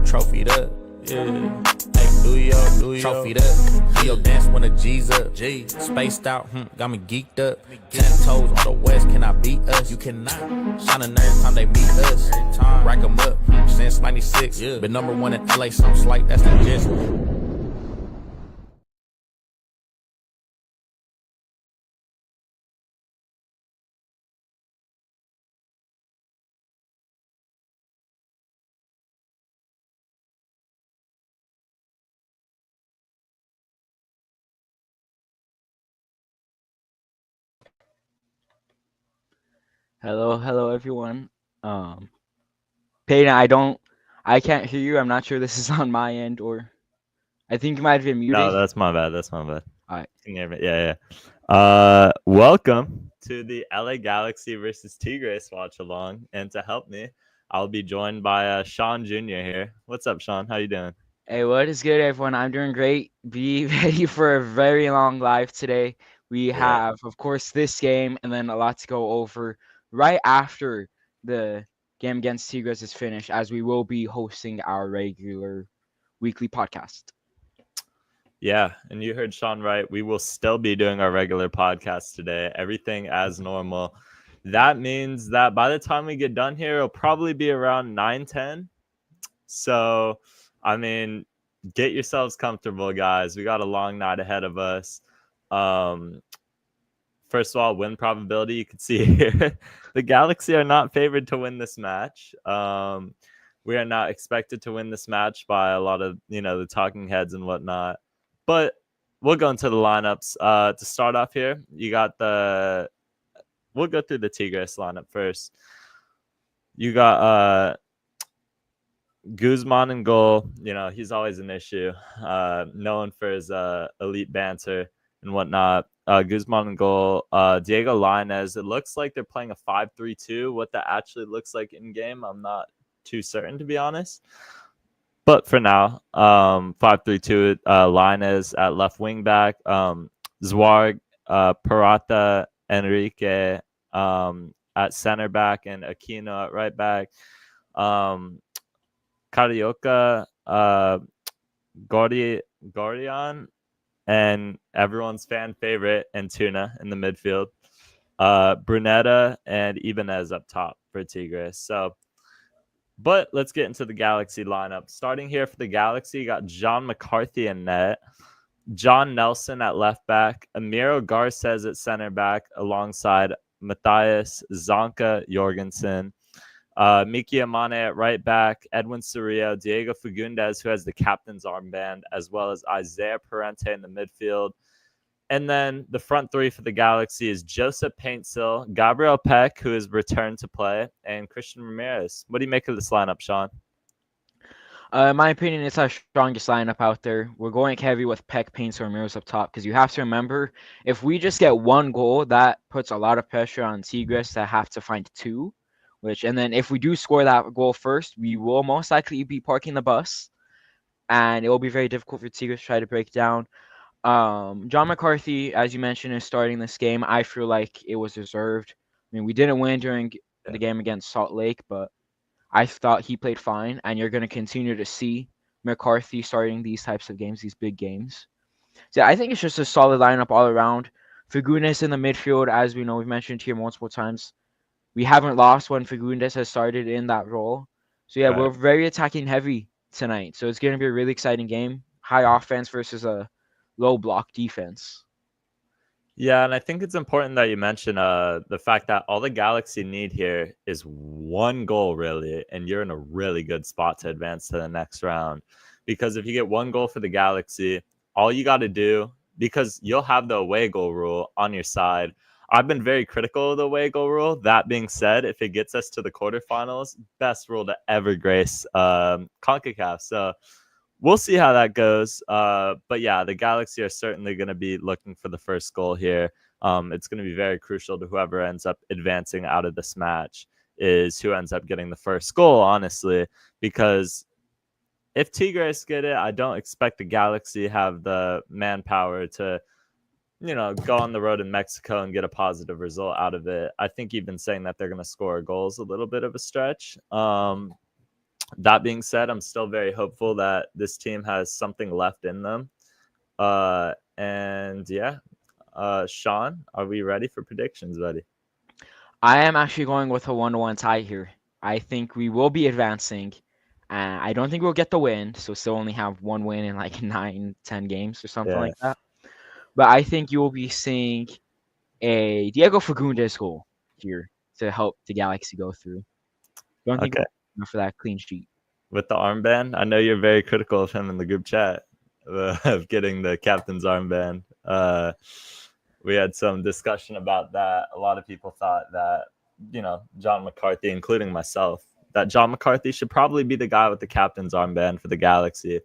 trophied up. Yeah. Hey, do yo, trophied up. Do your dance when the G's up. Spaced out, got me geeked up. 10 toes on the west, can I beat us? You cannot. Shining every time they meet us. Rack 'em up since 96. Been number one in LA, something like that's the gist. Hello everyone. Peyton, I can't hear you. I'm not sure this is on my end or I think you might have been No, muted. that's my bad. That's my bad. All right. Can you hear me? Yeah. Welcome to the LA Galaxy versus Tigres watch along, and to help me, I'll be joined by Sean Jr. here. What's up, Sean? How you doing? Hey, what is good, everyone? I'm doing great. Be ready for a very long live today. We Yeah. have, of course, this game and then a lot to go over right after the game against Tigres is finished, as we will be hosting our regular weekly podcast. Yeah, and you heard Sean right. We will still be doing our regular podcast today. Everything as normal. That means that by the time we get done here, it'll probably be around 9:10. So, I mean, get yourselves comfortable, guys. We got a long night ahead of us. Um, First of all, win probability, you can see here. The Galaxy are not favored to win this match. We are not expected to win this match by a lot of, the talking heads and whatnot. But we'll go into the lineups. To start off here, we'll go through the Tigres lineup first. You got Guzman in goal. He's always an issue. Known for his elite banter and whatnot. Guzman in goal. Diego Lainez. It looks like they're playing a 5-3-2. What that actually looks like in game, I'm not too certain, to be honest. But for now, 5-3-2. Lainez at left wing back. Zwarg, Parata, Enrique at center back, and Aquino at right back. Carioca, Gordian, and everyone's fan favorite, Antuna in the midfield. Brunetta and Ibanez up top for Tigres. But let's get into the Galaxy lineup. Starting here for the Galaxy, you got John McCarthy in net, John Nelson at left back, Amiro Garces at center back alongside Matthias Zonka Jorgensen. Miki Amane at right back, Edwin Cerrillo, Diego Fagundes, who has the captain's armband, as well as Isaiah Parente in the midfield. And then the front three for the Galaxy is Joseph Paintsil, Gabriel Peck, who has returned to play, and Christian Ramirez. What do you make of this lineup, Sean? In my opinion, it's our strongest lineup out there. We're going heavy with Peck, Paints, or Ramirez up top because you have to remember, if we just get one goal, that puts a lot of pressure on Tigres to have to find two. And then if we do score that goal first, we will most likely be parking the bus, and it will be very difficult for Tigres to try to break down. John McCarthy, as you mentioned, is starting this game. I feel like it was deserved. I mean, we didn't win during the game against Salt Lake, but I thought he played fine, and you're going to continue to see McCarthy starting these types of games, these big games. So I think it's just a solid lineup all around. Fagundes in the midfield, as we know, we've mentioned here multiple times. We haven't lost when Fagundes has started in that role. So yeah, we're very attacking heavy tonight. So it's going to be a really exciting game. High offense versus a low block defense. Yeah, and I think it's important that you mention the fact that all the Galaxy need here is one goal, really, and you're in a really good spot to advance to the next round. Because if you get one goal for the Galaxy, all you got to do, because you'll have the away goal rule on your side. I've been very critical of the away goal rule. That being said, if it gets us to the quarterfinals, best rule to ever grace CONCACAF. So we'll see how that goes. But yeah, the Galaxy are certainly going to be looking for the first goal here. It's going to be very crucial to whoever ends up advancing out of this match is who ends up getting the first goal, honestly, because if Tigres get it, I don't expect the Galaxy have the manpower to, go on the road in Mexico and get a positive result out of it. I think you've been saying that they're going to score goals a little bit of a stretch. That being said, I'm still very hopeful that this team has something left in them. And yeah, Sean, are we ready for predictions, buddy? I am actually going with a 1-1 tie here. I think we will be advancing. I don't think we'll get the win, so still only have one win in like 9, 10 games or something Yeah. like that. But I think you will be seeing a Diego Fagundes goal here to help the Galaxy go through. Don't think Okay. we'll for that clean sheet. With the armband, I know you're very critical of him in the group chat of getting the captain's armband. We had some discussion about that. A lot of people thought that, John McCarthy, including myself, that John McCarthy should probably be the guy with the captain's armband for the Galaxy.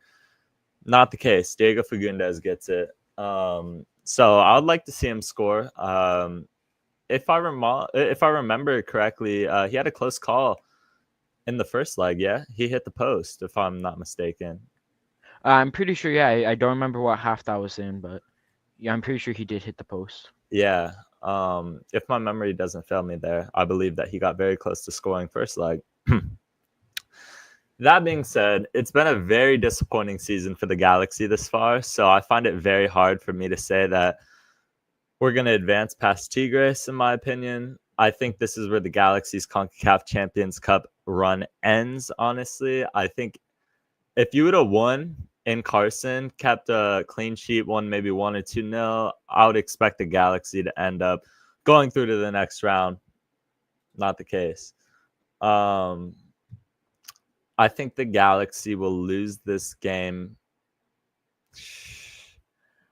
Not the case. Diego Fagundes gets it. So I would like to see him score. If I remember correctly, he had a close call in the first leg. Yeah, he hit the post, if I'm not mistaken. I'm pretty sure. Yeah, I don't remember what half that was in, but yeah, I'm pretty sure he did hit the post. Yeah. If my memory doesn't fail me there, I believe that he got very close to scoring first leg. That being said, it's been a very disappointing season for the Galaxy this far, so I find it very hard for me to say that we're going to advance past Tigres, in my opinion. I think this is where the Galaxy's CONCACAF Champions Cup run ends, honestly. I think if you would have won in Carson, kept a clean sheet, won maybe 1 or 2-0, I would expect the Galaxy to end up going through to the next round. Not the case. I think the Galaxy will lose this game.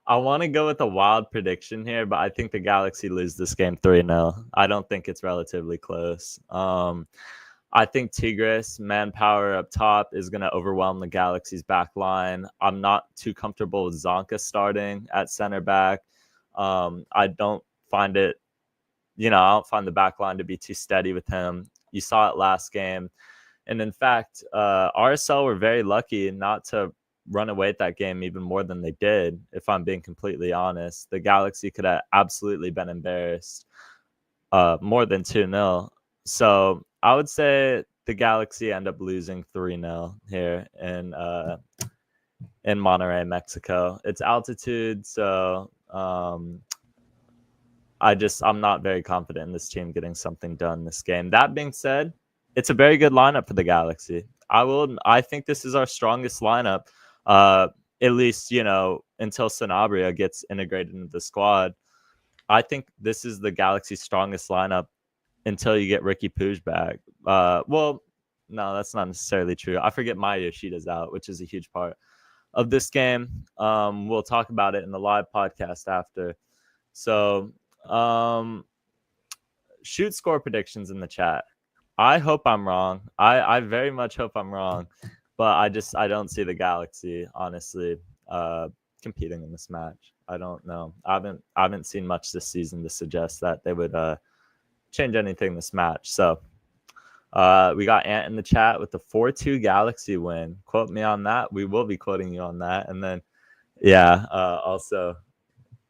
I want to go with a wild prediction here, but I think the Galaxy lose this game 3-0. I don't think it's relatively close. I think Tigres, manpower up top, is going to overwhelm the Galaxy's back line. I'm not too comfortable with Zonka starting at center back. I don't find it, I don't find the back line to be too steady with him. You saw it last game. And in fact, RSL were very lucky not to run away at that game even more than they did, if I'm being completely honest. The Galaxy could have absolutely been embarrassed more than 2-0. So I would say the Galaxy end up losing 3-0 here in Monterrey, Mexico. It's altitude, so I'm not very confident in this team getting something done this game. That being said, it's a very good lineup for the Galaxy. I think this is our strongest lineup, at least, until Sanabria gets integrated into the squad. I think this is the Galaxy's strongest lineup until you get Ricky Puig back. Well, no, that's not necessarily true. I forget Maya Yoshida's out, which is a huge part of this game. We'll talk about it in the live podcast after. So, shoot score predictions in the chat. I hope I'm wrong. I very much hope I'm wrong, but I don't see the Galaxy, honestly, competing in this match. I don't know. I haven't seen much this season to suggest that they would change anything this match. So we got Ant in the chat with the 4-2 Galaxy win. Quote me on that. We will be quoting you on that. And then, yeah, also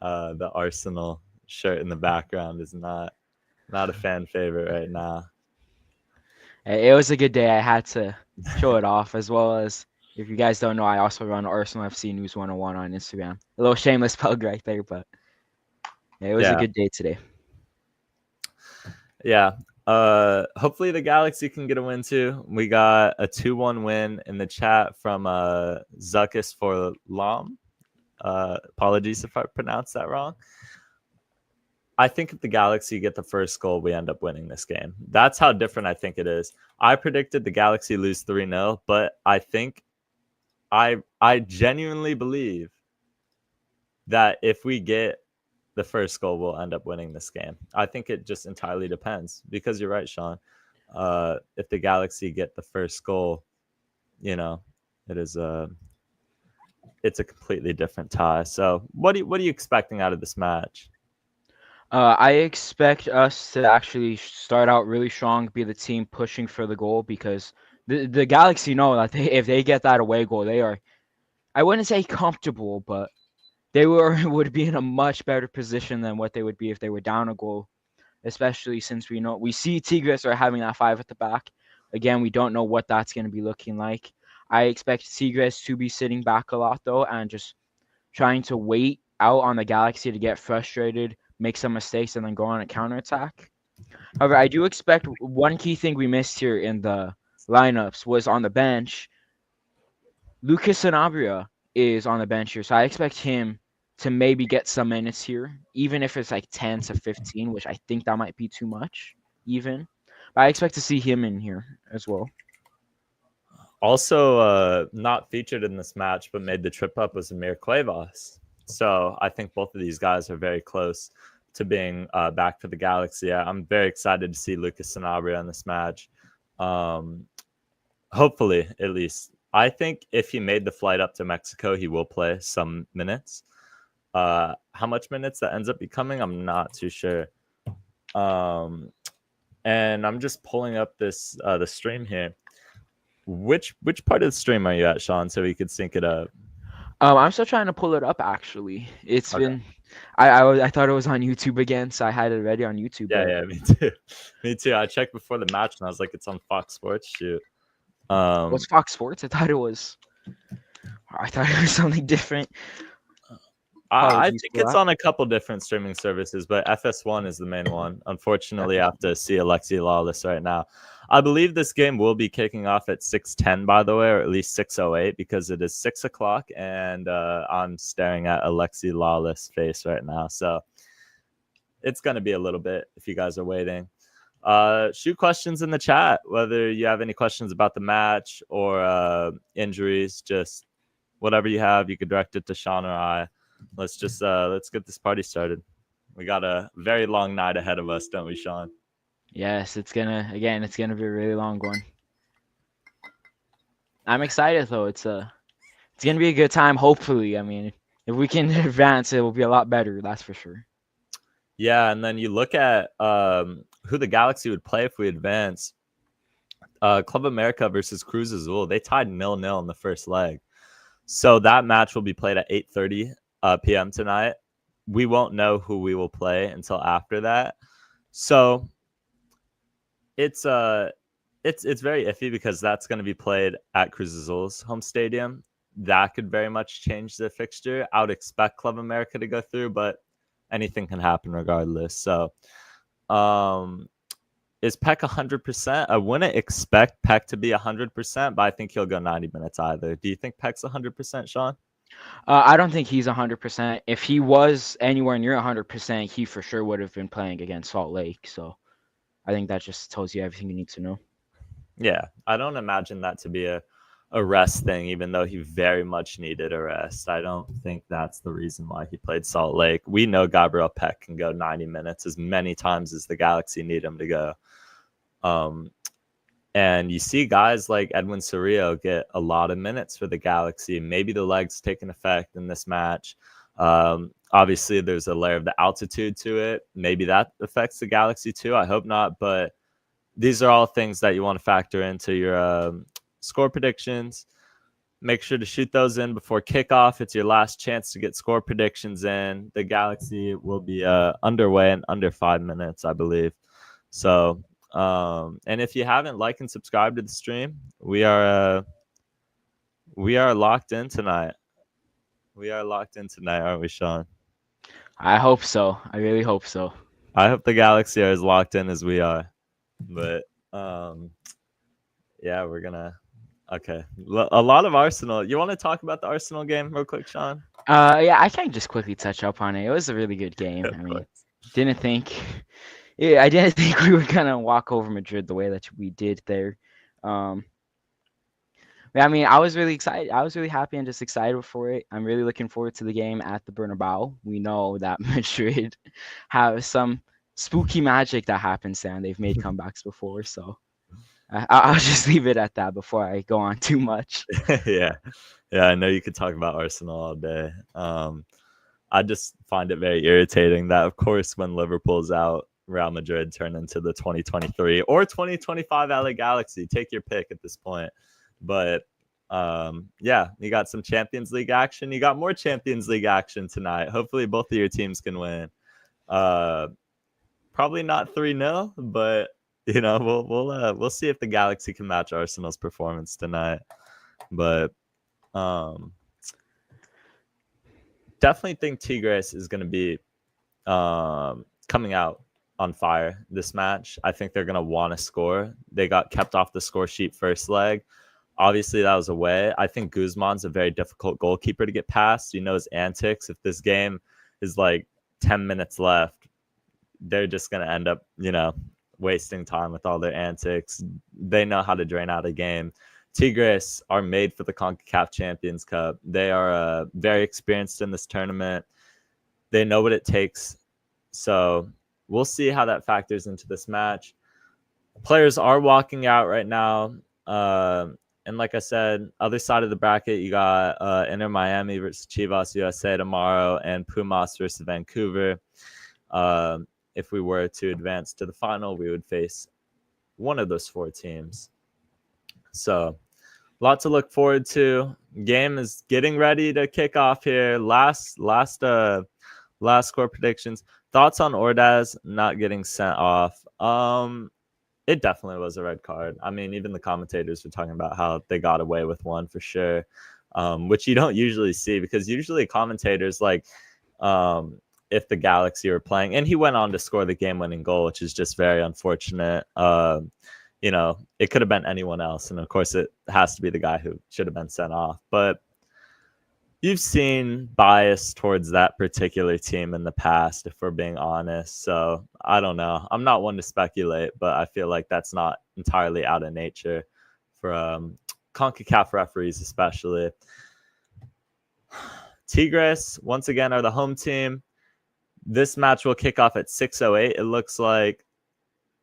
the Arsenal shirt in the background is not a fan favorite right now. It was a good day. I had to show it off, as well as, if you guys don't know, I also run Arsenal FC News 101 on Instagram. A little shameless plug right there, but it was a good day today. Yeah. Hopefully the Galaxy can get a win too. We got a 2-1 win in the chat from Zuckus for Lam. Apologies if I pronounced that wrong. I think if the Galaxy get the first goal, we end up winning this game. That's how different I think it is. I predicted the Galaxy lose 3-0, but I think I genuinely believe that if we get the first goal, we'll end up winning this game. I think it just entirely depends, because you're right, Sean. If the Galaxy get the first goal, it's a completely different tie. So what are you expecting out of this match? I expect us to actually start out really strong, be the team pushing for the goal, because the Galaxy know that if they get that away goal, they are, I wouldn't say comfortable, but they would be in a much better position than what they would be if they were down a goal, especially since we see Tigres are having that 5 at the back. Again, we don't know what that's going to be looking like. I expect Tigres to be sitting back a lot, though, and just trying to wait out on the Galaxy to get frustrated, make some mistakes, and then go on a counterattack. However, I do expect one key thing we missed here in the lineups was on the bench. Lucas Sanabria is on the bench here, so I expect him to maybe get some minutes here, even if it's like 10 to 15, which I think that might be too much, even. But I expect to see him in here as well. Also, not featured in this match, but made the trip up was Amir Cuevas. So I think both of these guys are very close to being back for the Galaxy. I'm very excited to see Lucas Sanabria in this match. Hopefully, at least. I think if he made the flight up to Mexico, he will play some minutes. How much minutes that ends up becoming, I'm not too sure. And I'm just pulling up this the stream here. Which part of the stream are you at, Sean, so we could sync it up? I'm still trying to pull it up. Actually, it's been. I thought it was on YouTube again, so I had it ready on YouTube. Yeah, me too. Me too. I checked before the match, and I was like, "It's on Fox Sports." Shoot. What's Fox Sports? I thought it was something different. I think it's on a couple different streaming services, but FS1 is the main one. Unfortunately, I have to see Alexi Lawless right now. I believe this game will be kicking off at 6:10, by the way, or at least 6:08, because it is 6 o'clock, and I'm staring at Alexi Lawless' face right now. So it's going to be a little bit if you guys are waiting. Shoot questions in the chat, whether you have any questions about the match or injuries, just whatever you have, you could direct it to Sean or I. Let's get this party started. We got a very long night ahead of us, don't we, Sean? Yes, it's gonna be a really long one. I'm excited though. It's gonna be a good time. Hopefully, I mean, if we can advance, it will be a lot better. That's for sure. Yeah, and then you look at who the Galaxy would play if we advance. Club America versus Cruz Azul. They tied 0-0 in the first leg, so that match will be played at 8:30 p.m. tonight. We won't know who we will play until after that. So it's very iffy because that's going to be played at Cruz Azul's home stadium. That could very much change the fixture. I would expect Club America to go through, but anything can happen regardless. So is Peck 100%? I wouldn't expect Peck to be 100%, but I think he'll go 90 minutes either. Do you think Peck's 100%, Sean? I don't think he's 100%. If he was anywhere near 100%, he for sure would have been playing against Salt Lake. So I think that just tells you everything you need to know. Yeah, I don't imagine that to be a rest thing, even though he very much needed a rest. I don't think that's the reason why he played Salt Lake. We know Gabriel Peck can go 90 minutes as many times as the Galaxy need him to go. And you see guys like Edwin Cerrillo get a lot of minutes for the Galaxy. Maybe the legs take an effect in this match. Obviously, there's a layer of the altitude to it. Maybe that affects the Galaxy too. I hope not. But these are all things that you want to factor into your score predictions. Make sure to shoot those in before kickoff. It's your last chance to get score predictions in. The Galaxy will be underway in under 5 minutes, I believe. So, and if you haven't liked and subscribed to the stream, we are locked in tonight. We are locked in tonight, aren't we, Sean? I hope so. I really hope so. I hope the Galaxy are as locked in as we are. But yeah, we're gonna. Okay, a lot of Arsenal. You want to talk about the Arsenal game real quick, Sean? Yeah, I can just quickly touch up on it. It was a really good game. I mean, I didn't think we were gonna walk over Madrid the way that we did there. I mean, I was really excited. I was really happy and just excited for it. I'm really looking forward to the game at the Bernabeu. We know that Madrid have some spooky magic that happens there, and they've made comebacks before. So I'll just leave it at that before I go on too much. Yeah. I know you could talk about Arsenal all day. I just find it very irritating that, of course, when Liverpool's out, Real Madrid turn into the 2023 or 2025 LA Galaxy. Take your pick at this point. But yeah, you got some Champions League action. You got more Champions League action tonight. Hopefully both of your teams can win. Probably not 3-0, but You know, we'll see if the Galaxy can match Arsenal's performance tonight. But definitely think Tigres is going to be coming out on fire this match. I think they're going to want to score. They got kept off the score sheet first leg. Obviously, that was away. I think Guzman's a very difficult goalkeeper to get past. You know his antics. If this game is like 10 minutes left, they're just going to end up, wasting time with all their antics. They know how to drain out a game. Tigres are made for the CONCACAF Champions Cup. They are very experienced in this tournament. They know what it takes. So we'll see how that factors into this match. Players are walking out right now. And like I said, other side of the bracket, you got Inter Miami versus Chivas USA tomorrow and Pumas versus Vancouver. If we were to advance to the final, we would face one of those 4 teams. So a lot to look forward to. Game is getting ready to kick off here. Last score predictions. Thoughts on Ordaz not getting sent off? It definitely was a red card. I mean, even the commentators were talking about how they got away with one for sure, which you don't usually see because usually commentators if the Galaxy were playing, and he went on to score the game-winning goal, which is just very unfortunate. It could have been anyone else, and of course, it has to be the guy who should have been sent off. But you've seen bias towards that particular team in the past, if we're being honest. So I don't know. I'm not one to speculate, but I feel like that's not entirely out of nature for CONCACAF referees, especially. Tigres, once again, are the home team. This match will kick off at 6:08. It looks like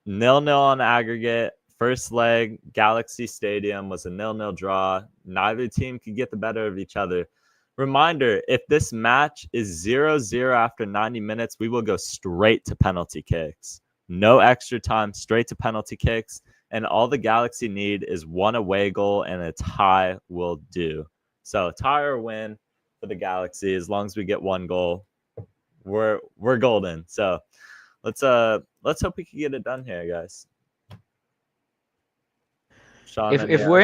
0-0 on aggregate. First leg, Galaxy Stadium was a 0-0 draw. Neither team could get the better of each other. Reminder, if this match is 0-0 after 90 minutes, we will go straight to penalty kicks. No extra time, straight to penalty kicks. And all the Galaxy need is one away goal, and a tie will do. So tie or win for the Galaxy. As long as we get one goal, we're golden. So let's hope we can get it done here, guys. Sean, If we're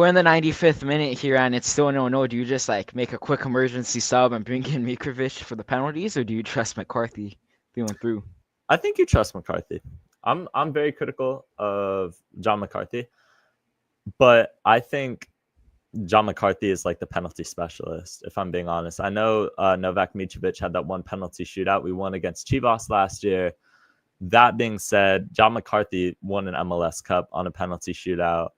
in the 95th minute here and it's still 0-0, do you just make a quick emergency sub and bring in Mitrovic for the penalties, or do you trust McCarthy going through? I think you trust McCarthy. I'm very critical of John McCarthy, but I think John McCarthy is like the penalty specialist, if I'm being honest. I know Novak Mitrovic had that one penalty shootout. We won against Chivas last year. That being said, John McCarthy won an MLS Cup on a penalty shootout.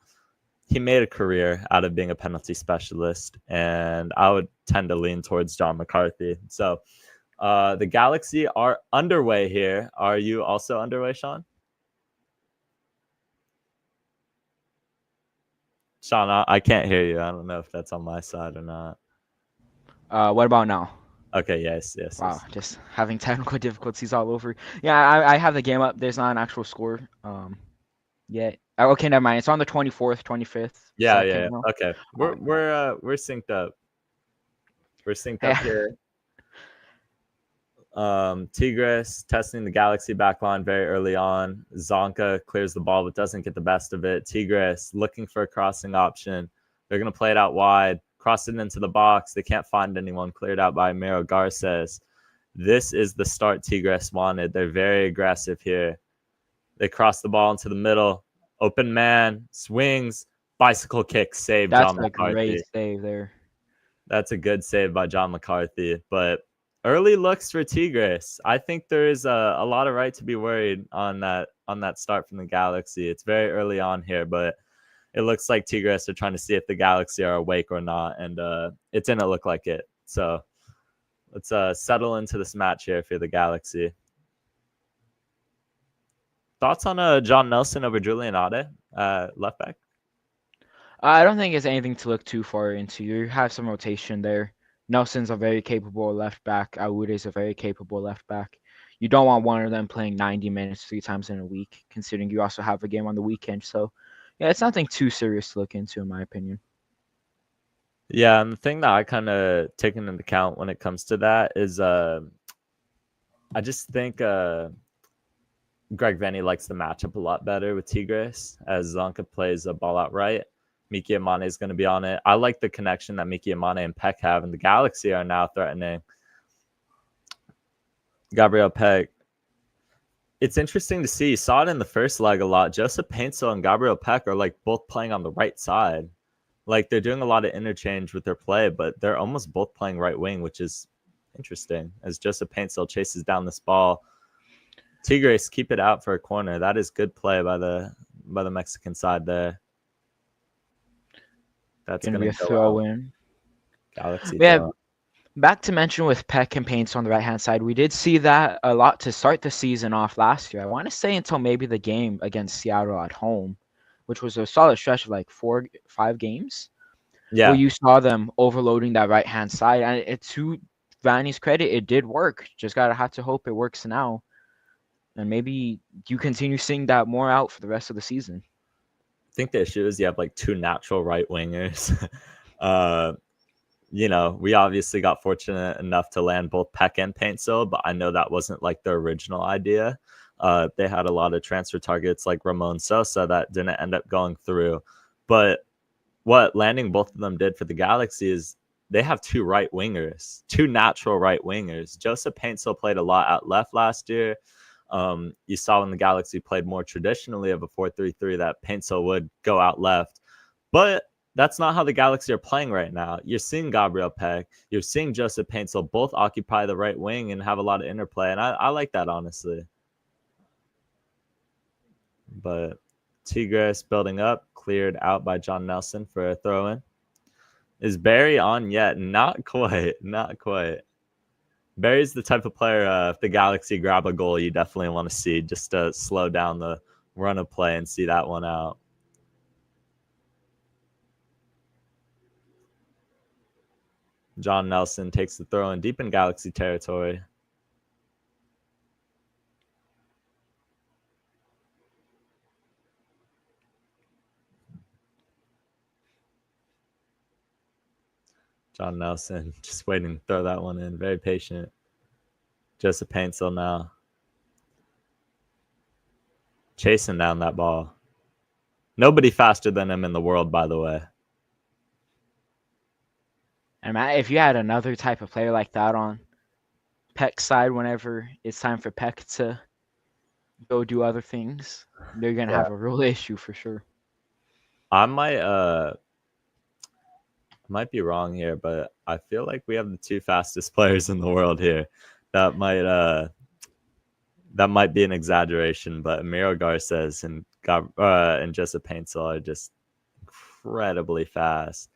He made a career out of being a penalty specialist, and I would tend to lean towards John McCarthy. So the Galaxy are underway here. Are you also underway, Sean? Sean, I can't hear you. I don't know if that's on my side or not. What about now? Okay, yes. Wow, just having technical difficulties all over. Yeah, I have the game up. There's not an actual score yet. Okay, never mind. It's on the 24th, 25th. Yeah. No? Okay, we're synced up. We're synced up here. Tigres testing the Galaxy backline very early on. Zonka clears the ball but doesn't get the best of it. Tigres looking for a crossing option. They're going to play it out wide. Cross it into the box. They can't find anyone. Cleared out by Miro Garces. This is the start Tigres wanted. They're very aggressive here. They cross the ball into the middle. Open man. Swings. Bicycle kick. Save John McCarthy. That's a great save there. That's a good save by John McCarthy. But early looks for Tigres. I think there is a lot of right to be worried on that start from the Galaxy. It's very early on here, but it looks like Tigres are trying to see if the Galaxy are awake or not, and it didn't look like it. So let's settle into this match here for the Galaxy. Thoughts on John Nelson over Julian Ade, left back? I don't think it's anything to look too far into. You have some rotation there. Nelson's a very capable left back. Aoude is a very capable left back. You don't want one of them playing 90 minutes 3 times in a week, considering you also have a game on the weekend. So, yeah, it's nothing too serious to look into, in my opinion. Yeah, and the thing that I kind of taken into account when it comes to that is I just think Greg Vanney likes the matchup a lot better with Tigres as Zonka plays a ball out right. Miki Amane is going to be on it. I like the connection that Miki Amane and Peck have, and the Galaxy are now threatening Gabriel Peck. It's interesting to see. You saw it in the first leg a lot. Joseph Paintsel and Gabriel Peck are like both playing on the right side. Like they're doing a lot of interchange with their play, but they're almost both playing right wing, which is interesting as Joseph Paintsel chases down this ball. Tigres keep it out for a corner. That is good play by the Mexican side there. That's Gonna going be a to go throw out. in. Galaxy Yeah, throw. back to mention with Peck and Paints on the right hand side, we did see that a lot to start the season off last year. I want to say until maybe the game against Seattle at home, which was a solid stretch of like 4-5 games. Yeah. Where you saw them overloading that right hand side, and to Vanny's credit, it did work. Just gotta have to hope it works now, and maybe you continue seeing that more out for the rest of the season. I think the issue is you have like two natural right wingers. We obviously got fortunate enough to land both Peck and Paintsel, but I know that wasn't like the original idea. They had a lot of transfer targets like Ramon Sosa that didn't end up going through. But what landing both of them did for the Galaxy is they have two right wingers, two natural right wingers. Joseph Paintsel played a lot out left last year. You saw when the Galaxy played more traditionally of a 4-3-3 that Paintsel would go out left. But that's not how the Galaxy are playing right now. You're seeing Gabriel Peck, you're seeing Joseph Paintsel both occupy the right wing and have a lot of interplay. And I like that, honestly. But Tigres building up, cleared out by John Nelson for a throw-in. Is Barry on yet? Not quite. Not quite. Barry's the type of player, if the Galaxy grab a goal, you definitely want to see just to slow down the run of play and see that one out. John Nelson takes the throw in deep in Galaxy territory. John Nelson just waiting to throw that one in. Very patient. Joseph Paintsel now. Chasing down that ball. Nobody faster than him in the world, by the way. And Matt, if you had another type of player like that on Peck's side whenever it's time for Peck to go do other things, they're going to have a real issue for sure. I might be wrong here, but I feel like we have the two fastest players in the world here. That might be an exaggeration, but Miro Garces and Joseph Paintsel are just incredibly fast.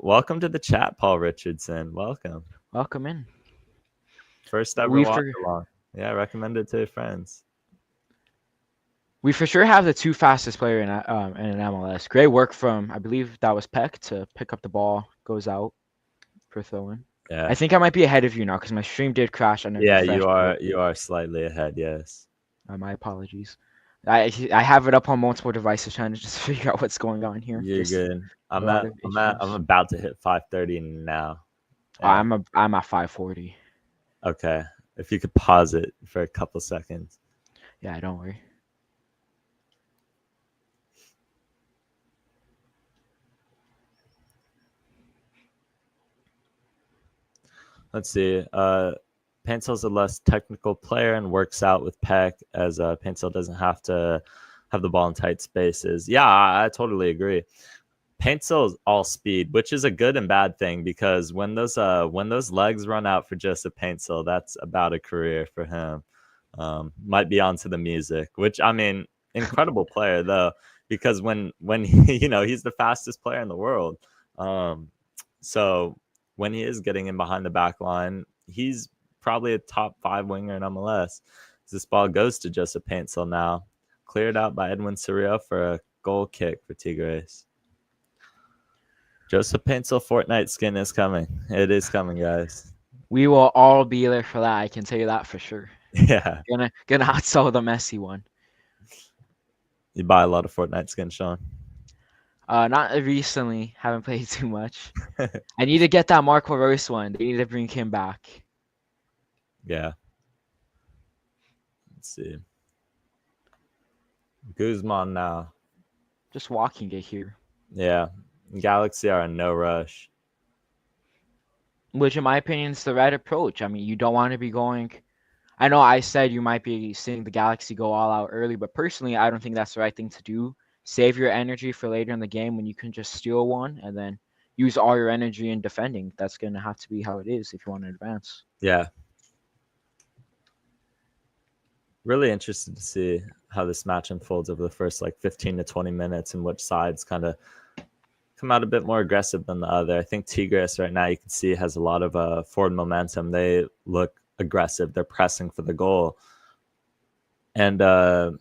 Welcome to the chat, Paul Richardson. Welcome in. First ever watch along. Yeah, recommend it to your friends. We for sure have the two fastest player in an MLS. Great work from, I believe that was Peck to pick up the ball, goes out for throwing. Yeah, I think I might be ahead of you now because my stream did crash. Yeah, you are slightly ahead. Yes. My apologies. I have it up on multiple devices trying to just figure out what's going on here. You're good. I'm about to hit 5:30 now. Yeah. I'm at 5:40. Okay. If you could pause it for a couple seconds. Yeah, don't worry. Let's see. Painsel's a less technical player and works out with Peck as Paintsel doesn't have to have the ball in tight spaces. Yeah, I totally agree. Paintsel is all speed, which is a good and bad thing because when those legs run out for Joseph Paintsel, that's about a career for him. Might be onto the music, which I mean, incredible player though, because when he's the fastest player in the world. So when he is getting in behind the back line, he's probably a top 5 winger in MLS. This ball goes to Joseph Paintsel now. Cleared out by Edwin Cerrillo for a goal kick for Tigres. Joseph Paintsel Fortnite skin is coming. It is coming, guys. We will all be there for that. I can tell you that for sure. Yeah. Gonna outsell the Messi one. You buy a lot of Fortnite skins, Sean? Not recently. Haven't played too much. I need to get that Marco Reus one. They need to bring him back. Yeah. Let's see. Guzman now. Just walking it here. Yeah. Galaxy are in no rush. Which, in my opinion, is the right approach. I mean, you don't want to be going. I know I said you might be seeing the Galaxy go all out early, but personally, I don't think that's the right thing to do. Save your energy for later in the game when you can just steal one and then use all your energy in defending. That's going to have to be how it is if you want to advance. Yeah. Really interested to see how this match unfolds over the first 15 to 20 minutes and which sides kind of come out a bit more aggressive than the other. I think Tigres right now, you can see, has a lot of forward momentum. They look aggressive. They're pressing for the goal. And, I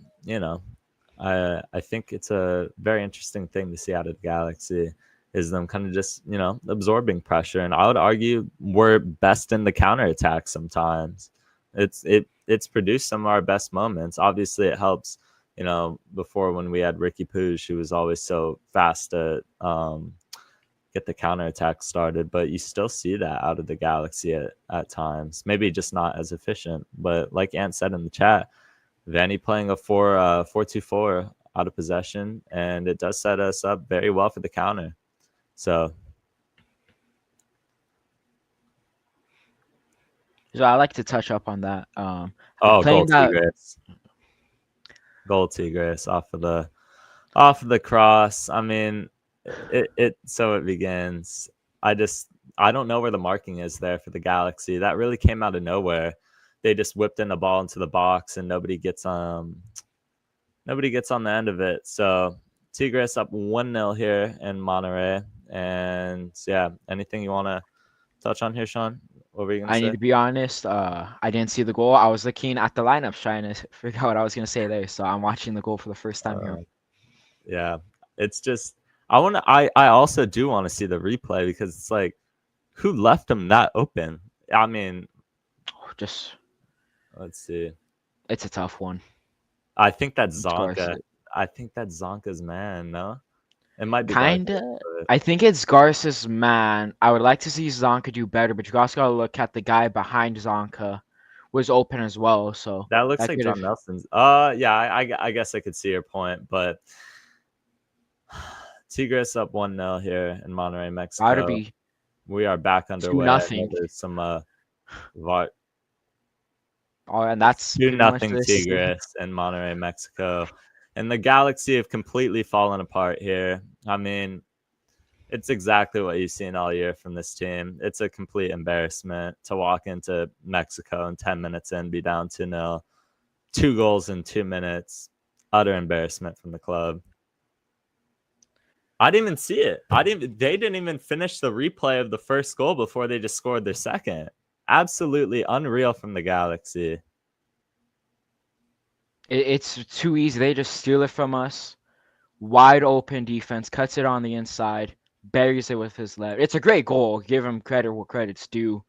think it's a very interesting thing to see out of the Galaxy is them kind of just, absorbing pressure. And I would argue we're best in the counterattack sometimes. It's produced some of our best moments. Obviously, it helps, before when we had Ricky Puig, who was always so fast to get the counterattack started. But you still see that out of the Galaxy at times. Maybe just not as efficient. But like Ant said in the chat, Vanny playing a 4-2-4 out of possession, and it does set us up very well for the counter. So I like to touch up on that. goal Tigres. Goal Tigres off of the cross. I mean, so it begins. I don't know where the marking is there for the Galaxy. That really came out of nowhere. They just whipped in the ball into the box and nobody gets on the end of it. So Tigres up 1-0 here in Monterrey. And yeah, anything you want to touch on here, Sean? What were you going to say? I need to be honest. I didn't see the goal. I was looking at the lineups trying to figure out what I was going to say there. So I'm watching the goal for the first time here. Yeah, it's just I also do want to see the replay because it's like, who left him that open? I mean, just let's see. It's a tough one. I think that's Zonka. I think that's Zonka's man. No, it might be kinda. I think it's Garza's man. I would like to see Zonka do better, but you also gotta look at the guy behind Zonka was open as well. So that looks like John Nelson's. Yeah, I guess I could see your point, but Tigres up 1-0 here in Monterrey, Mexico. We are back underway. 2-0. There's some VAR. Oh, and that's 2-0 Tigres in Monterrey, Mexico. And the Galaxy have completely fallen apart here. I mean, it's exactly what you've seen all year from this team. It's a complete embarrassment to walk into Mexico and 10 minutes in, be down 2-0. 2 goals in 2 minutes. Utter embarrassment from the club. I didn't even see it. They didn't even finish the replay of the first goal before they just scored their second. Absolutely unreal from the Galaxy. It's too easy. They just steal it from us. Wide open defense, cuts it on the inside, buries it with his left. It's a great goal. Give him credit where credit's due.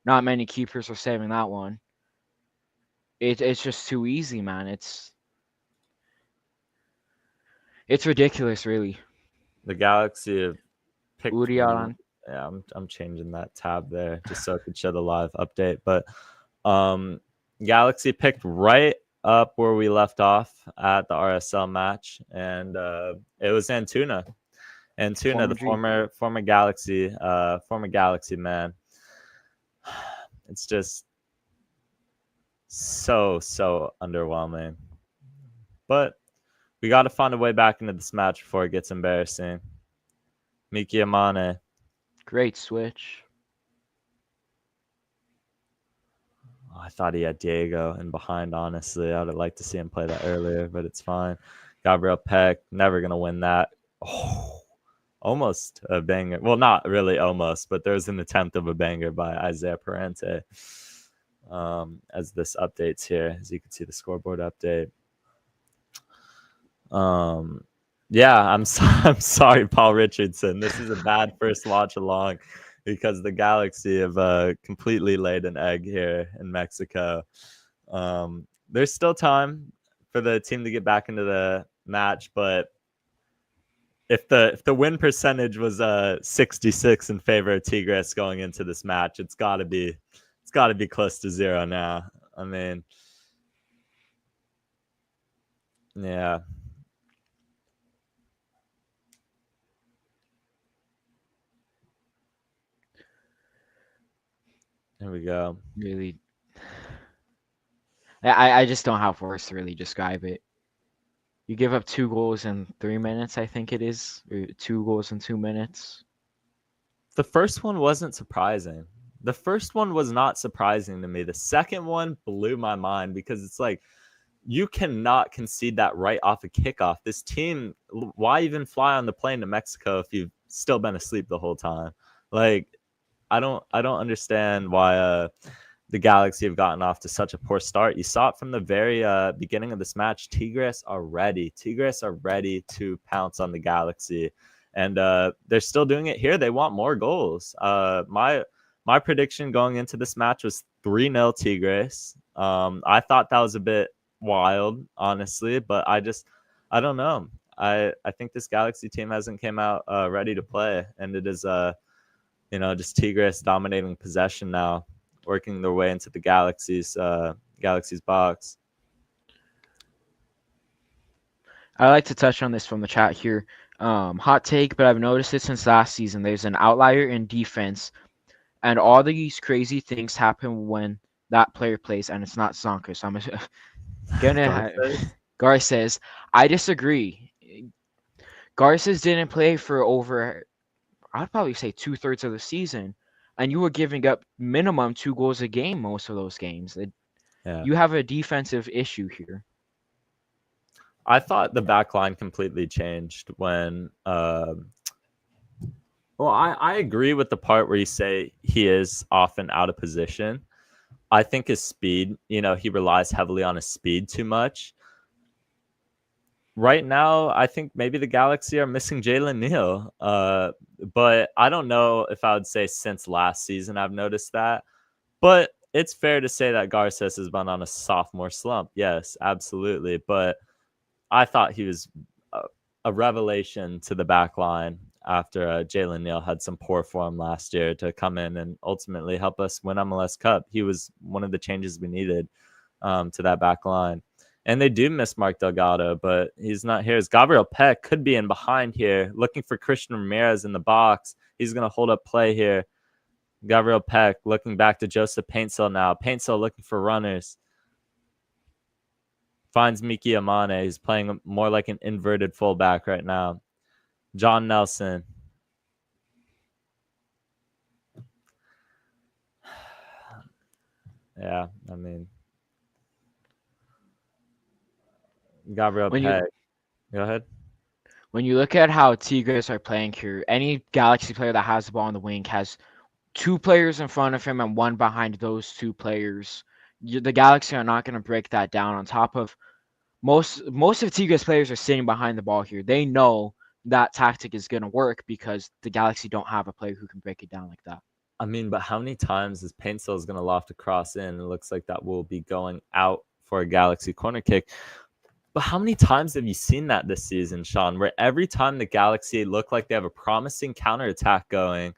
Not many keepers are saving that one. It's just too easy, man. It's ridiculous, really. The Galaxy have picked. Urialan. Yeah, I'm changing that tab there just so I could show the live update. But Galaxy picked right up where we left off at the RSL match, and it was Antuna, the former Galaxy man. It's just so underwhelming, but we got to find a way back into this match before it gets embarrassing. Miki Amane, great switch. I thought he had Diego in behind, honestly. I would have liked to see him play that earlier, but it's fine. Gabriel Peck, never going to win that. Oh, almost a banger. Well, not really almost, but there was an attempt of a banger by Isaiah Parente. As this updates here, as you can see the scoreboard update. Yeah, I'm sorry, Paul Richardson. This is a bad first watch along because the Galaxy have completely laid an egg here in Mexico. There's still time for the team to get back into the match, but if the win percentage was 66 in favor of Tigres going into this match, it's got to be close to 0 now. I mean, Yeah. There we go. Really, I just don't have words to really describe it. You give up 2 goals in 3 minutes, I think it is, or 2 goals in 2 minutes. The first one wasn't surprising. The first one was not surprising to me. The second one blew my mind because it's like you cannot concede that right off a kickoff. This team, why even fly on the plane to Mexico if you've still been asleep the whole time? Like, I don't understand why the Galaxy have gotten off to such a poor start. You saw it from the very beginning of this match. Tigres are ready. Tigres are ready to pounce on the Galaxy, and they're still doing it here. They want more goals. My prediction going into this match was 3-0 Tigres. I thought that was a bit wild, honestly, but I don't know. I think this Galaxy team hasn't came out ready to play, and it is just Tigres dominating possession now, working their way into the Galaxy's box. I like to touch on this from the chat here. Hot take, but I've noticed it since last season. There's an outlier in defense, and all these crazy things happen when that player plays, and it's not Zonker. So I'm gonna. Gar says, I disagree. Garces didn't play for over, I'd probably say 2/3 of the season, and you were giving up minimum 2 goals a game most of those games. Yeah. You have a defensive issue here. I thought the back line completely changed when I agree with the part where you say he is often out of position. I think his speed, he relies heavily on his speed too much. Right now, I think maybe the Galaxy are missing Jalen Neal. But I don't know if I would say since last season I've noticed that. But it's fair to say that Garces has been on a sophomore slump. Yes, absolutely. But I thought he was a revelation to the back line after Jalen Neal had some poor form last year to come in and ultimately help us win MLS Cup. He was one of the changes we needed to that back line. And they do miss Mark Delgado, but he's not here. As Gabriel Peck could be in behind here, looking for Christian Ramirez in the box. He's going to hold up play here. Gabriel Peck looking back to Joseph Paintsel now. Paintsel looking for runners. Finds Miki Amane. He's playing more like an inverted fullback right now. John Nelson. Yeah, I mean, Gabriel Peck. Go ahead. When you look at how Tigres are playing here, any Galaxy player that has the ball on the wing has 2 players in front of him and 1 behind those 2 players. The Galaxy are not going to break that down. On top of most of Tigres players are sitting behind the ball here. They know that tactic is going to work because the Galaxy don't have a player who can break it down like that. I mean, but how many times is Paintsel is going to loft a cross in? It looks like that will be going out for a Galaxy corner kick. But how many times have you seen that this season, Sean, where every time the Galaxy look like they have a promising counterattack going,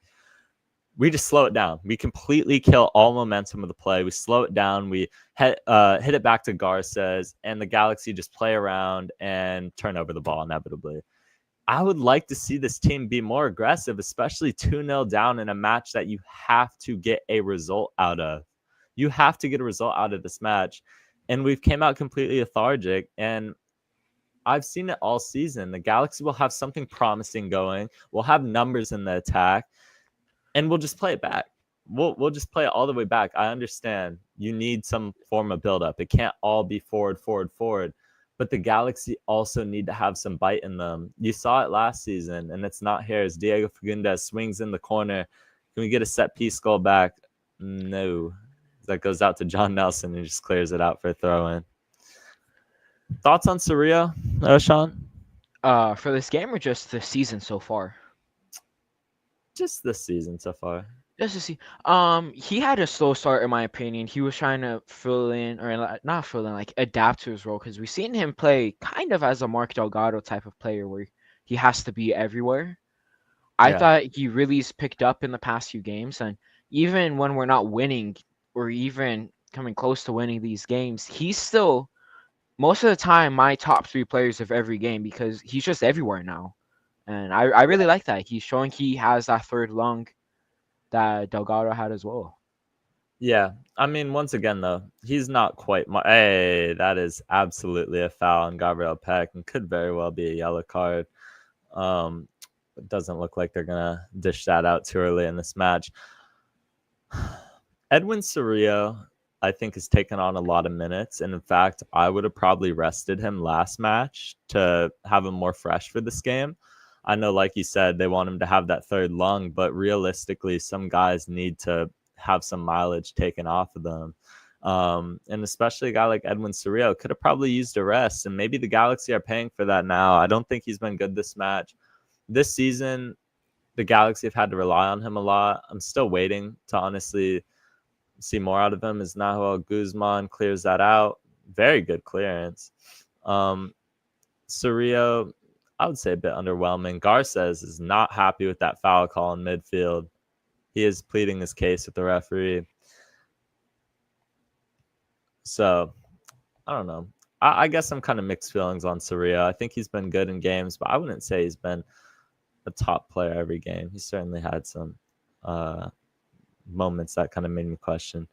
we just slow it down. We completely kill all momentum of the play. We slow it down. We hit it back to Garces, and the Galaxy just play around and turn over the ball inevitably. I would like to see this team be more aggressive, especially 2-0 down in a match that you have to get a result out of. You have to get a result out of this match. And we've came out completely lethargic. And I've seen it all season. The Galaxy will have something promising going. We'll have numbers in the attack. And we'll just play it back. We'll just play it all the way back. I understand you need some form of buildup. It can't all be forward. But the Galaxy also need to have some bite in them. You saw it last season, and it's not here. As Diego Fagundes swings in the corner. Can we get a set piece goal back? No. That goes out to John Nelson, and just clears it out for a throw-in. Thoughts on Sarria, Sean? For this game or just the season so far? Just this season so far. Just to see. He had a slow start in my opinion. He was trying to fill in, or not fill in, like adapt to his role, because we've seen him play kind of as a Mark Delgado type of player where he has to be everywhere. I thought he really has picked up in the past few games, and even when we're not winning or even coming close to winning these games, he's still most of the time my top 3 players of every game because he's just everywhere now. And I really like that. He's showing he has that third lung that Delgado had as well. Yeah, I mean, once again though, he's not quite. Hey, that is absolutely a foul on Gabriel Peck and could very well be a yellow card. It doesn't look like they're gonna dish that out too early in this match. Edwin Cerrillo, I think, has taken on a lot of minutes, and in fact, I would have probably rested him last match to have him more fresh for this game. I know, like you said, they want him to have that third lung, but realistically, some guys need to have some mileage taken off of them. And especially a guy like Edwin Cerrillo could have probably used a rest, and maybe the Galaxy are paying for that now. I don't think he's been good this match. This season, the Galaxy have had to rely on him a lot. I'm still waiting to honestly see more out of him as Nahuel Guzman clears that out. Very good clearance. Cerrillo, I would say a bit underwhelming. Garces is not happy with that foul call in midfield. He is pleading his case with the referee. So, I don't know. I guess I'm kind of mixed feelings on Cerrillo. I think he's been good in games, but I wouldn't say he's been a top player every game. He certainly had some moments that kind of made me question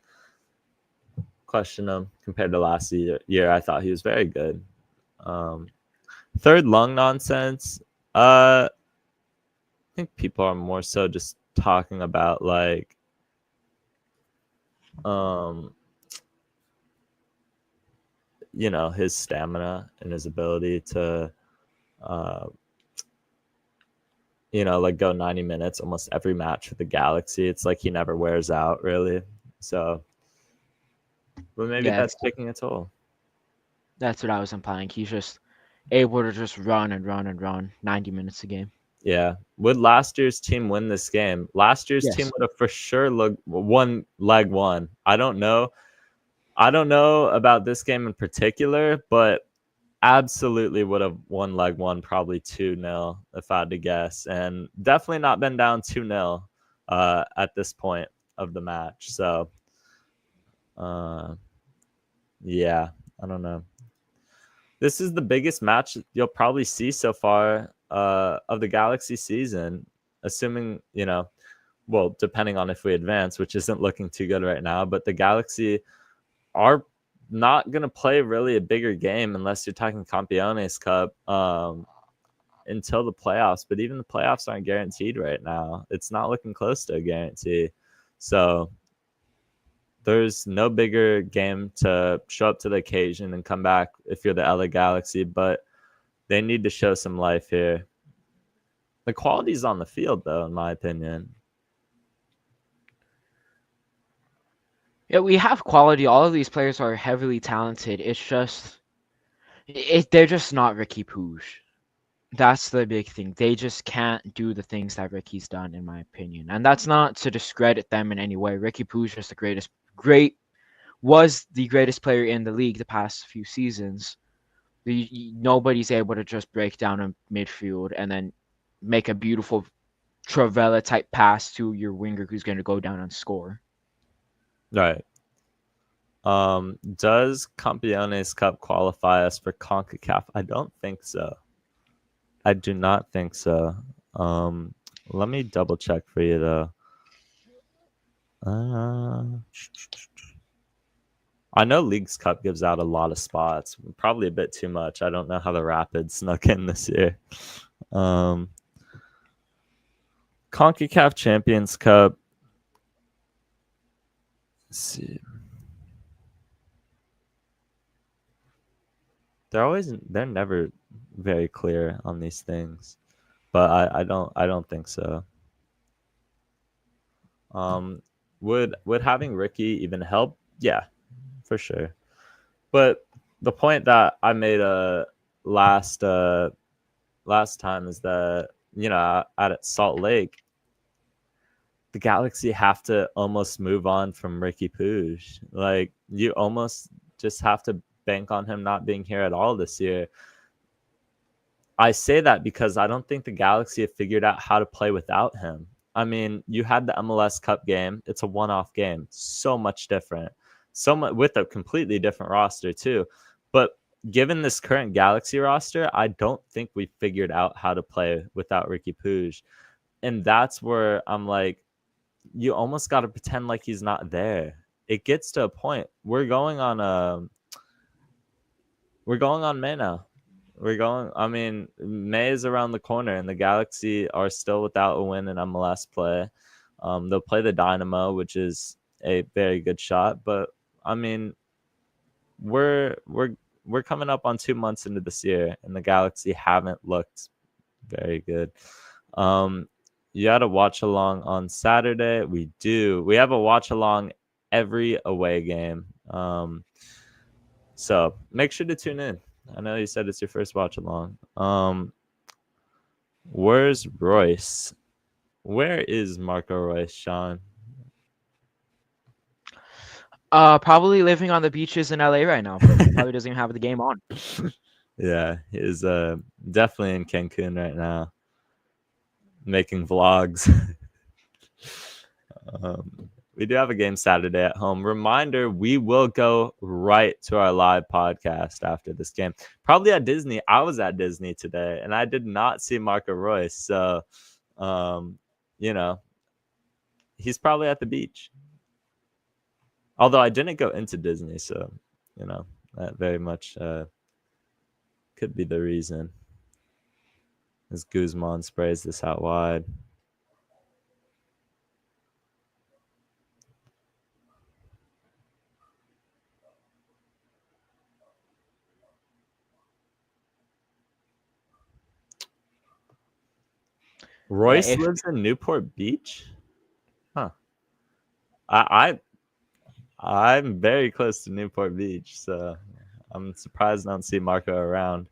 him compared to last year. I thought he was very good. Third lung nonsense. I think people are more so just talking about like you know, his stamina and his ability to you know, like go 90 minutes almost every match with the Galaxy. It's like he never wears out, really. So, but maybe that's taking a toll. That's what I was implying. He's just able to just run and run and run 90 minutes a game. Yeah. Would last year's team win this game? Last year's team would have for sure won leg one. I don't know about this game in particular, but absolutely would have won leg one, probably 2-0 if I had to guess, and definitely not been down 2-0 at this point of the match. So, yeah, I don't know. This is the biggest match you'll probably see so far of the Galaxy season, assuming, you know, well, depending on if we advance, which isn't looking too good right now, but the Galaxy are not going to play really a bigger game unless you're talking Campeones Cup until the playoffs. But even the playoffs aren't guaranteed right now. It's not looking close to a guarantee. So there's no bigger game to show up to the occasion and come back if you're the LA Galaxy, but they need to show some life here. The quality's on the field, though, in my opinion. Yeah, we have quality. All of these players are heavily talented. It's just, they're just not Ricky Puig. That's the big thing. They just can't do the things that Ricky's done, in my opinion. And that's not to discredit them in any way. Ricky Puig is was the greatest player in the league the past few seasons. Nobody's able to just break down a midfield and then make a beautiful Travella type pass to your winger who's going to go down and score. Right. Does Campeones Cup qualify us for CONCACAF? I don't think so. I do not think so. Let me double check for you though. I know Leagues Cup gives out a lot of spots, probably a bit too much. I don't know how the Rapids snuck in this year. CONCACAF Champions Cup. Let's see. They're never very clear on these things, but I don't think so. Would having Ricky even help? Yeah, for sure. But the point that I made last time is that, you know, at Salt Lake, the Galaxy have to almost move on from Ricky Puig. Like, you almost just have to bank on him not being here at all this year. I say that because I don't think the Galaxy have figured out how to play without him. I mean, you had the MLS Cup game. It's a one-off game. So much different. So much with a completely different roster too. But given this current Galaxy roster, I don't think we figured out how to play without Ricky Puig. And that's where I'm like, you almost got to pretend like he's not there. It gets to a point. We're going on May now. I mean, May is around the corner, and the Galaxy are still without a win in MLS play. They'll play the Dynamo, which is a very good shot. But I mean, we're coming up on 2 months into this year, and the Galaxy haven't looked very good. You had a watch along on Saturday. We do. We have a watch along every away game. So make sure to tune in. I know you said it's your first watch along. Where's Royce? Where is Marco Royce, Sean? Probably living on the beaches in LA right now, but probably doesn't even have the game on. Yeah, he is definitely in Cancun right now, making vlogs. We do have a game Saturday at home. Reminder, we will go right to our live podcast after this game. Probably at Disney. I was at Disney today, and I did not see Marco Royce. So, he's probably at the beach. Although I didn't go into Disney, so, that very much could be the reason. As Guzman sprays this out wide. Royce lives in Newport Beach? Huh. I'm very close to Newport Beach, so I'm surprised I don't see Marco around.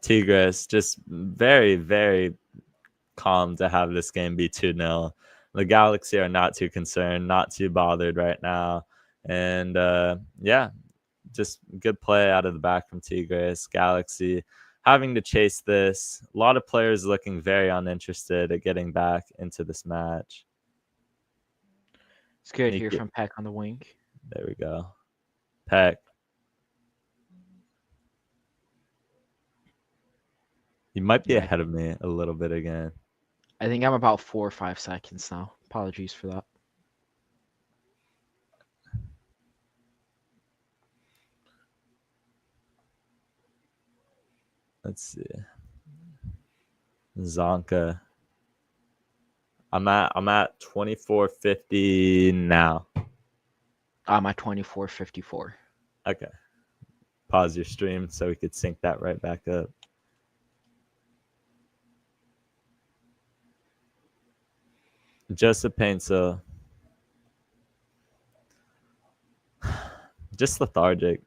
Tigres just very, very calm to have this game be 2-0. The Galaxy are not too concerned, not too bothered right now. And just good play out of the back from Tigres. Galaxy having to chase this. A lot of players looking very uninterested at getting back into this match. It's good here from Peck on the wing. There we go. Peck. You might be ahead of me a little bit again. I think I'm about 4 or 5 seconds now. Apologies for that. Let's see. Zonka. I'm at 24:50 now. I'm at 24:54. Okay. Pause your stream so we could sync that right back up. Joseph Painso. Just lethargic.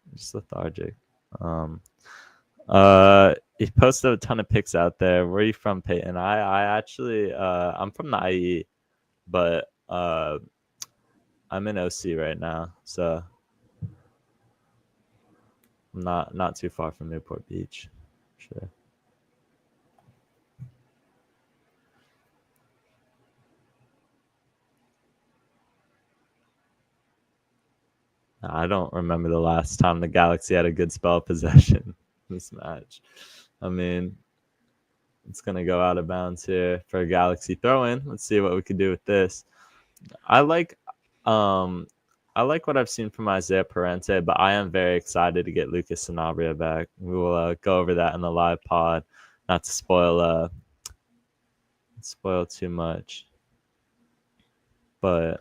He posted a ton of pics out there. Where are you from, Peyton? I actually I'm from the IE, but I'm in OC right now, so I'm not too far from Newport Beach. Sure. I don't remember the last time the Galaxy had a good spell of possession in this match. I mean, it's going to go out of bounds here for a Galaxy throw-in. Let's see what we can do with this. I like what I've seen from Isaiah Parente, but I am very excited to get Lucas Sanabria back. We will go over that in the live pod, not to spoil too much. But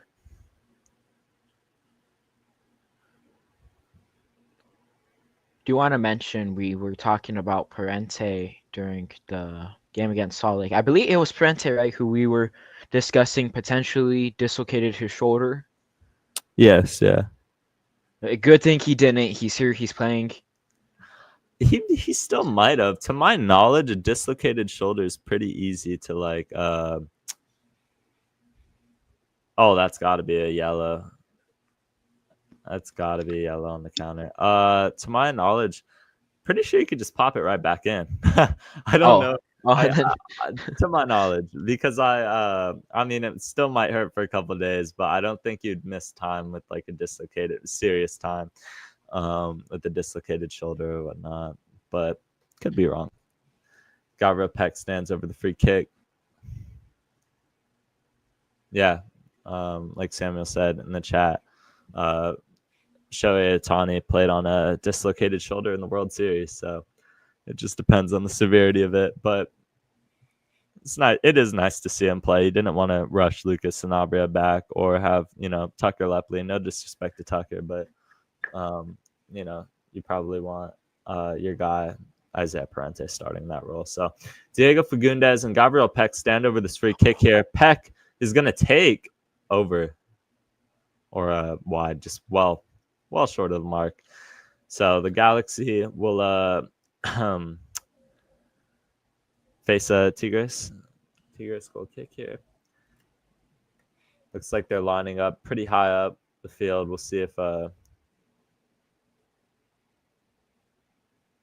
do you want to mention we were talking about Parente during the game against Salt Lake? I believe it was Parente, right, who we were discussing potentially dislocated his shoulder. Yes, yeah. A good thing he didn't. He's here. He's playing. He still might have. To my knowledge, a dislocated shoulder is pretty easy to like. Oh, that's got to be a yellow. That's got to be yellow on the counter. To my knowledge, pretty sure you could just pop it right back in. I don't know. Oh, and then To my knowledge, because I mean, it still might hurt for a couple days, but I don't think you'd miss time with like a dislocated, serious time, with a dislocated shoulder or whatnot. But could be wrong. Gabriel Peck stands over the free kick. Yeah, like Samuel said in the chat, Shohei Ohtani played on a dislocated shoulder in the World Series, so it just depends on the severity of it. But it's not. It is nice to see him play. He didn't want to rush Lucas Sanabria back or have Tucker Lepley. No disrespect to Tucker, but you probably want your guy Isaiah Parente starting that role. So Diego Fagundes and Gabriel Peck stand over this free kick here. Peck is going to take over or wide, just well short of the mark. So the Galaxy will face Tigres. Tigres goal kick here. Looks like they're lining up pretty high up the field. We'll see if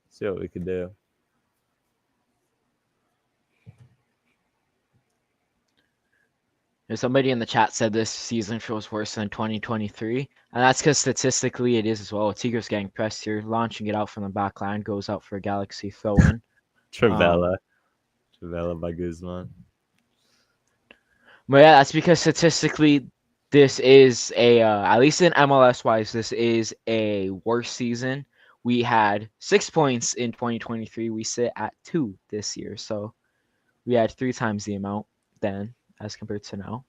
see what we can do. somebody in the chat said this season feels worse than 2023, and that's because statistically it is as well. Tigres getting pressed here, launching it out from the back line, goes out for a Galaxy throw-in. Travella by Guzman. But yeah, that's because statistically this is a at least in MLS wise, this is a worse season. We had 6 points in 2023. We sit at 2 this year, so we had 3 times the amount then as compared to now.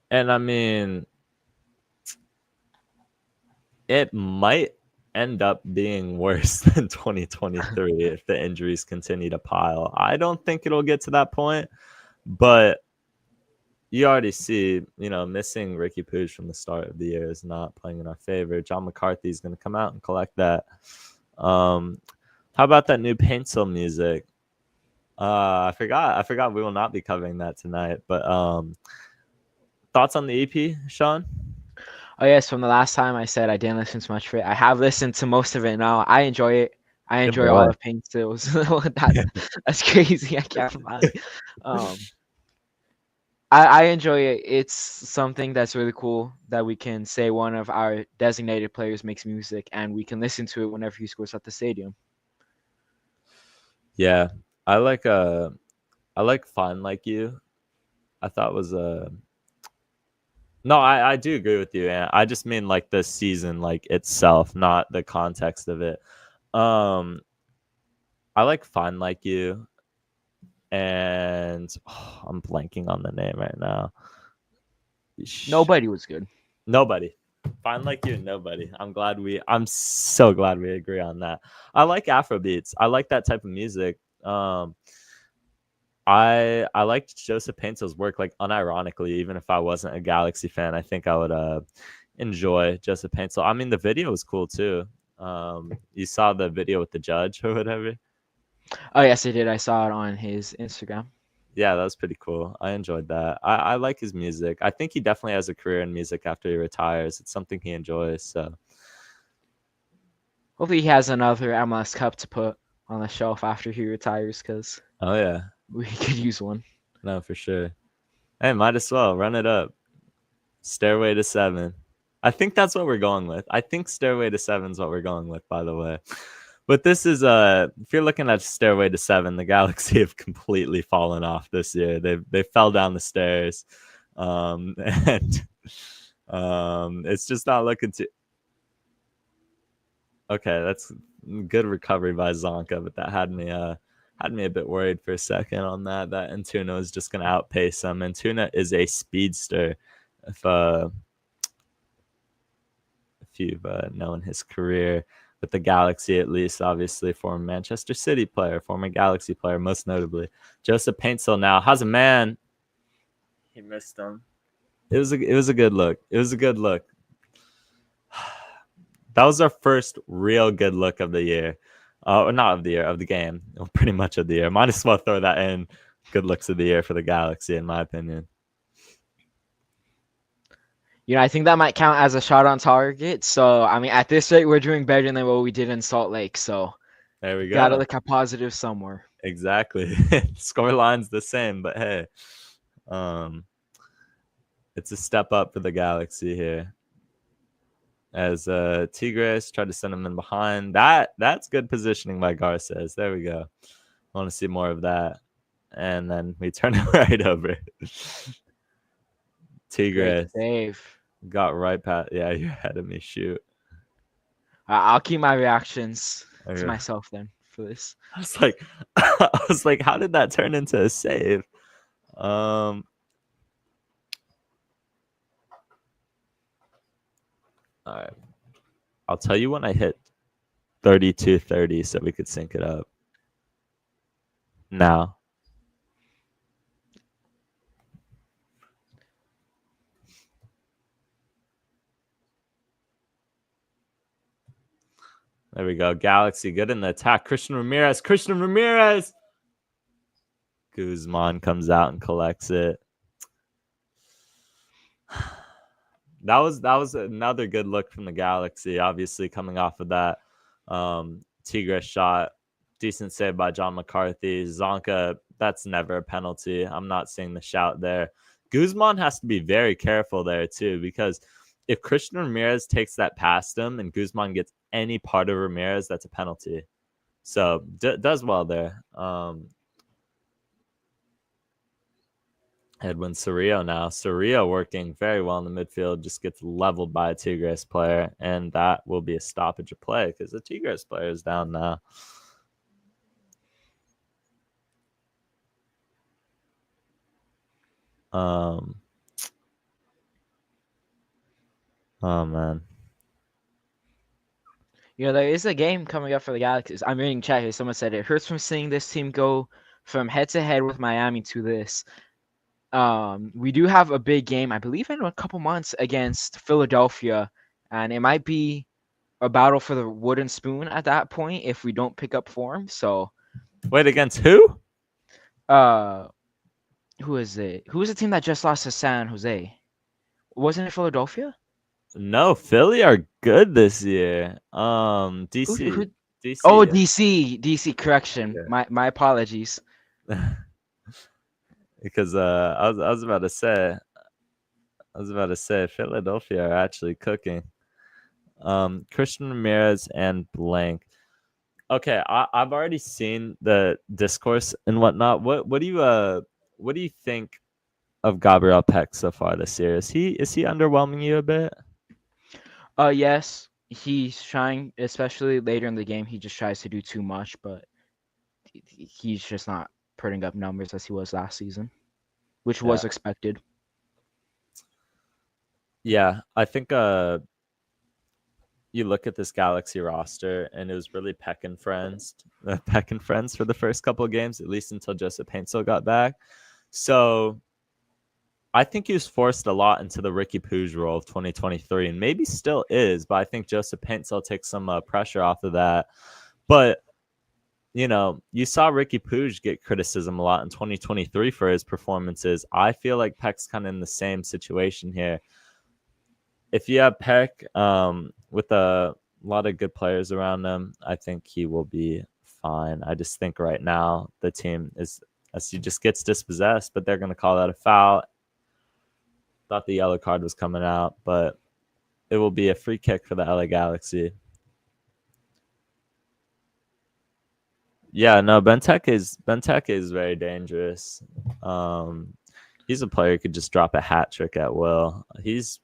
And I mean, it might end up being worse than 2023 if the injuries continue to pile. I don't think it'll get to that point, but you already see, missing Ricky Puig from the start of the year is not playing in our favor. John McCarthy is going to come out and collect that. How about that new Pencil music? I forgot we will not be covering that tonight, but thoughts on the EP, Sean? Oh yes, from the last time I said I didn't listen to much for it. I have listened to most of it now. I enjoy it. I enjoy all of Pink Stills. That's crazy. I can't lie. I enjoy it. It's something that's really cool that we can say one of our designated players makes music and we can listen to it whenever he scores at the stadium. Yeah, I like Fine Like You. I thought was no, I do agree with you, and I just mean like the season like itself, not the context of it. I like Fine Like You, and I'm blanking on the name right now. Nobody was good. Nobody. Fine Like You, Nobody. I'm so glad we agree on that. I like Afrobeats. I like that type of music. I liked Joseph Paintel's work, like unironically, even if I wasn't a Galaxy fan, I think I would enjoy Joseph Paintel. I mean, the video was cool too. You saw the video with the judge or whatever? Oh yes, I did. I saw it on his Instagram. Yeah, that was pretty cool. I enjoyed that. I like his music. I think he definitely has a career in music after he retires. It's something he enjoys. So hopefully he has another MLS Cup to put on the shelf after he retires, because oh yeah, we could use one. No, for sure. Hey, might as well run it up. Stairway to 7. I think that's what we're going with. I think Stairway to 7 is what we're going with, by the way. But this is if you're looking at Stairway to 7, the Galaxy have completely fallen off this year. They fell down the stairs, and it's just not looking too. Okay, that's good recovery by Zonka, but that had me a bit worried for a second on that. That Antuna is just going to outpace him. Antuna is a speedster. If you've known his career with the Galaxy, at least, obviously, former Manchester City player, former Galaxy player, most notably. Joseph Paintel now has a man. He missed him. It was a good look. It was a good look. That was our first real good look of the year. Or not of the year, of the game. Pretty much of the year. Might as well throw that in. Good looks of the year for the Galaxy, in my opinion. I think that might count as a shot on target. So, I mean, at this rate, we're doing better than what we did in Salt Lake. So, There we Gotta go. look at positive somewhere. Exactly. Scoreline's the same, but hey, it's a step up for the Galaxy here. As Tigres tried to send him in behind. That's good positioning by Garces. There we go. I want to see more of that. And then we turn it right over. Great Tigres save. got right past. Yeah, you're ahead of me. Shoot. I'll keep my reactions to Okay. myself then for this. I was like, how did that turn into a save? All right. I'll tell you when I hit 32:30 so we could sync it up. Now. There we go. Galaxy good in the attack. Christian Ramirez. Guzman comes out and collects it. That was another good look from the Galaxy. Obviously, coming off of that Tigres shot, decent save by John McCarthy. Zonka, that's never a penalty. I'm not seeing the shout there. Guzman has to be very careful there too, because if Christian Ramirez takes that past him and Guzman gets any part of Ramirez, that's a penalty. So does well there. Edwin Cerrillo now. Cerrillo working very well in the midfield, just gets leveled by a Tigres player, and that will be a stoppage of play because the Tigres player is down now. Oh man. You know, there is a game coming up for the Galaxy. I'm reading chat here. Someone said it hurts from seeing this team go from head to head with Miami to this. We do have a big game, I believe, in a couple months against Philadelphia, and it might be a battle for the wooden spoon at that point if we don't pick up form. So, wait, against who? Who is it? Who is the team that just lost to San Jose? Wasn't it Philadelphia? No, Philly are good this year. DC. DC. Oh, DC. Correction. Yeah. My apologies. Because I was about to say Philadelphia are actually cooking. Christian Ramirez and blank. Okay, I've already seen the discourse and whatnot. What do you think of Gabriel Peck so far this year? Is he underwhelming you a bit? Yes, he's trying, especially later in the game. He just tries to do too much, but he's just not putting up numbers as he was last season, which was expected. Yeah, I think you look at this Galaxy roster, and it was really Peck and friends for the first couple of games, at least until Joseph Paintsel got back. So I think he was forced a lot into the Ricky Puig role of 2023, and maybe still is, but I think Joseph Paintsel takes some pressure off of that. But, you know, you saw Ricky Puig get criticism a lot in 2023 for his performances. I feel like Peck's kind of in the same situation here. If you have Peck with a lot of good players around him, I think he will be fine. I just think right now the team is, as he just gets dispossessed, but they're going to call that a foul. Thought the yellow card was coming out, but it will be a free kick for the LA Galaxy. Yeah, no, Benteke is very dangerous. He's a player who could just drop a hat trick at will. He's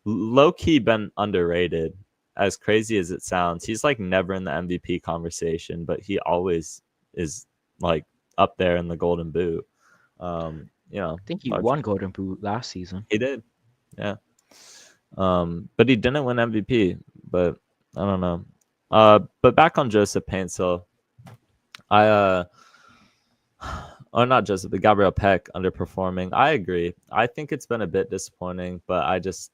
low-key been underrated, as crazy as it sounds. He's like never in the MVP conversation, but he always is like up there in the Golden Boot. You know, I think he won Golden Boot last season. He did, yeah. But he didn't win MVP. But I don't know. But back on Joseph Paintsel, not Joseph, but Gabriel Peck underperforming. I agree. I think it's been a bit disappointing, but I just,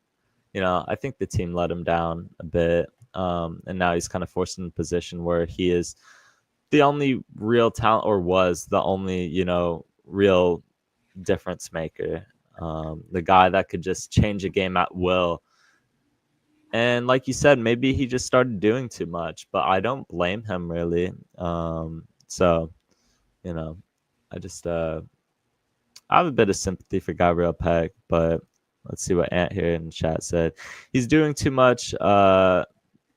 I think the team let him down a bit. And now he's kind of forced in a position where he is the only real talent, or was the only, real difference maker. The guy that could just change a game at will And like you said, maybe he just started doing too much, but I don't blame him really. So, you know, I just I have a bit of sympathy for Gabriel Peck, but let's see what Ant here in the chat said. He's doing too much.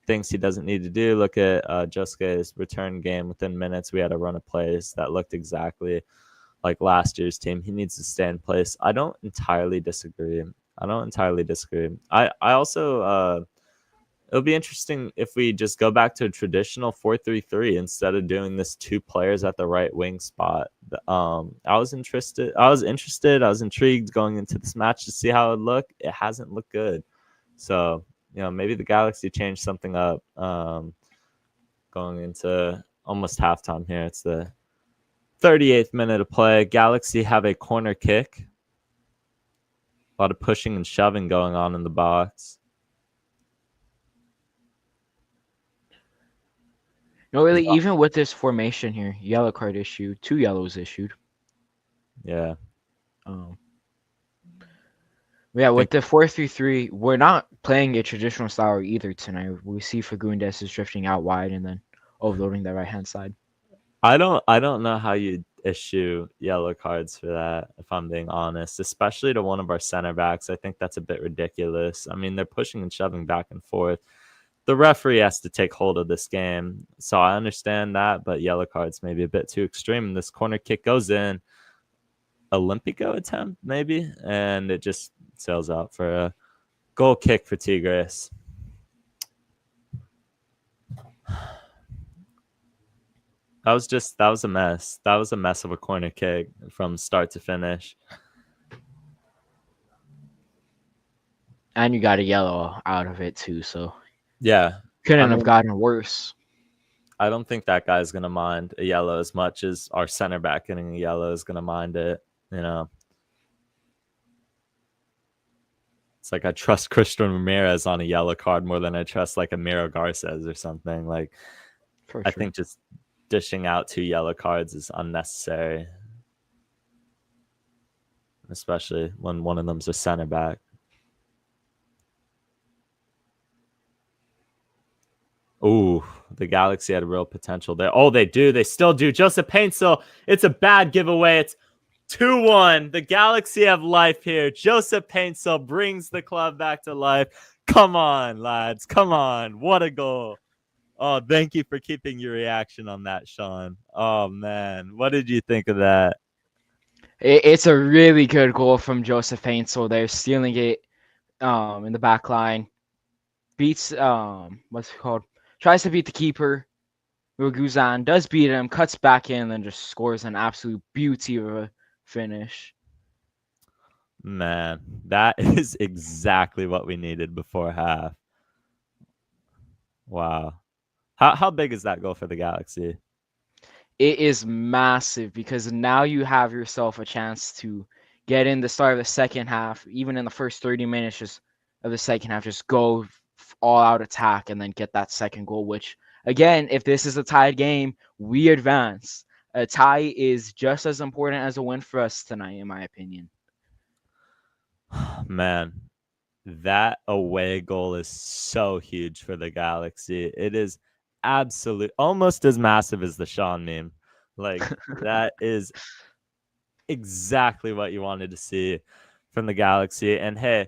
Things he doesn't need to do. Look at Josuke's return game. Within minutes, we had a run of plays that looked exactly like last year's team. He needs to stay in place. I don't entirely disagree. I also it'll be interesting if we just go back to a traditional 4-3-3 instead of doing this 2 players at the right wing spot. I was intrigued going into this match to see how it would look. It hasn't looked good. So, maybe the Galaxy changed something up going into almost halftime here. It's the 38th minute of play. Galaxy have a corner kick. A lot of pushing and shoving going on in the box. No, really, even with this formation here, yellow card issued, 2 yellows issued. Yeah. Yeah, with the 4-3-3, we're not playing a traditional style either tonight. We see Fagundes is drifting out wide and then overloading the right-hand side. I don't know how you issue yellow cards for that, if I'm being honest, especially to one of our center backs. I think that's a bit ridiculous. I mean, they're pushing and shoving back and forth. The referee has to take hold of this game, so I understand that, but yellow cards may be a bit too extreme. This corner kick goes in. Olympico attempt, maybe, and it just sails out for a goal kick for Tigres. That was a mess. That was a mess of a corner kick from start to finish. And you got a yellow out of it too, so yeah, couldn't have gotten worse. I don't think that guy's gonna mind a yellow as much as our center back getting a yellow is gonna mind it. It's like I trust Christian Ramirez on a yellow card more than I trust like a Miro Garces or something. Like, I think just dishing out 2 yellow cards is unnecessary, especially when one of them's a center back. Ooh, the Galaxy had real potential there. Oh, they do. They still do. Joseph Paintsel, it's a bad giveaway. It's 2-1. The Galaxy have life here. Joseph Paintsel brings the club back to life. Come on, lads. Come on. What a goal. Oh, thank you for keeping your reaction on that, Sean. Oh, man. What did you think of that? It's a really good goal from Joseph Paintsel. They're stealing it in the back line. Beats, what's it called? Tries to beat the keeper. Ruguzan does beat him, cuts back in, and then just scores an absolute beauty of a finish. Man, that is exactly what we needed before half. Wow. How big is that goal for the Galaxy? It is massive because now you have yourself a chance to get in the start of the second half, even in the first 30 minutes of the second half, just go all out attack and then get that second goal, which again, if this is a tied game, we advance. A tie is just as important as a win for us tonight, in my opinion. Man, that away goal is so huge for the Galaxy. It is almost as massive as the Sean meme. Like, that is exactly what you wanted to see from the Galaxy. And hey,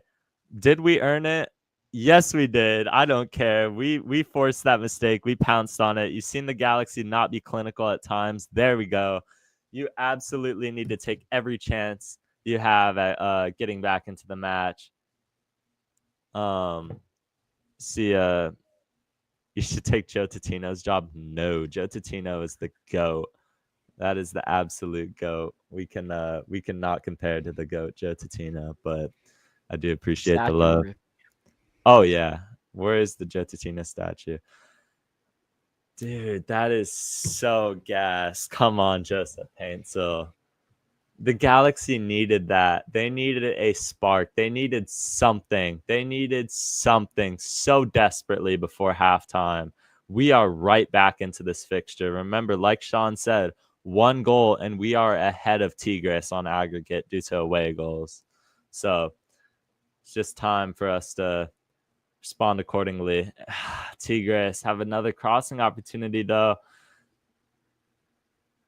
did we earn it? Yes, we did. I don't care. We forced that mistake. We pounced on it. You've seen the Galaxy not be clinical at times. There we go. You absolutely need to take every chance you have at getting back into the match. You should take Joe Totino's job. No, Joe Totino is the GOAT. That is the absolute GOAT. We cannot compare to the GOAT, Joe Totino, but I do appreciate the love. Oh, yeah. Where is the Joe Totino statue? Dude, that is so gas. Come on, Joseph Paintsel. The Galaxy needed that. They needed a spark. They needed something. They needed something so desperately before halftime. We are right back into this fixture. Remember, like Sean said, 1 goal and we are ahead of Tigres on aggregate due to away goals. So it's just time for us to respond accordingly. Tigres have another crossing opportunity, though.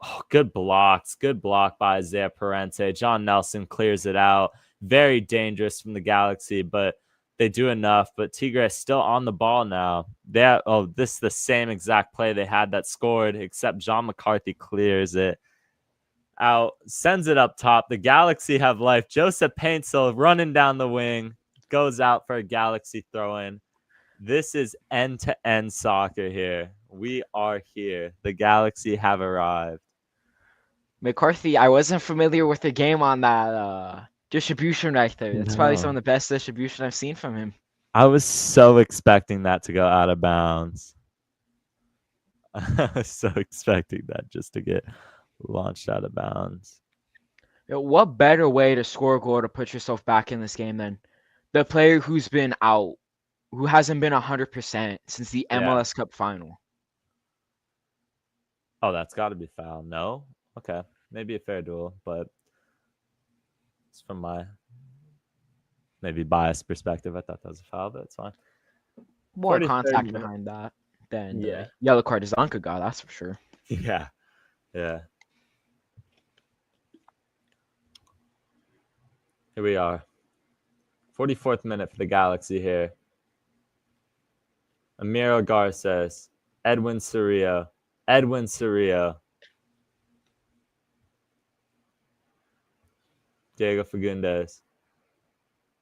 Oh, good blocks. Good block by Isaiah Parente. John Nelson clears it out. Very dangerous from the Galaxy, but they do enough. But Tigres still on the ball now. This is the same exact play they had that scored, except John McCarthy clears it out, sends it up top. The Galaxy have life. Joseph Paintsel running down the wing, goes out for a Galaxy throw-in. This is end-to-end soccer here. We are here. The Galaxy have arrived. McCarthy, I wasn't familiar with the game on that distribution right there. That's probably some of the best distribution I've seen from him. I was so expecting that to go out of bounds. I was so expecting that just to get launched out of bounds. What better way to score a goal to put yourself back in this game than the player who's been out, who hasn't been 100% since the MLS Cup final? Oh, that's got to be foul. No? Okay. Maybe a fair duel, but it's from my maybe biased perspective. I thought that was a foul, but it's fine. More contact behind that than the yellow card Zonka got, that's for sure. Yeah. Here we are. 44th minute for the Galaxy here. Amiro Garces, Edwin Cerrillo. Diego Fagundes.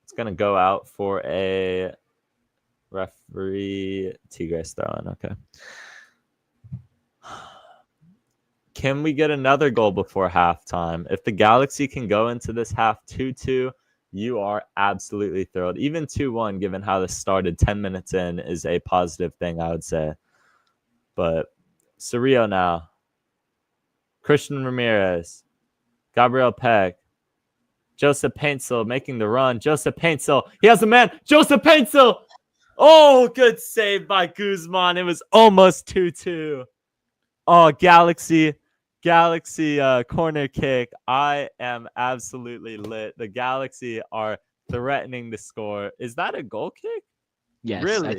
It's going to go out for a referee. Tigres throwing. Okay. Can we get another goal before halftime? If the Galaxy can go into this half 2-2, you are absolutely thrilled. Even 2-1, given how this started 10 minutes in, is a positive thing, I would say. But Cerrillo now. Christian Ramirez. Gabriel Peck. Joseph Paintsel making the run. Joseph Paintsel. He has a man. Joseph Paintsel. Oh, good save by Guzman. It was almost 2-2. Oh, Galaxy corner kick. I am absolutely lit. The Galaxy are threatening to score. Is that a goal kick? Yes, really?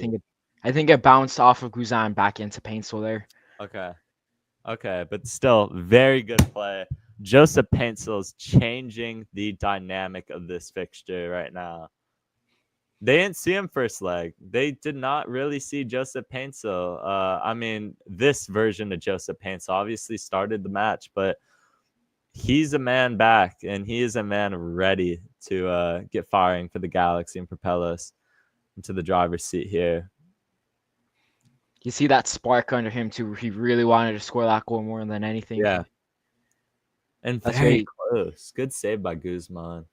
I think it bounced off of Guzan back into Paintsel there. Okay, but still very good play. Joseph Paintsel is changing the dynamic of this fixture right now. They didn't see him first leg. They did not really see Joseph Paintsel. I mean, this version of Joseph Paintsel obviously started the match, but he's a man back, and he is a man ready to get firing for the Galaxy and propel us into the driver's seat here. You see that spark under him, too. He really wanted to score that goal more than anything. Yeah. And very close. Good save by Guzman.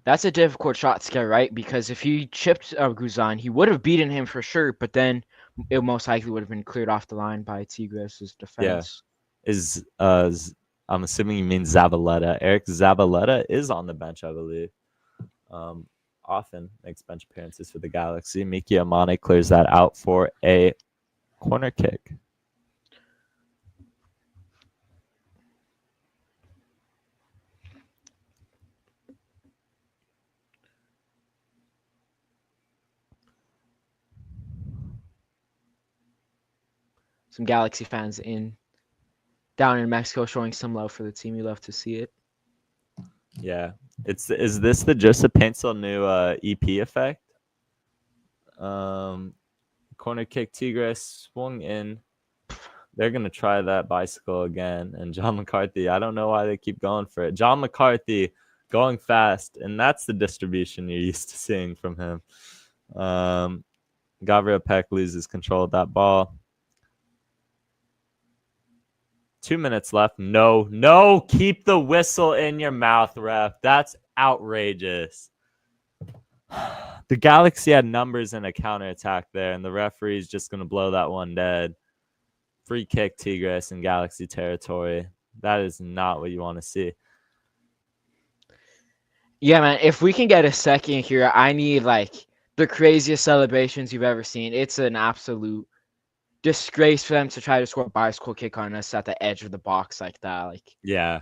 That's a difficult shot to get right, because if he chipped Guzan, he would have beaten him for sure, but then it most likely would have been cleared off the line by Tigres' defense. Yeah. I'm assuming you mean Zabaleta. Eric Zabaleta is on the bench, I believe. Often makes bench appearances for the Galaxy. Miki Amane clears that out for a corner kick. Some Galaxy fans down in Mexico showing some love for the team. You love to see it. Yeah. Is this the Joseph Paintsel new EP effect? Corner kick, Tigres swung in. They're going to try that bicycle again. And John McCarthy, I don't know why they keep going for it. John McCarthy going fast, and that's the distribution you're used to seeing from him. Gabriel Peck loses control of that ball. 2 minutes left. No, keep the whistle in your mouth, ref. That's outrageous. The Galaxy had numbers in a counterattack there, and the referee's just going to blow that one dead. Free kick, Tigres in Galaxy territory. That is not what you want to see. Yeah, man, if we can get a second here, I need the craziest celebrations you've ever seen. It's an absolute disgrace for them to try to score a bicycle kick on us at the edge of the box like that. Yeah.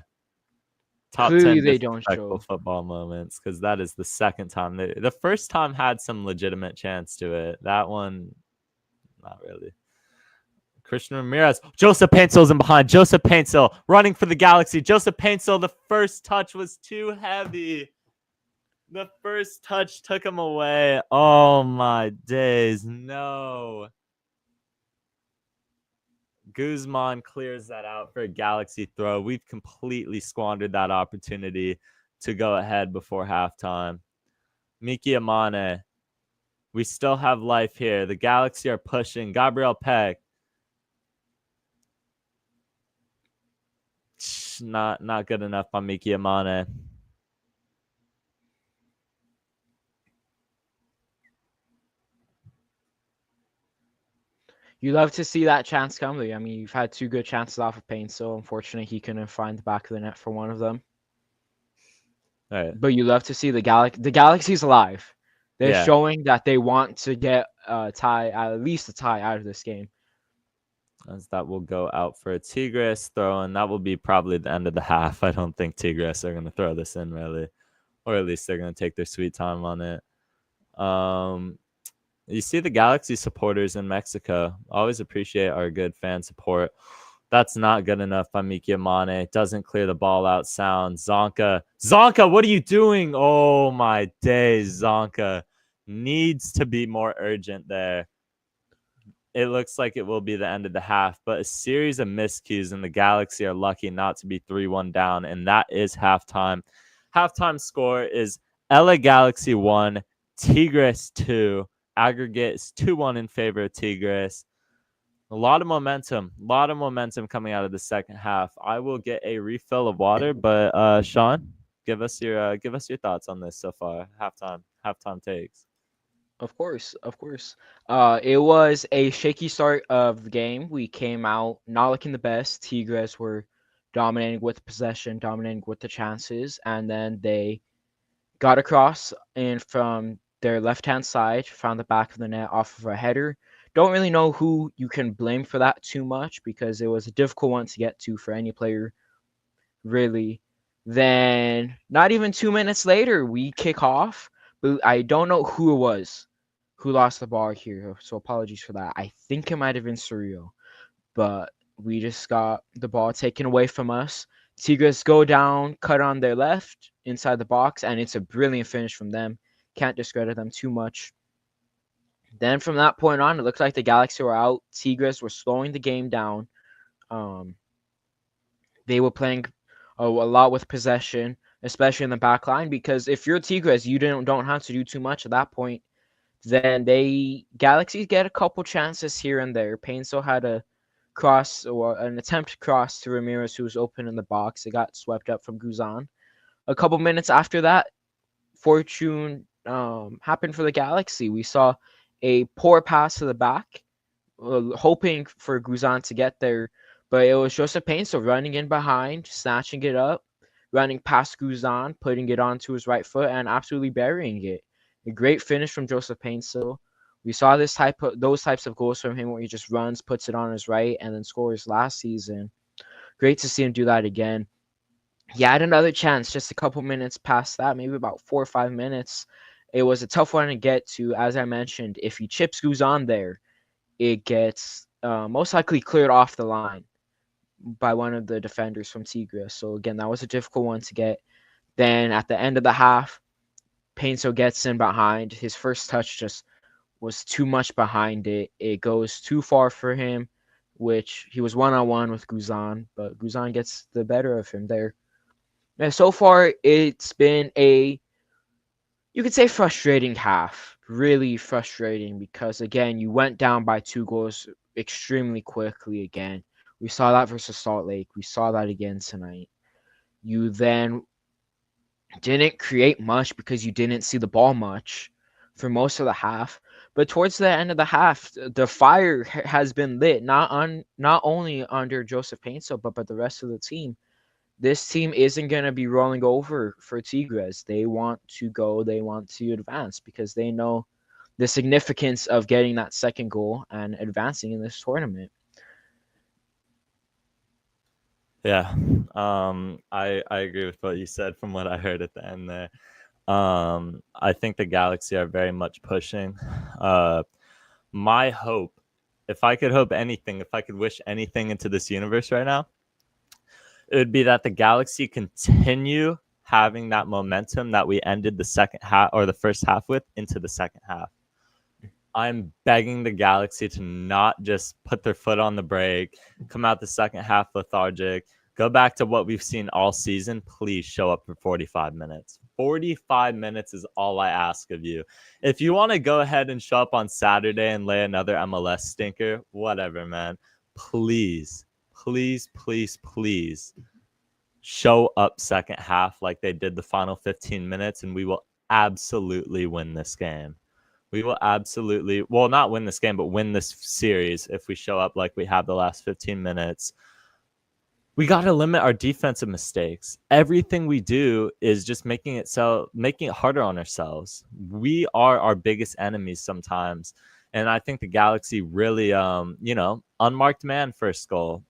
top Clearly 10 they don't disrespectful show. football moments, because that is the second time. The first time had some legitimate chance to it. That one, not really. Christian Ramirez. Joseph Painsil's in behind. Joseph Painsil running for the Galaxy. Joseph Painsil, the first touch was too heavy. The first touch took him away. Oh my days. No. Guzman clears that out for a Galaxy throw. We've completely squandered that opportunity to go ahead before halftime. Miki Amane. We still have life here. The Galaxy are pushing. Gabriel Peck. Not good enough by Miki Amane. You love to see that chance come. I mean, you've had 2 good chances off of Payne, so unfortunately he couldn't find the back of the net for one of them. All right. But you love to see the Galaxy's alive. They're Yeah. showing that they want to get at least a tie out of this game. As that will go out for a Tigres throw, and that will be probably the end of the half. I don't think Tigres are going to throw this in, really. Or at least they're going to take their sweet time on it. You see the Galaxy supporters in Mexico. Always appreciate our good fan support. That's not good enough by Miki Amane. Doesn't clear the ball out. Sound. Zonka, what are you doing? Oh, my days. Zonka needs to be more urgent there. It looks like it will be the end of the half, but a series of miscues, and the Galaxy are lucky not to be 3-1 down, and that is halftime. Halftime score is LA Galaxy 1, Tigres 2. Aggregate is 2-1 in favor of Tigres. A lot of momentum coming out of the second half. I will get a refill of water, but Sean, give us your thoughts on this so far. Halftime takes. Of course. It was a shaky start of the game. We came out not looking the best. Tigres were dominating with possession, dominating with the chances, and then they got across and from their left-hand side, found the back of the net off of a header. Don't really know who you can blame for that too much because it was a difficult one to get to for any player, really. Then, not even 2 minutes later, we kick off, but I don't know who it was who lost the ball here, so apologies for that. I think it might have been Surreal, but we just got the ball taken away from us. Tigres go down, cut on their left inside the box, and it's a brilliant finish from them. Can't discredit them too much. Then from that point on, it looked like the Galaxy were out. Tigres were slowing the game down. They were playing a lot with possession, especially in the back line, because if you're Tigres, you don't have to do too much at that point. Then Galaxy get a couple chances here and there. Painso had a cross or an attempt to cross to Ramirez, who was open in the box. It got swept up from Guzan. A couple minutes after that, fortune happened for the Galaxy. We saw a poor pass to the back, hoping for Guzan to get there, but it was Joseph Painso running in behind, snatching it up, running past Guzan, putting it onto his right foot, and absolutely burying it. A great finish from Joseph Painsil. We saw those types of goals from him where he just runs, puts it on his right, and then scores last season. Great to see him do that again. He had another chance just a couple minutes past that, maybe about 4 or 5 minutes. It was a tough one to get to. As I mentioned, if he chips Guzan there, it gets most likely cleared off the line by one of the defenders from Tigres. So again, that was a difficult one to get. Then at the end of the half, Painso gets in behind. His first touch just was too much behind it. It goes too far for him, which he was one-on-one with Guzan, but Guzan gets the better of him there. And so far, it's been you could say frustrating half. Really frustrating because, again, you went down by 2 goals extremely quickly again. We saw that versus Salt Lake. We saw that again tonight. You then didn't create much because you didn't see the ball much for most of the half. But towards the end of the half, the fire has been lit, not only under Joseph Painso, but the rest of the team. This team isn't going to be rolling over for Tigres. They want to go, they want to advance because they know the significance of getting that second goal and advancing in this tournament. Yeah. I agree with what you said from what I heard at the end there. I think the Galaxy are very much pushing. Uh, my hope, if I could hope anything, if I could wish anything into this universe right now, it would be that the Galaxy continue having that momentum that we ended the second half or the first half with into the second half. I'm begging the Galaxy to not just put their foot on the brake, come out the second half lethargic, go back to what we've seen all season. Please show up for 45 minutes. 45 minutes is all I ask of you. If you want to go ahead and show up on Saturday and lay another MLS stinker, whatever, man. Please, please, please, please show up second half like they did the final 15 minutes, and we will absolutely win this game. We will absolutely, well, not win this game, but win this series if we show up like we have the last 15 minutes. We got to limit our defensive mistakes. Everything we do is just making it harder on ourselves. We are our biggest enemies sometimes. And I think the Galaxy really, unmarked man first goal.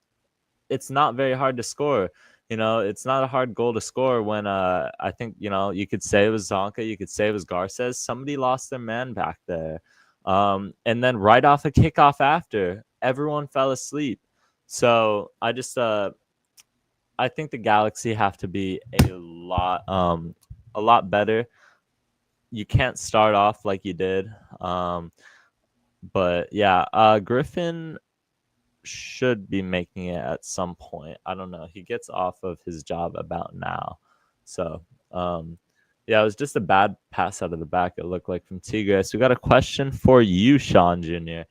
It's not very hard to score. It's not a hard goal to score when I think, you could say it was Zonka, you could say it was Garces. Somebody lost their man back there. And then right off a kickoff after, everyone fell asleep. So I think the Galaxy have to be a lot better. You can't start off like you did. But yeah, Griffin should be making it at some point. I don't know. He gets off of his job about now. So, yeah, it was just a bad pass out of the back, it looked like, from Tigres. We got a question for you, Sean Jr.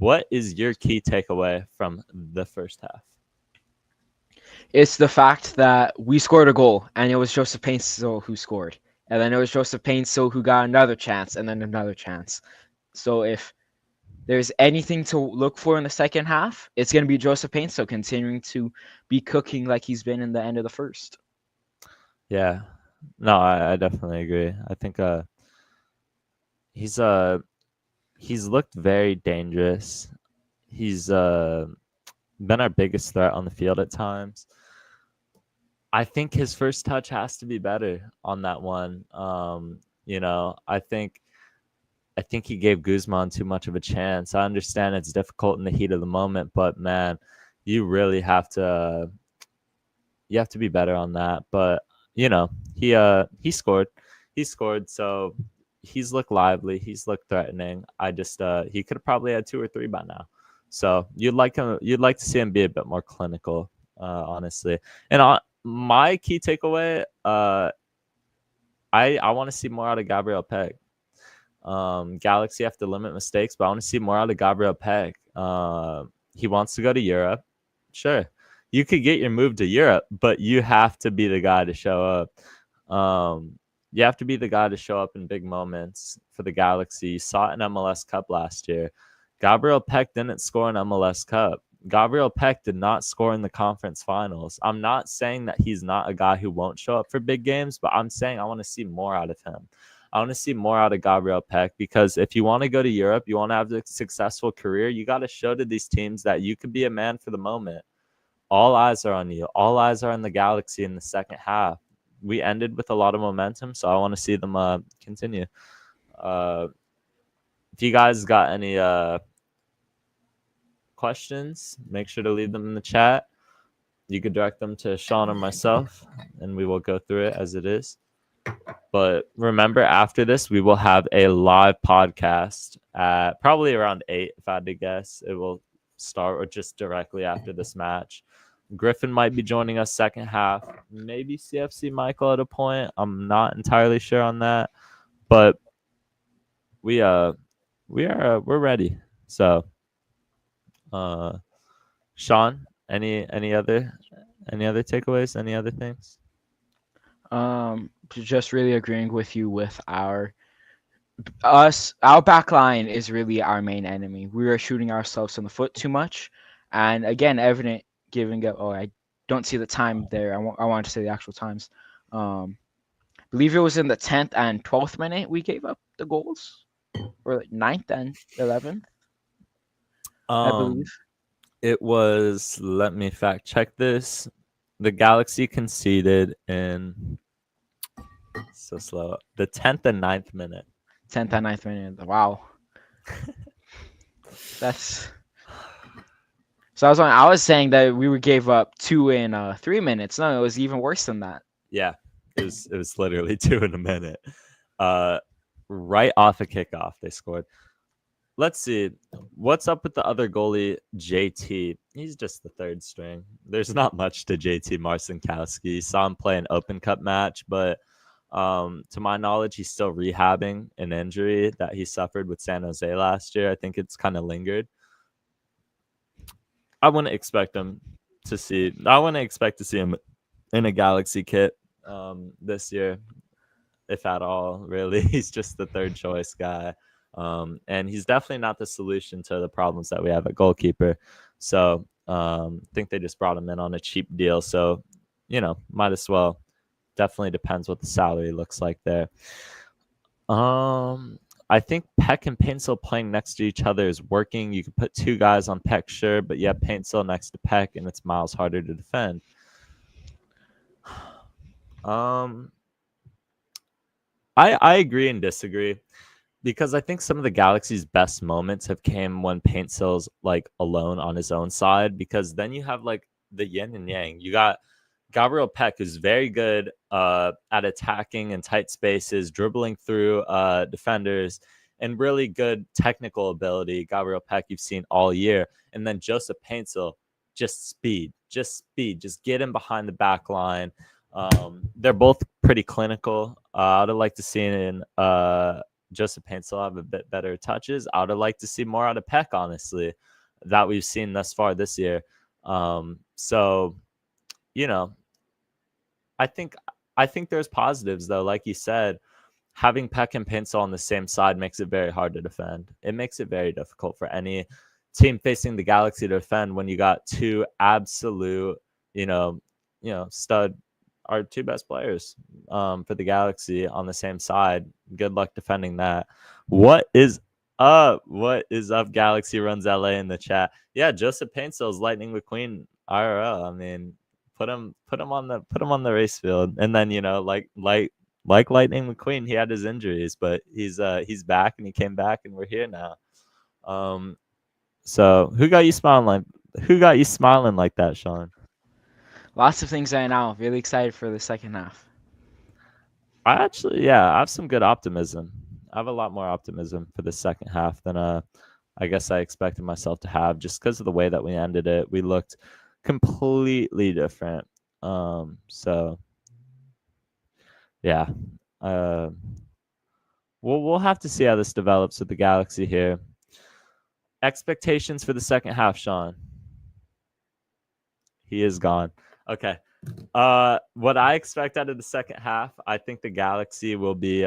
What is your key takeaway from the first half? It's the fact that we scored a goal, and it was Joseph Painso who scored. And then it was Joseph Painso who got another chance, and then another chance. So if there's anything to look for in the second half, it's going to be Joseph Painso continuing to be cooking like he's been in the end of the first. Yeah. No, I definitely agree. I think he's looked very dangerous. He's been our biggest threat on the field at times. I think his first touch has to be better on that one. I think he gave Guzman too much of a chance. I understand it's difficult in the heat of the moment, but man, you really have to be better on that. But he scored. He scored, so he's looked lively. He's looked threatening. He could have probably had 2 or 3 by now. So you'd like to see him be a bit more clinical, honestly. And my key takeaway, I want to see more out of Gabriel Peck. Galaxy have to limit mistakes, but I want to see more out of Gabriel Peck. He wants to go to Europe. Sure, you could get your move to Europe, but you have to be the guy to show up. You have to be the guy to show up in big moments for the Galaxy. You saw it in MLS Cup last year. Gabriel Peck didn't score in MLS Cup. Gabriel Peck did not score in the conference finals. I'm not saying that he's not a guy who won't show up for big games, but I'm saying I want to see more out of him. I want to see more out of Gabriel Peck, because if you want to go to Europe, you want to have a successful career, you got to show to these teams that you could be a man for the moment. All eyes are on you. All eyes are on the Galaxy in the second half. We ended with a lot of momentum, so I want to see them continue. If you guys got any questions, make sure to leave them in the chat. You could direct them to Sean or myself, and we will go through it as it is. But remember, after this, we will have a live podcast at probably around 8, if I had to guess. It will start or just directly after this match. Griffin might be joining us second half. Maybe CFC Michael at a point. I'm not entirely sure on that. But we're ready. So Sean, any other takeaways? Any other things? Just really agreeing with you with our back line is really our main enemy. We are shooting ourselves in the foot too much, and again, evident giving up. Oh, I don't see the time there. I want to say the actual times. Believe it was in the 10th and 12th minute we gave up the goals, or like 9th and 11th. I believe it was. Let me fact check this. the Galaxy conceded in so slow the 10th and 9th minute. 10th and 9th minute. Wow. That's so I was saying that we gave up 2 in 3 minutes. No, it was even worse than that. Yeah, it was literally 2 in a minute. Right off a kickoff, they scored. Let's see. What's up with the other goalie, JT? He's just the third string. There's not much to JT Marcinkowski. Saw him play an Open Cup match, but to my knowledge, he's still rehabbing an injury that he suffered with San Jose last year. I think it's kind of lingered. I wouldn't expect to see him in a Galaxy kit this year, if at all, really. He's just the third choice guy. And he's definitely not the solution to the problems that we have at goalkeeper. So I think they just brought him in on a cheap deal. So, might as well. Definitely depends what the salary looks like there. I think Peck and Paintsel playing next to each other is working. You can put 2 guys on Peck, sure, but you have Paintsel next to Peck, and it's miles harder to defend. I agree and disagree, because I think some of the Galaxy's best moments have came when Paintsel's like alone on his own side, because then you have like the yin and yang. You got Gabriel Peck, who's very good at attacking in tight spaces, dribbling through defenders, and really good technical ability. Gabriel Peck, you've seen all year. And then Joseph Paintsel, just speed, just get him behind the back line. They're both pretty clinical. I would have liked to see Joseph Paintsel have a bit better touches. I would have liked to see more out of Peck, honestly, that we've seen thus far this year. So, I think there's positives, though. Like you said, having Peck and Paintsel on the same side makes it very hard to defend. It makes it very difficult for any team facing the Galaxy to defend when you got 2 absolute, stud, our 2 best players for the Galaxy on the same side. Good luck defending that. What is up? Galaxy runs LA in the chat. Yeah, Joseph Paintsel is Lightning McQueen IRL. I mean, put him on the race field, and then like Lightning McQueen, he had his injuries, but he's back, and he came back, and we're here now. So who got you smiling like that, Sean? Lots of things right now. Really excited for the second half. I have some good optimism. I have a lot more optimism for the second half than I guess I expected myself to have, just because of the way that we ended it. We looked completely different. So yeah. We'll have to see how this develops with the Galaxy here. Expectations for the second half, Sean. He is gone. Okay. What I expect out of the second half, I think the Galaxy will be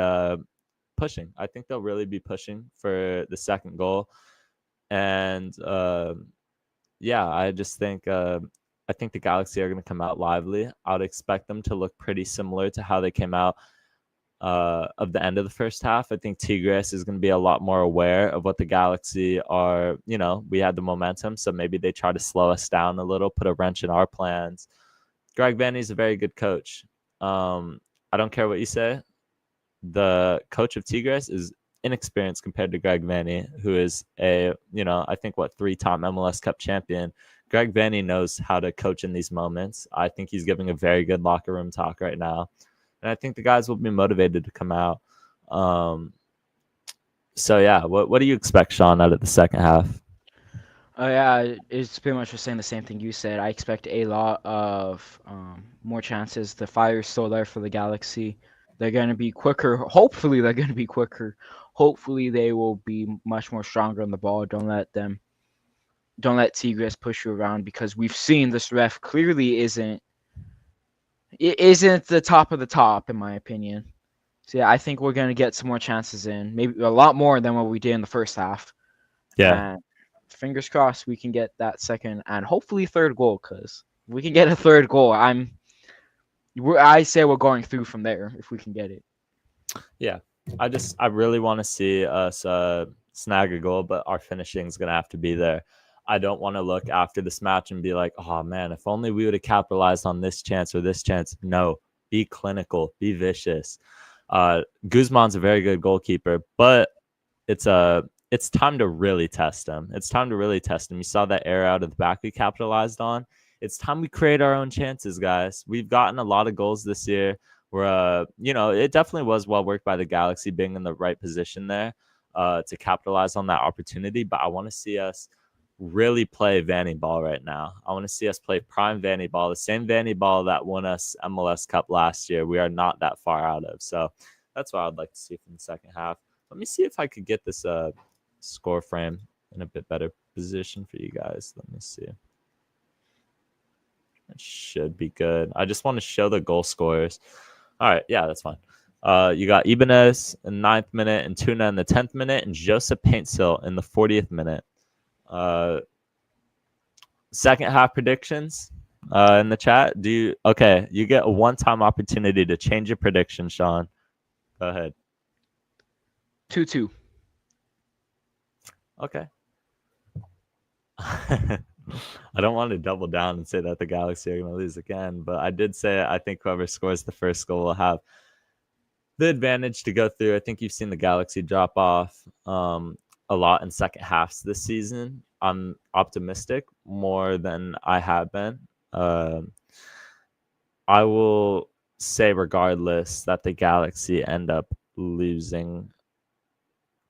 pushing. I think they'll really be pushing for the second goal. And I just think I think the Galaxy are going to come out lively. I would expect them to look pretty similar to how they came out of the end of the first half. I think Tigres is going to be a lot more aware of what the Galaxy are. We had the momentum, so maybe they try to slow us down a little, put a wrench in our plans. Greg Vanney is a very good coach. I don't care what you say. The coach of Tigres is inexperienced compared to Greg Vanney, who is I think 3-time MLS Cup champion. Greg Vanney knows how to coach in these moments. I think he's giving a very good locker room talk right now. And I think the guys will be motivated to come out. So, yeah, what do you expect, Sean, out of the second half? Oh, yeah, it's pretty much just saying the same thing you said. I expect a lot of more chances. The fire is still there for the Galaxy. They're going to be quicker. Hopefully, they're going to be quicker. Hopefully, they will be much more stronger on the ball. Don't let Tigres push you around, because we've seen this ref clearly isn't the top of the top, in my opinion. So, yeah, I think we're going to get some more chances in. Maybe a lot more than what we did in the first half. Yeah. And fingers crossed we can get that second and hopefully third goal, because if we can get a third goal, I say we're going through from there if we can get it. Yeah. I really want to see us snag a goal, but our finishing is going to have to be there. I don't want to look after this match and be like, oh man, if only we would have capitalized on this chance or this chance. No, be clinical, be vicious. Guzman's a very good goalkeeper, but it's time to really test him. It's time to really test him. You saw that error out of the back we capitalized on. It's time we create our own chances, guys. We've gotten a lot of goals this year. Where it definitely was well worked by the Galaxy being in the right position there to capitalize on that opportunity. But I want to see us really play Vanny Ball right now. I want to see us play prime Vanny Ball, the same Vanny Ball that won us MLS Cup last year. We are not that far out of. So that's what I'd like to see from the second half. Let me see if I could get this score frame in a bit better position for you guys. Let me see. It should be good. I just want to show the goal scorers. All right, yeah, that's fine. You got Ibanez in the 9th minute, and Tuna in the 10th minute, and Joseph Paintsil in the 40th minute. Second half predictions in the chat. You get a one-time opportunity to change your prediction, Sean. Go ahead. 2-2. Okay. I don't want to double down and say that the Galaxy are going to lose again, but I did say I think whoever scores the first goal will have the advantage to go through. I think you've seen the Galaxy drop off a lot in second halves this season. I'm optimistic more than I have been. I will say regardless that the Galaxy end up losing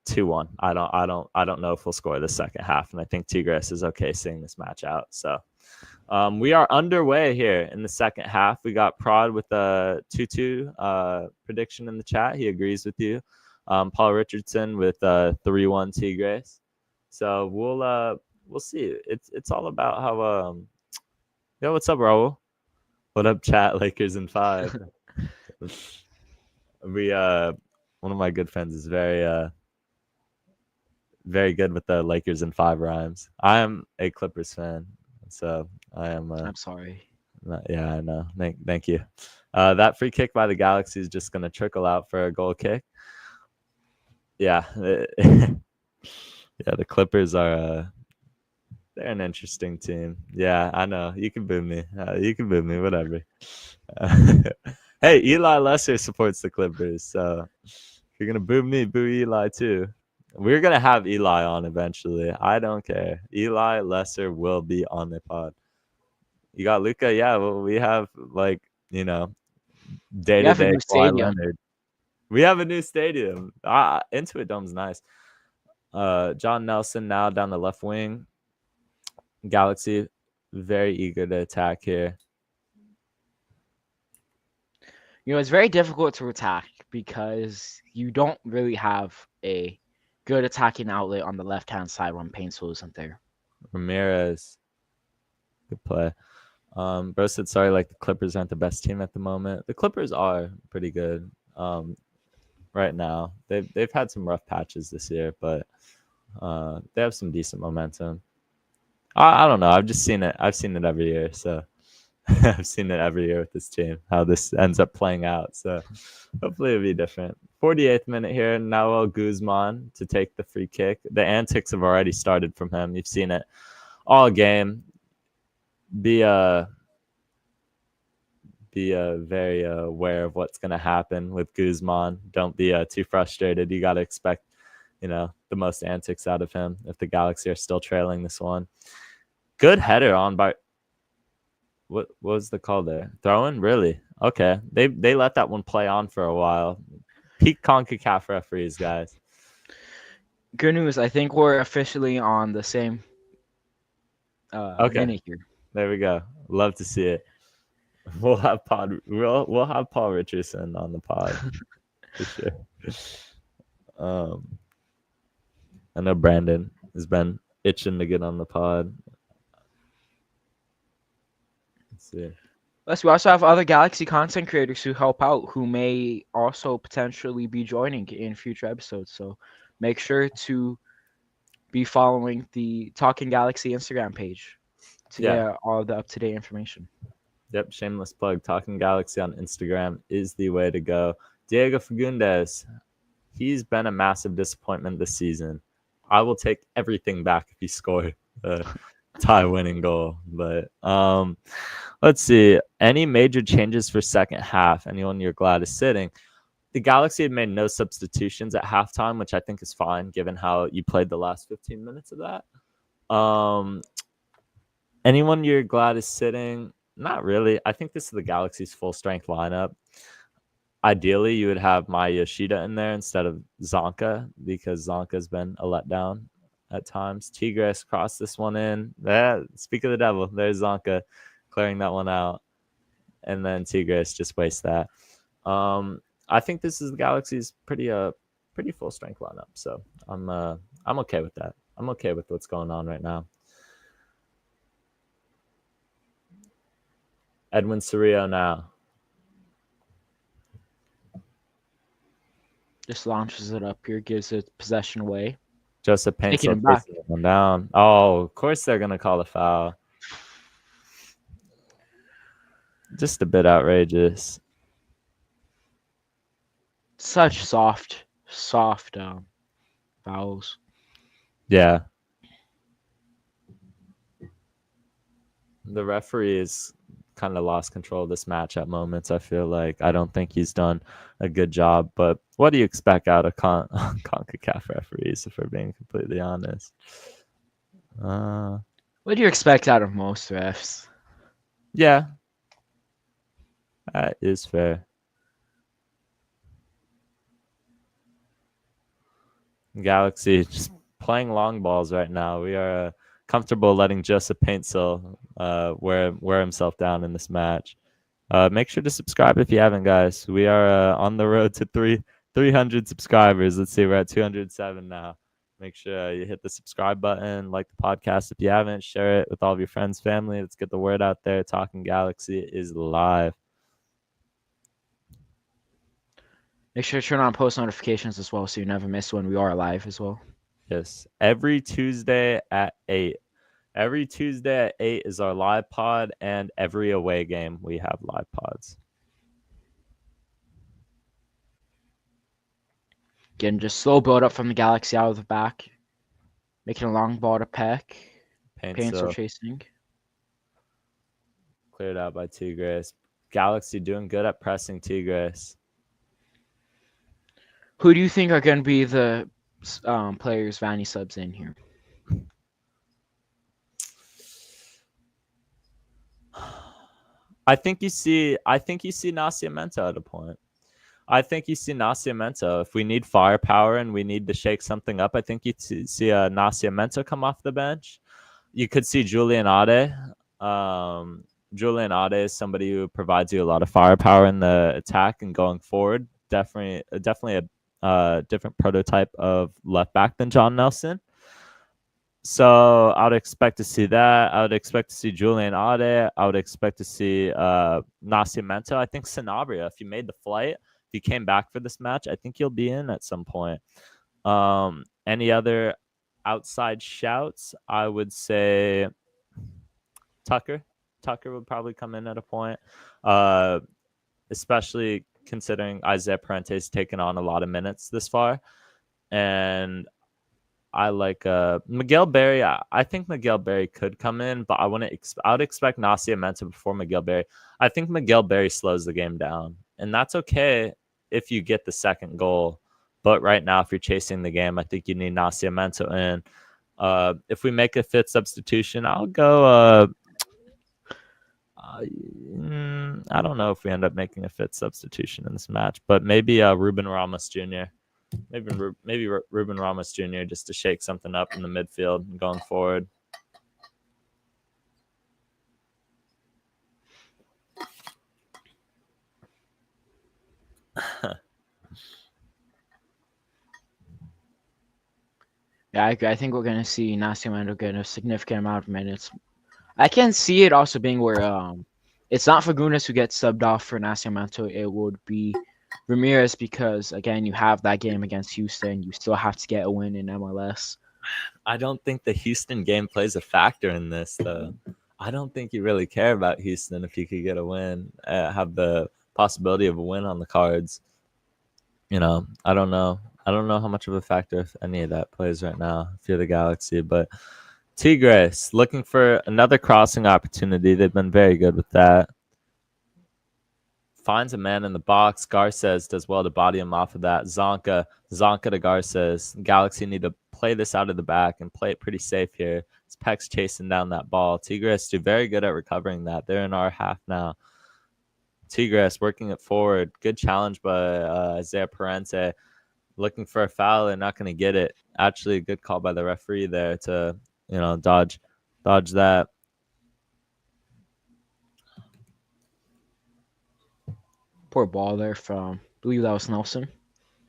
2-1. I don't know if we'll score the second half, and I think Tigres is okay seeing this match out. So we are underway here in the second half. We got Prod with a 2-2 prediction in the chat. He agrees with you. Paul Richardson with 3-1 Tigres. So we'll see. It's all about how yo, what's up, Raul? What up, chat? Lakers in 5. We one of my good friends is very good with the Lakers in 5 rhymes. I am a Clippers fan, so I am. I'm sorry. Yeah, I know. Thank you. That free kick by the Galaxy is just going to trickle out for a goal kick. Yeah. Yeah, the Clippers are they're an interesting team. Yeah, I know. You can boo me. Whatever. Hey, Eli Lesser supports the Clippers, so if you're going to boo me, boo Eli too. We're going to have Eli on eventually. I don't care. Eli Lesser will be on the pod. You got Luca? Yeah, well, we have, day-to-day Kawhi Leonard. We have a new stadium. Intuit Dome's nice. John Nelson now down the left wing. Galaxy, very eager to attack here. It's very difficult to attack because you don't really have a good attacking outlet on the left-hand side when Paintsil isn't there. Ramirez. Good play. Bro said sorry, the Clippers aren't the best team at the moment. The Clippers are pretty good right now. They've had some rough patches this year, but they have some decent momentum. I don't know. I've just seen it. I've seen it every year, so I've seen it every year with this team, how this ends up playing out. So hopefully it'll be different. 48th minute here, Noel Guzman to take the free kick. The antics have already started from him. You've seen it all game. Be very aware of what's going to happen with Guzman. Don't be too frustrated. You got to expect, the most antics out of him if the Galaxy are still trailing this one. Good header on by... What was the call there? Throw-in? Really? Okay. They let that one play on for a while. Peak CONCACAF referees, guys. Good news. I think we're officially on the same minute here. There we go. Love to see it. We'll have we'll have Paul Richardson on the pod for sure. I know Brandon has been itching to get on the pod. Let's see. We also have other Galaxy content creators who help out, who may also potentially be joining in future episodes. So make sure to be following the Talkin Galaxy Instagram page to get all the up-to-date information. Yep, shameless plug. Talkin Galaxy on Instagram is the way to go. Diego Fagundes, he's been a massive disappointment this season. I will take everything back if he scored. tie winning goal. But let's see. Any major changes for second half? Anyone you're glad is sitting? The Galaxy had made no substitutions at halftime, which I think is fine given how you played the last 15 minutes of that. Anyone you're glad is sitting? Not really. I think this is the Galaxy's full strength lineup. Ideally, you would have Maya Yoshida in there instead of Zonka because Zonka's been a letdown at times. Tigres crossed this one in. Speak of the devil. There's Zonka clearing that one out. And then Tigres just waste that. I think this is the Galaxy's pretty full strength lineup. So I'm okay with that. I'm okay with what's going on right now. Edwin Cerrillo now. Just launches it up here, gives it possession away. Joseph Paint Taking him back. one down. Oh, of course they're gonna call a foul. Just a bit outrageous. Such soft fouls. Yeah. The referee is kind of lost control of this match at moments. I feel like I don't think he's done a good job. But what do you expect out of CONCACAF referees, if we're being completely honest? What do you expect out of most refs? Yeah, that is fair. Galaxy just playing long balls right now. We are comfortable letting Joseph Paintsil wear himself down in this match. Make sure to subscribe if you haven't, guys. We are on the road to 300 subscribers. Let's see, we're at 207 now. Make sure you hit the subscribe button, like the podcast if you haven't, share it with all of your friends, family. Let's get the word out there. Talking Galaxy is live. Make sure to turn on post notifications as well so you never miss when we are live as well. Yes, every Tuesday at 8. Every Tuesday at 8 is our live pod, and every away game we have live pods. Again, just slow build up from the Galaxy out of the back. Making a long ball to Peck. Paints are chasing. Cleared out by Tigres. Galaxy doing good at pressing Tigres. Who do you think are going to be the players Vanny subs in here? I think you see Nascimento at a point. I think you see Nascimento. If we need firepower and we need to shake something up, I think you see Nascimento come off the bench. You could see Julian Ade. Julian Ade is somebody who provides you a lot of firepower in the attack and going forward. Definitely a different prototype of left back than John Nelson. So I would expect to see that. I would expect to see Julian Ade. I would expect to see Nascimento. I think Sanabria, if you made the flight, if you came back for this match, I think you'll be in at some point. Any other outside shouts? I would say Tucker. Tucker would probably come in at a point, especially considering Isaiah Parente's taken on a lot of minutes this far. And I like Miguel Berry. I think Miguel Berry could come in, but I would expect Nascimento before Miguel Berry. I think Miguel Berry slows the game down, and that's okay if you get the second goal. But right now, if you're chasing the game, I think you need Nascimento in. If we make a fifth substitution, I'll go. I don't know if we end up making a fifth substitution in this match, but maybe Ruben Ramos Jr. Maybe Ruben Ramos Jr. just to shake something up in the midfield going forward. Yeah, I agree. I think we're going to see Nascimento get a significant amount of minutes. I can see it also being where it's not Fagundes who gets subbed off for Nascimento. It would be Ramirez because, again, you have that game against Houston. You still have to get a win in MLS. I don't think the Houston game plays a factor in this, though. I don't think you really care about Houston if you could get a win, have the possibility of a win on the cards. I don't know how much of a factor, if any of that, plays right now if you're the Galaxy. But Tigres looking for another crossing opportunity. They've been very good with that. Finds a man in the box. Garces does well to body him off of that. Zonka to Garces. Galaxy need to play this out of the back and play it pretty safe here. Peck's chasing down that ball. Tigres do very good at recovering that. They're in our half now. Tigres working it forward. Good challenge by Isaiah Parente. Looking for a foul and not going to get it. Actually, a good call by the referee there to, dodge that. Poor ball there from, I believe that was Nelson.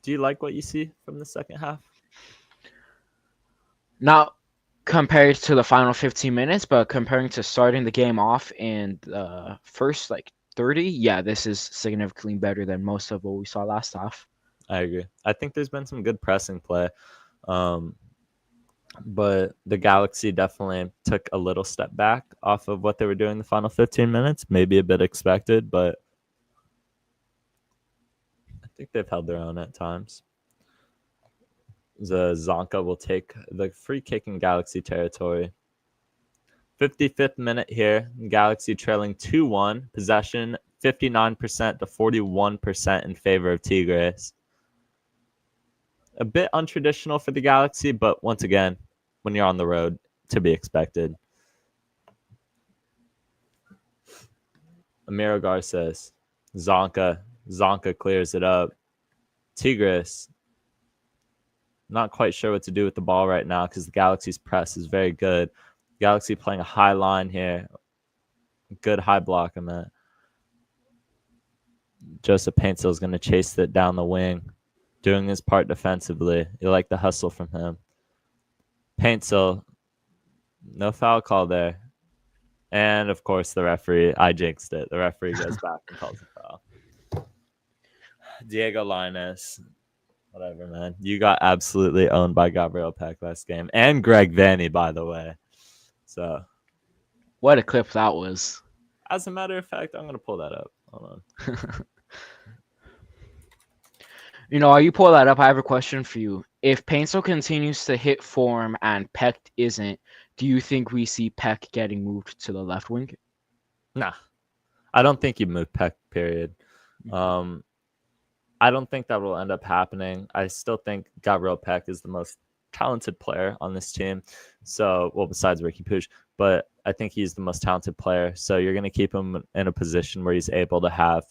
Do you like what you see from the second half? Not compared to the final 15 minutes, but comparing to starting the game off in the first 30, yeah, this is significantly better than most of what we saw last half. I agree. I think there's been some good pressing play. But the Galaxy definitely took a little step back off of what they were doing the final 15 minutes. Maybe a bit expected, but I think they've held their own at times. The Zonka will take the free kick in Galaxy territory. 55th minute here. Galaxy trailing 2-1. Possession 59% to 41% in favor of Tigres. A bit untraditional for the Galaxy, but once again, when you're on the road, to be expected. Amiro Garces. Zonka clears it up. Tigres, not quite sure what to do with the ball right now because the Galaxy's press is very good. Galaxy playing a high line here. Good high block on that. Joseph Paintsel is going to chase it down the wing, doing his part defensively. You like the hustle from him. Paintsel, no foul call there. And, of course, the referee, I jinxed it. The referee goes back and calls a foul. Diego Lainez, whatever, man. You got absolutely owned by Gabriel Peck last game. And Greg Vanny, by the way. So, what a clip that was. As a matter of fact, I'm going to pull that up. Hold on. While you pull that up, I have a question for you. If Paintsel continues to hit form and Peck isn't, do you think we see Peck getting moved to the left wing? Nah. I don't think you move Peck, period. I don't think that will end up happening. I still think Gabriel Peck is the most talented player on this team. So, well, besides Ricky Puig, but I think he's the most talented player. So you're going to keep him in a position where he's able to have,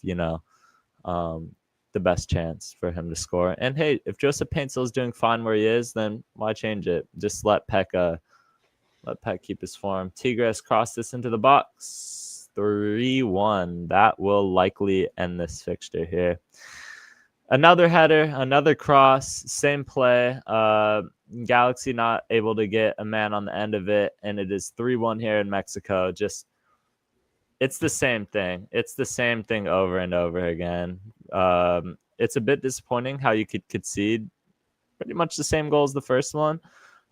the best chance for him to score. And hey, if Joseph Paintsel is doing fine where he is, then why change it? Just let Peck keep his form. Tigres cross this into the box. 3-1. That will likely end this fixture here. Another header, another cross, same play. Galaxy not able to get a man on the end of it, and it is 3-1 here in Mexico. Just, it's the same thing. It's the same thing over and over again. It's a bit disappointing how you could concede pretty much the same goal as the first one.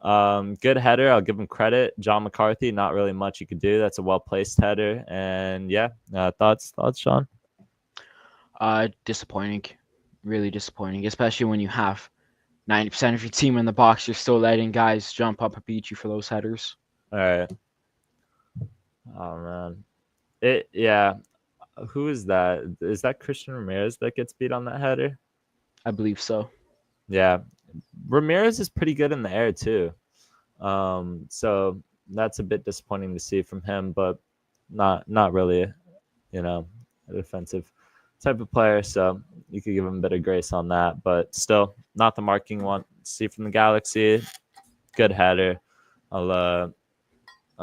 Good header. I'll give him credit. John McCarthy, not really much you could do. That's a well-placed header. And yeah, thoughts, Sean? Disappointing. Really disappointing, especially when you have 90% of your team in the box. You're still letting guys jump up and beat you for those headers. All right. Oh, man. Yeah. Who is that? Is that Christian Ramirez that gets beat on that header? I believe so. Yeah. Ramirez is pretty good in the air, too. So that's a bit disappointing to see from him, but not really, a defensive type of player. So you could give him a bit of grace on that, but still not the marking you want to see from the Galaxy. Good header. I'll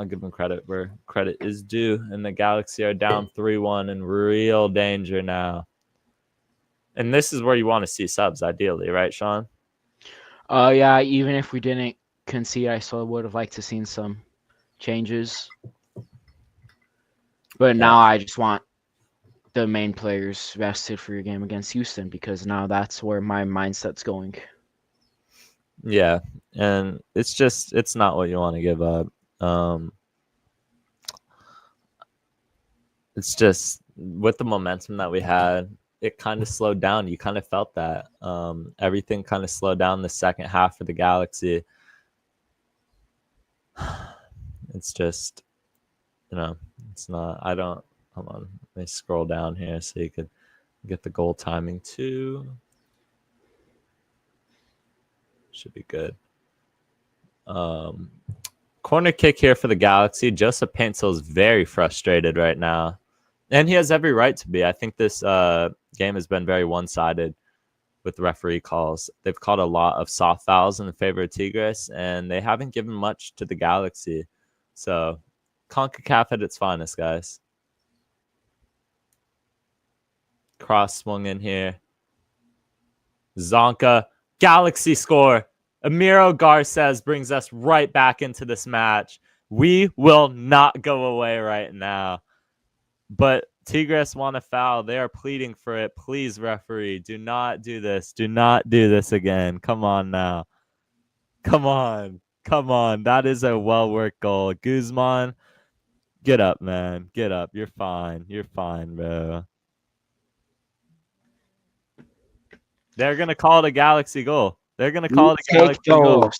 give him credit where credit is due. And the Galaxy are down 3-1 in real danger now. And this is where you want to see subs, ideally, right, Sean? Yeah, even if we didn't concede, I still would have liked to seen some changes. But now I just want the main players rested for your game against Houston, because now that's where my mindset's going. Yeah, and it's not what you want to give up. It's just with the momentum that we had, it kind of slowed down. You kind of felt that. Everything kind of slowed down the second half for the Galaxy. It's just, it's not. I don't. Hold on. Let me scroll down here so you could get the goal timing too. Should be good. Corner kick here for the Galaxy. Joseph Paintsil is very frustrated right now. And he has every right to be. I think this game has been very one-sided with referee calls. They've called a lot of soft fouls in the favor of Tigres, and they haven't given much to the Galaxy. So, CONCACAF at its finest, guys. Cross swung in here. Zonka. Galaxy score. Amiro Garces brings us right back into this match. We will not go away right now. But Tigres want a foul. They are pleading for it. Please, referee, do not do this. Do not do this again. Come on now. Come on. Come on. That is a well-worked goal. Guzman, get up, man. Get up. You're fine. You're fine, bro. They're going to call it a Galaxy goal. They're going to call it a Galaxy goal.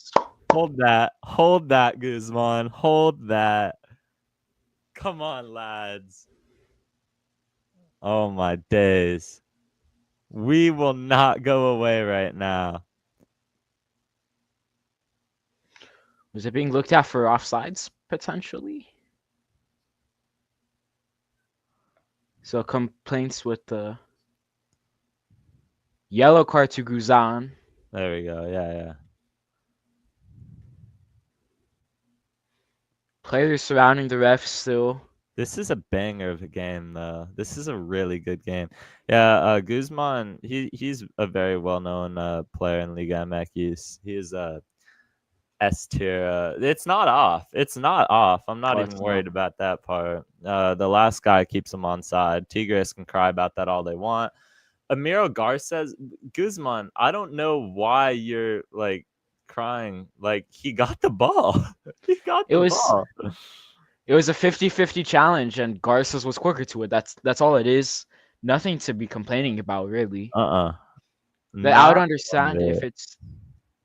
Hold that. Hold that, Guzman. Hold that. Come on, lads. Oh, my days. We will not go away right now. Was it being looked at for offsides, potentially? So complaints with the yellow card to Guzan. There we go. Yeah. Players surrounding the ref still. This is a banger of a game, though. This is a really good game. Yeah, Guzman, he's a very well-known player in Liga MX. He is a S tier. It's not off. It's not off. I'm not even worried about that part. The last guy keeps him on side. Tigres can cry about that all they want. Amiro Garces, Guzman, I don't know why you're like crying. Like, he got the ball. He got the ball. It was a 50-50 challenge, and Garces was quicker to it. That's all it is. Nothing to be complaining about, really. But I would understand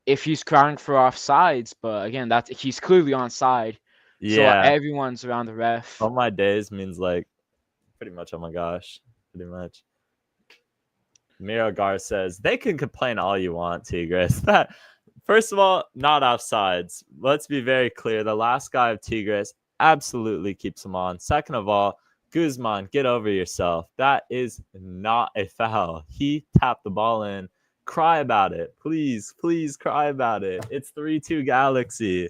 if he's crying for offsides, but again, he's clearly onside. Yeah. So everyone's around the ref. On my days means like pretty much. Oh my gosh, pretty much. Miro Gar says they can complain all you want, Tigres. That first of all, not offsides. Let's be very clear. The last guy of Tigres absolutely keeps him on. Second of all, Guzman, get over yourself. That is not a foul. He tapped the ball in. Cry about it. Please cry about it. It's 3-2 Galaxy.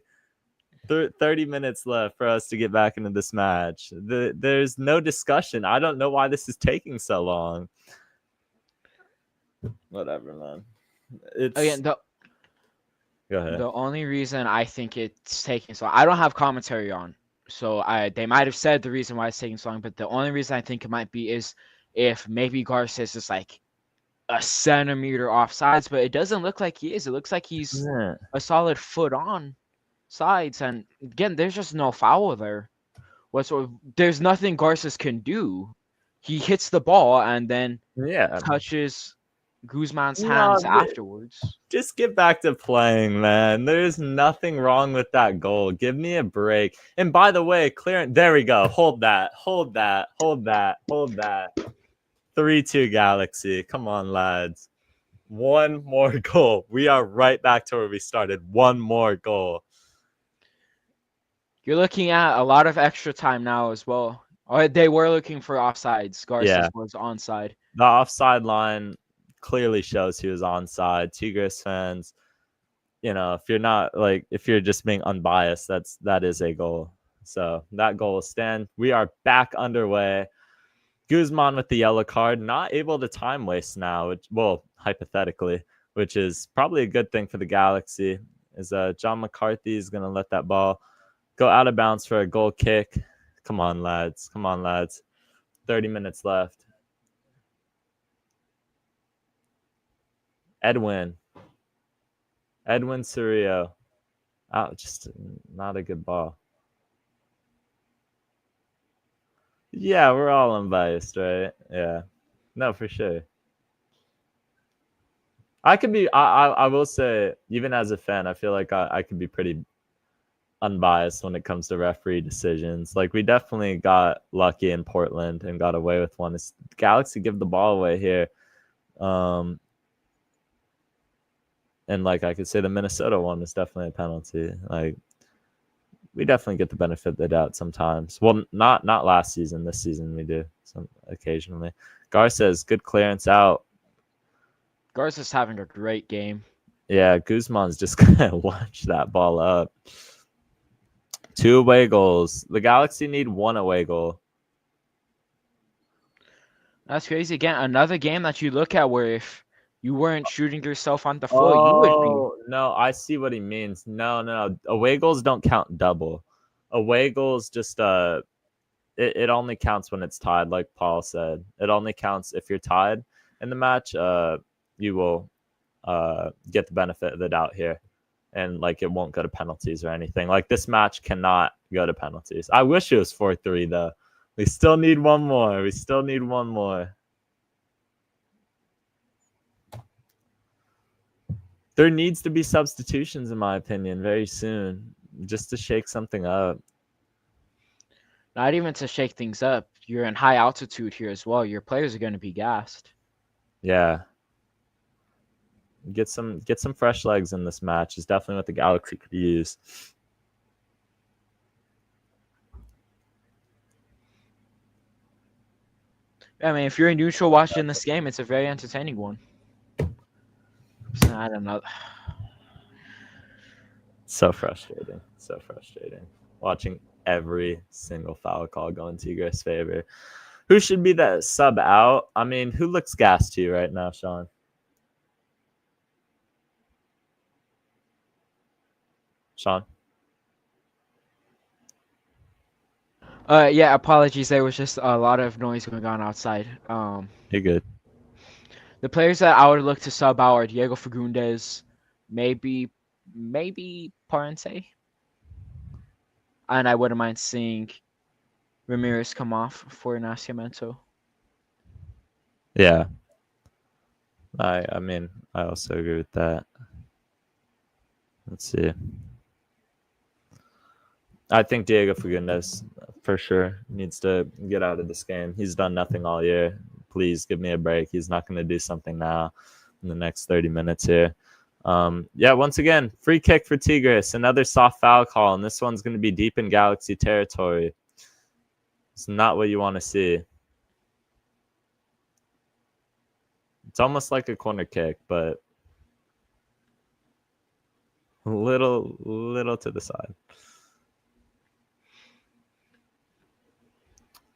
30 minutes left for us to get back into this match. There's no discussion. I don't know why this is taking so long. Whatever, man. Again, Go ahead. The only reason I think it's taking so long, I don't have commentary on, so they might have said the reason why it's taking so long, but the only reason I think it might be is if maybe Garces is like a centimeter offsides, but it doesn't look like he is. It looks like he's a solid foot on sides, and again, there's just no foul there. There's nothing Garces can do. He hits the ball and then touches Guzman's hands afterwards. Just get back to playing, man. There's nothing wrong with that goal. Give me a break. And by the way, clearance. There we go. Hold that. 3-2 Galaxy. Come on, lads. One more goal. We are right back to where we started. One more goal. You're looking at a lot of extra time now as well. They were looking for offsides. Garces was onside. The offside line clearly shows he was onside. Tigres fans, if you're just being unbiased, that is a goal. So that goal will stand. We are back underway. Guzman with the yellow card, not able to time waste now, hypothetically, which is probably a good thing for the Galaxy, is John McCarthy is going to let that ball go out of bounds for a goal kick. Come on, lads. 30 minutes left. Edwin Cerrillo. Just not a good ball. Yeah, we're all unbiased, right? Yeah. No, for sure. I will say, even as a fan, I feel like I could be pretty unbiased when it comes to referee decisions. Like, we definitely got lucky in Portland and got away with one. It's Galaxy give the ball away here. And like I could say the Minnesota one is definitely a penalty. Like, we definitely get the benefit of the doubt sometimes. Well, not last season. This season we do some occasionally. Gar says good clearance out. Garza's having a great game. Yeah, Guzman's just gonna launch that ball up. 2 away goals. The Galaxy need 1 away goal. That's crazy. Again, another game that you look at where if you weren't shooting yourself on the foot, you would be. Oh, no, I see what he means. No. Away goals don't count double. Away goals just it only counts when it's tied, like Paul said. It only counts if you're tied in the match. You will get the benefit of the doubt here. And like it won't go to penalties or anything. Like this match cannot go to penalties. I wish it was 4-3 though. We still need one more. There needs to be substitutions, in my opinion, very soon, just to shake something up. Not even to shake things up. You're in high altitude here as well. Your players are going to be gassed. Yeah. Get some fresh legs in this match is definitely what the Galaxy could use. I mean, if you're a neutral watching this game, it's a very entertaining one. So, I don't know. So frustrating. Watching every single foul call go in Tigres' favor. Who should be that sub out? I mean, who looks gassed to you right now, Sean? Yeah, apologies. There was just a lot of noise going on outside. You're good. The players that I would look to sub out are Diego Fagundes, maybe Parente. And I wouldn't mind seeing Ramirez come off for Nascimento. Yeah. I mean, I also agree with that. Let's see. I think Diego Fagundes for sure needs to get out of this game. He's done nothing all year. Please give me a break. He's not going to do something now in the next 30 minutes here. Yeah, once again, free kick for Tigres. Another soft foul call, and this one's going to be deep in Galaxy territory. It's not what you want to see. It's almost like a corner kick, but a little to the side.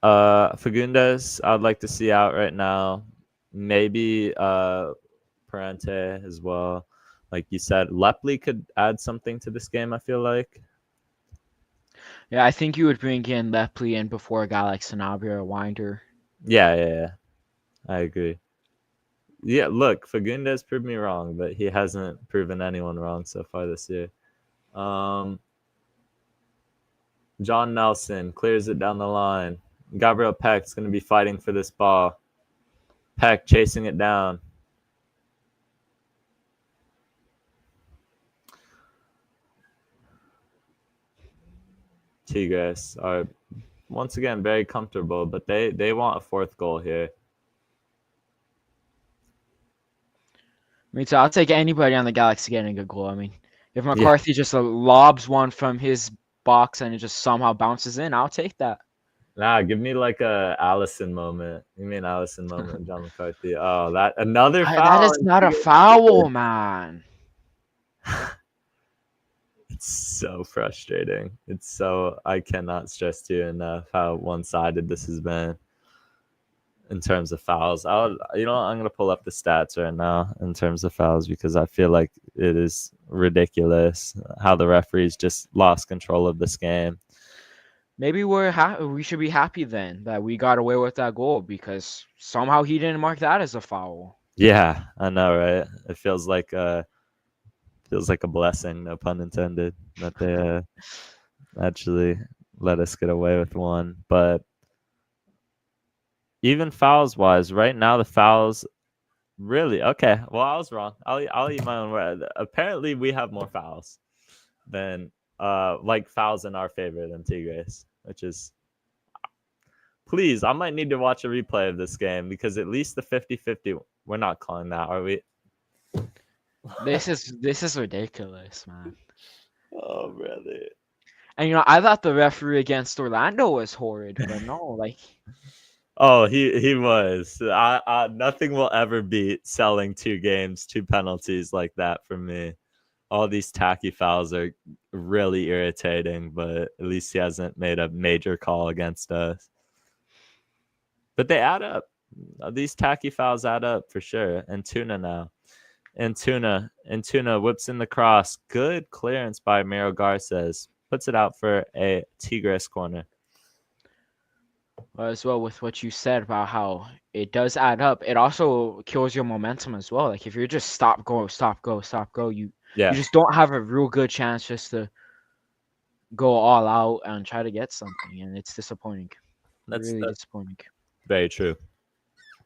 Fagundes, I'd like to see out right now. Maybe Parente as well. Like you said, Lepley could add something to this game, I feel like. Yeah, I think you would bring in Lepley in before a guy like Sanabria or Winder. Yeah. I agree. Yeah, look, Fagundes proved me wrong, but he hasn't proven anyone wrong so far this year. John Nelson clears it down the line. Gabriel Peck's going to be fighting for this ball. Peck chasing it down. Tigres are once again very comfortable, but they want a 4th goal here. Me too. I'll take anybody on the Galaxy getting a goal. I mean, if McCarthy just lobs one from his box and it just somehow bounces in, I'll take that. Nah, give me like a Allison moment. Give me an Allison moment, John McCarthy. Oh, that another foul. That is not a foul, man. It's so frustrating. I cannot stress to you enough how one-sided this has been in terms of fouls. I'm going to pull up the stats right now in terms of fouls because I feel like it is ridiculous how the referees just lost control of this game. Maybe we should be happy then that we got away with that goal because somehow he didn't mark that as a foul. Yeah, I know, right? It feels like a blessing, no pun intended, that they actually let us get away with one. But even fouls wise, right now the fouls really okay. Well, I was wrong. I'll eat my own word. Apparently, we have more fouls than like fouls in our favor than Tigres, which is. Please, I might need to watch a replay of this game because at least the 50-50, we're not calling that, are we? This is ridiculous, man. Oh, brother. And I thought the referee against Orlando was horrid, but no, like. Oh, he was. Nothing will ever beat selling 2 games, 2 penalties like that for me. All these tacky fouls are really irritating, but at least he hasn't made a major call against us. But they add up. These tacky fouls add up for sure. And Tuna now. And Tuna whips in the cross. Good clearance by Miro Garces. Puts it out for a Tigres corner. As well with what you said about how it does add up, it also kills your momentum as well. Like if you're just stop, go, you just don't have a real good chance just to go all out and try to get something, and it's disappointing. That's really disappointing. Very true.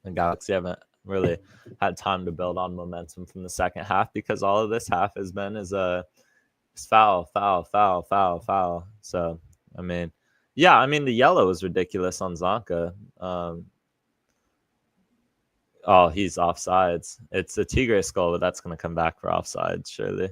The Galaxy haven't really had time to build on momentum from the second half because all of this half has been is foul. So I mean, the yellow is ridiculous on Zonka. He's offsides. It's a Tigres goal, but that's going to come back for offsides surely.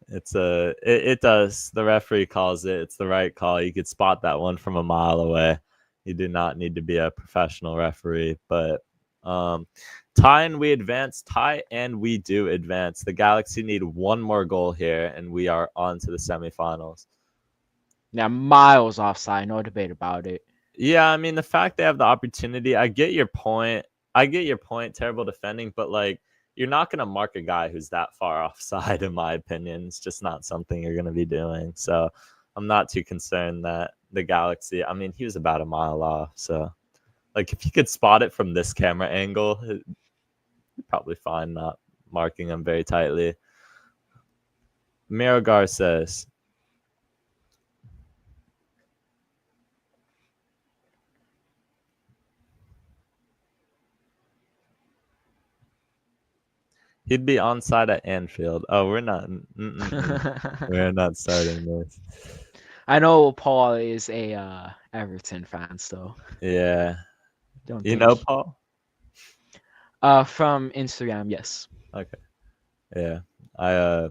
It does. The referee calls it. It's the right call. You could spot that one from a mile away. You do not need to be a professional referee, but tie and we do advance. The Galaxy need one more goal here, and we are on to the semifinals. Yeah, miles offside, no debate about it. Yeah, I mean, the fact they have the opportunity, I get your point. Terrible defending, but like, you're not going to mark a guy who's that far offside, in my opinion. It's just not something you're going to be doing. So I'm not too concerned that the Galaxy, he was about a mile off. So, like, if you could spot it from this camera angle, you're probably fine not marking him very tightly. Miro Garces. He'd be onside at Anfield. Oh, we're not. We're not starting this. I know Paul is a Everton fan, so. Yeah. You know Paul? From Instagram, yes. Okay. Yeah. I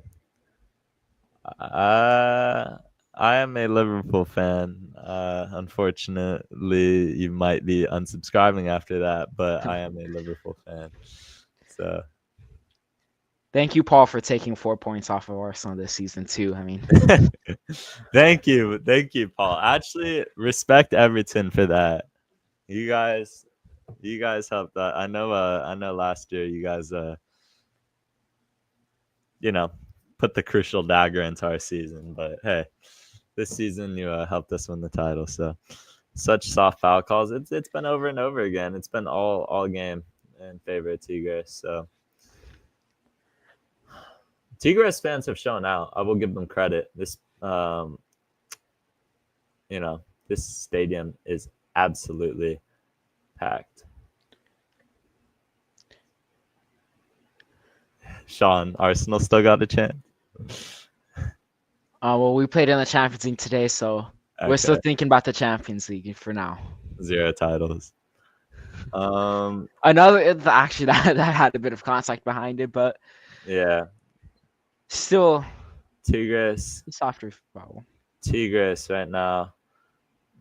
am a Liverpool fan. Unfortunately, you might be unsubscribing after that, but I am a Liverpool fan. So. Thank you, Paul, for taking 4 points off of Arsenal this season too. Thank you, Paul. Actually, respect Everton for that. You guys helped that. I know last year you guys put the crucial dagger into our season, but hey, this season you helped us win the title. So such soft foul calls. It's been over and over again. It's been all game in favor of Tigres. So Tigres fans have shown out. I will give them credit. This this stadium is absolutely packed. Sean, Arsenal still got a chance. Well, we played in the Champions League today, so we're still thinking about the Champions League for now. 0 titles. Actually that had a bit of contact behind it, but yeah. Still, Tigres. Softer foul. Tigres right now,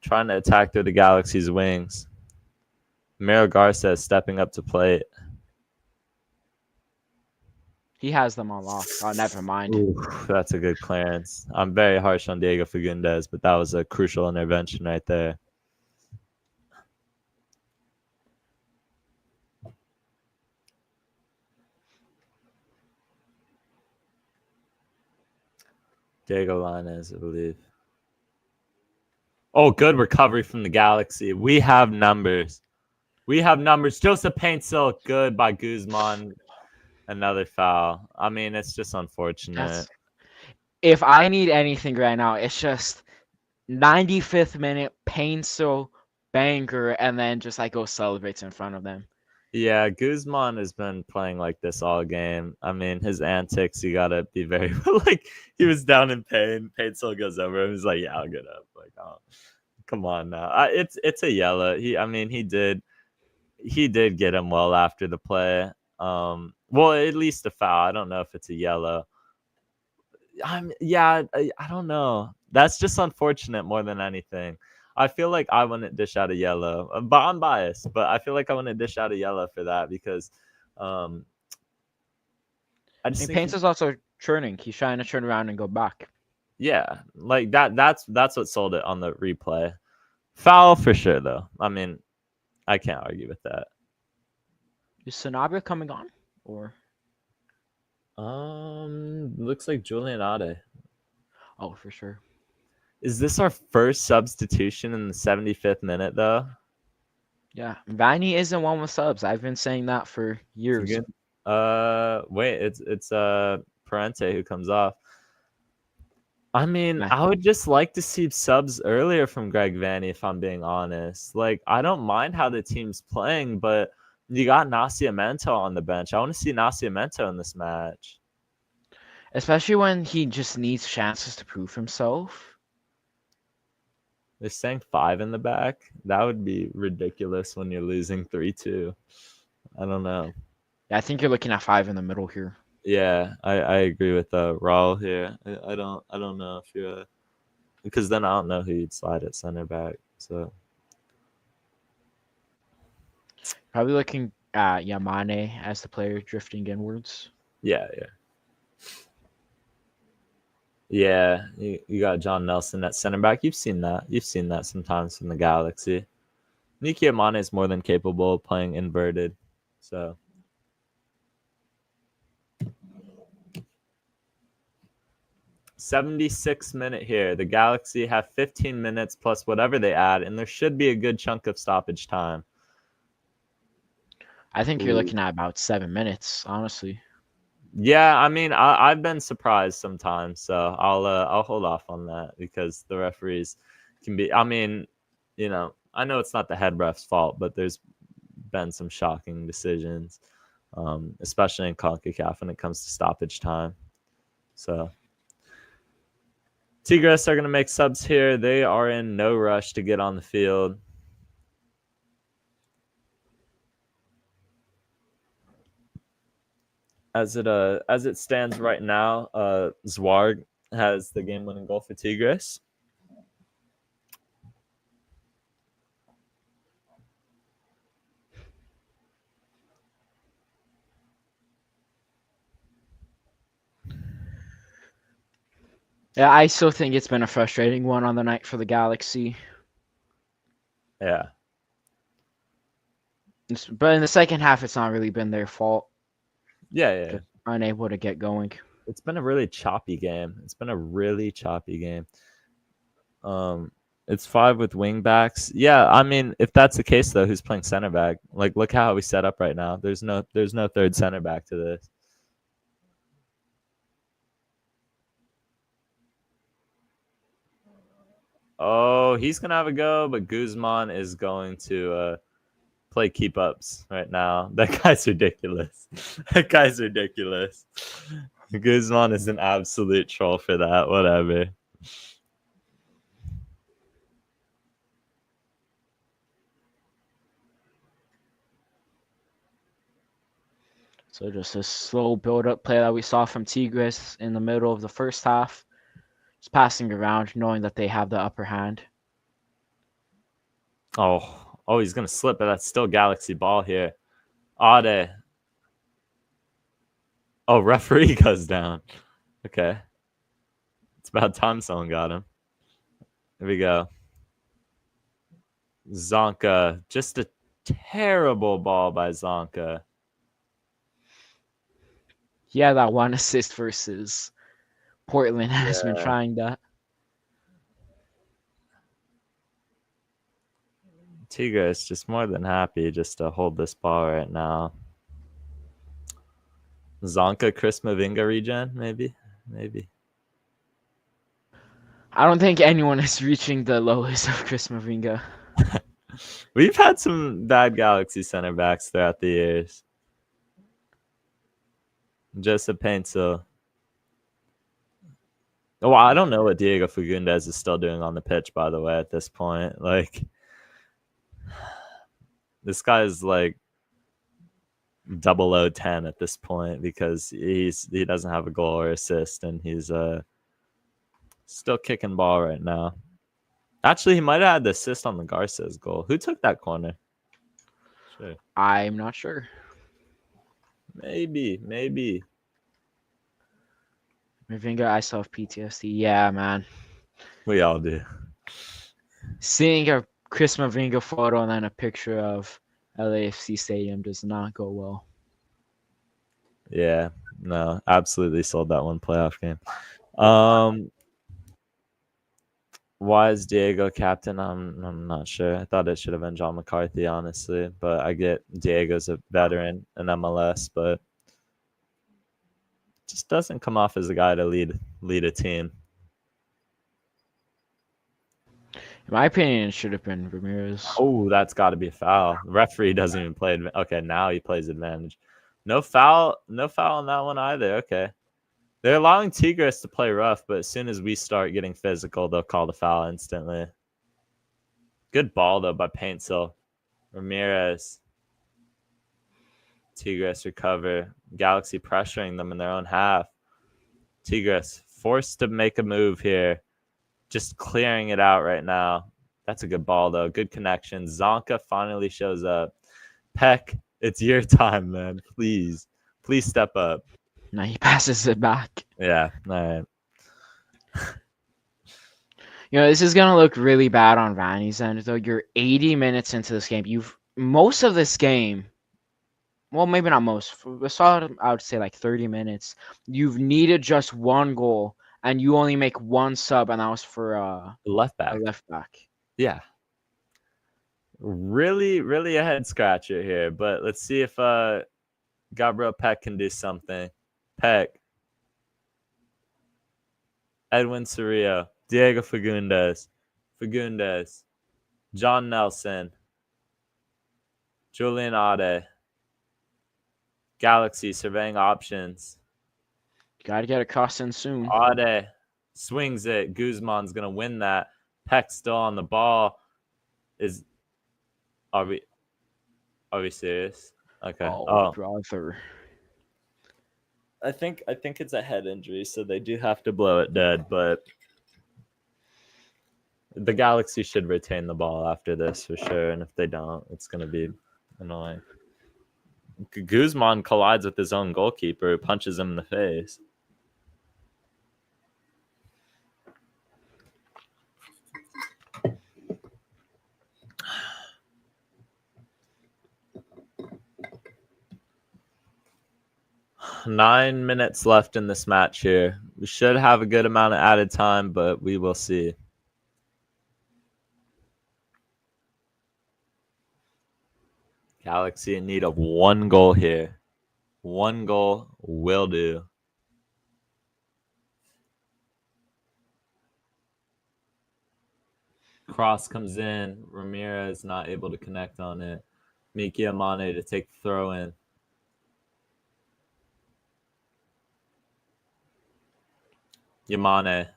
trying to attack through the Galaxy's wings. Miro Garces stepping up to play it. He has them all off. Oh, never mind. Ooh, that's a good clearance. I'm very harsh on Diego Fagundes, but that was a crucial intervention right there. Diego Lainez, I believe. Oh, good recovery from the Galaxy. We have numbers. Joseph Paintsill, good by Guzman. Another foul. It's just unfortunate. If I need anything right now, it's just 95th minute, Paintsill, banger, and then just go celebrates in front of them. Yeah, Guzman has been playing like this all game. I mean, his antics, you gotta be very like he was down in pain. Pain still goes over him. He's like, "Yeah, I'll get up." Like, oh, come on now. It's a yellow. I mean, he did get him well after the play. Well, at least a foul. I don't know if it's a yellow. I don't know. That's just unfortunate more than anything. I feel like I wouldn't dish out a yellow, but I'm biased. But I feel like I wouldn't dish out a yellow for that because, um, I just think, Paints is also churning. He's trying to turn around and go back. yeah, like that. That's what sold it on the replay. Foul for sure, though. I mean, I can't argue with that. Is Sanabria coming on? Or Looks like Julian Ade. oh, for sure. Is this our first substitution in the 75th minute, though? Yeah, Vanny isn't one with subs. I've been saying that for years. Wait, it's Parente who comes off. I mean, I would just like to see subs earlier from Greg Vanny, if I'm being honest. Like, I don't mind how the team's playing, but you got Nascimento on the bench. I want to see Nascimento in this match. Especially when he just needs chances to prove himself. They're saying 5 in the back. That would be ridiculous when you're losing 3-2. I don't know. Yeah, I think you're looking at 5 in the middle here. Yeah, I agree with Raul here. I don't know if you're because then I don't know who you'd slide at center back. So Probably looking at Yamane as the player drifting inwards. yeah. Yeah, you got John Nelson at center back. You've seen that. You've seen that sometimes from the Galaxy. Niki Amane is more than capable of playing inverted. So 76 minute here. The Galaxy have 15 minutes plus whatever they add, and there should be a good chunk of stoppage time. I think you're looking at about 7 minutes, honestly. Yeah, I mean, I've been surprised sometimes, so I'll hold off on that because the referees can be. I mean, you know, I know it's not the head ref's fault, but there's been some shocking decisions, especially in CONCACAF when it comes to stoppage time. So Tigres are going to make subs here. They are in no rush to get on the field. As it stands right now, Zwarg has the game-winning goal for Tigres. Yeah, I still think it's been a frustrating one on the night for the Galaxy. Yeah. But in the second half, it's not really been their fault. Yeah. Just unable to get going. It's been a really choppy game. It's 5 with wing backs. Yeah, I mean, if that's the case though, who's playing center back? Like, look how we set up right now. There's no third center back to this. Oh, he's gonna have a go, but Guzman is going to play keep ups right now. That guy's ridiculous. Guzman is an absolute troll for that. Whatever. So just a slow build-up play that we saw from Tigres in the middle of the first half. Just passing around, knowing that they have the upper hand. Oh, he's going to slip, but that's still Galaxy ball here. Ade. Oh, referee goes down. Okay. It's about time someone got him. Here we go. Zonka. Just a terrible ball by Zonka. Yeah, that one assist versus Portland has been trying that. Tigres just more than happy just to hold this ball right now. Zonka, Chris Mavinga regen, maybe. I don't think anyone is reaching the lowest of Chris Mavinga. We've had some bad Galaxy center backs throughout the years. Joseph Paintsel. Oh, I don't know what Diego Fagundez is still doing on the pitch, by the way, at this point. Like, this guy's like 0010 at this point because he doesn't have a goal or assist, and he's still kicking ball right now. Actually, he might have had the assist on the Garces goal. Who took that corner? Sure. I'm not sure. Maybe. Mavinga, I still have PTSD. Yeah, man. We all do. Seeing a Chris Mavinga photo and then a picture of LAFC Stadium does not go well. Yeah, no, absolutely sold that one playoff game. Why is Diego captain? I'm not sure. I thought it should have been John McCarthy, honestly, but I get Diego's a veteran in MLS, but just doesn't come off as a guy to lead a team. In my opinion, it should have been Ramirez. Oh, that's got to be a foul. The referee doesn't even play. Okay, now he plays advantage. No foul on that one either. Okay. They're allowing Tigres to play rough, but as soon as we start getting physical, they'll call the foul instantly. Good ball, though, by Paintsel. Ramirez. Tigres recover. Galaxy pressuring them in their own half. Tigres forced to make a move here. Just clearing it out right now. That's a good ball, though. Good connection. Zonka finally shows up. Peck, it's your time, man. Please step up. Now he passes it back. Yeah, all right. This is going to look really bad on Vanny's end, though. You're 80 minutes into this game. Most of this game, well, maybe not most. I would say like 30 minutes. You've needed just one goal, and you only make one sub, and that was for left back. a left back. Yeah. Really, really a head scratcher here, but let's see if Gabriel Peck can do something. Peck. Edwin Cerrillo. Diego Fagundez. John Nelson. Julian Ade. Galaxy surveying options. Got to get a cross in soon. Ade swings it. Guzman's going to win that. Peck still on the ball. Are we serious? Okay. Oh, brother. I think it's a head injury, so they do have to blow it dead, but the Galaxy should retain the ball after this for sure, and if they don't, it's going to be annoying. Guzman collides with his own goalkeeper, who punches him in the face. Nine minutes left in this match here. We should have a good amount of added time, but we will see. Galaxy in need of one goal here. One goal will do. Cross comes in. Ramirez not able to connect on it. Miki Amane to take the throw in. Yamane.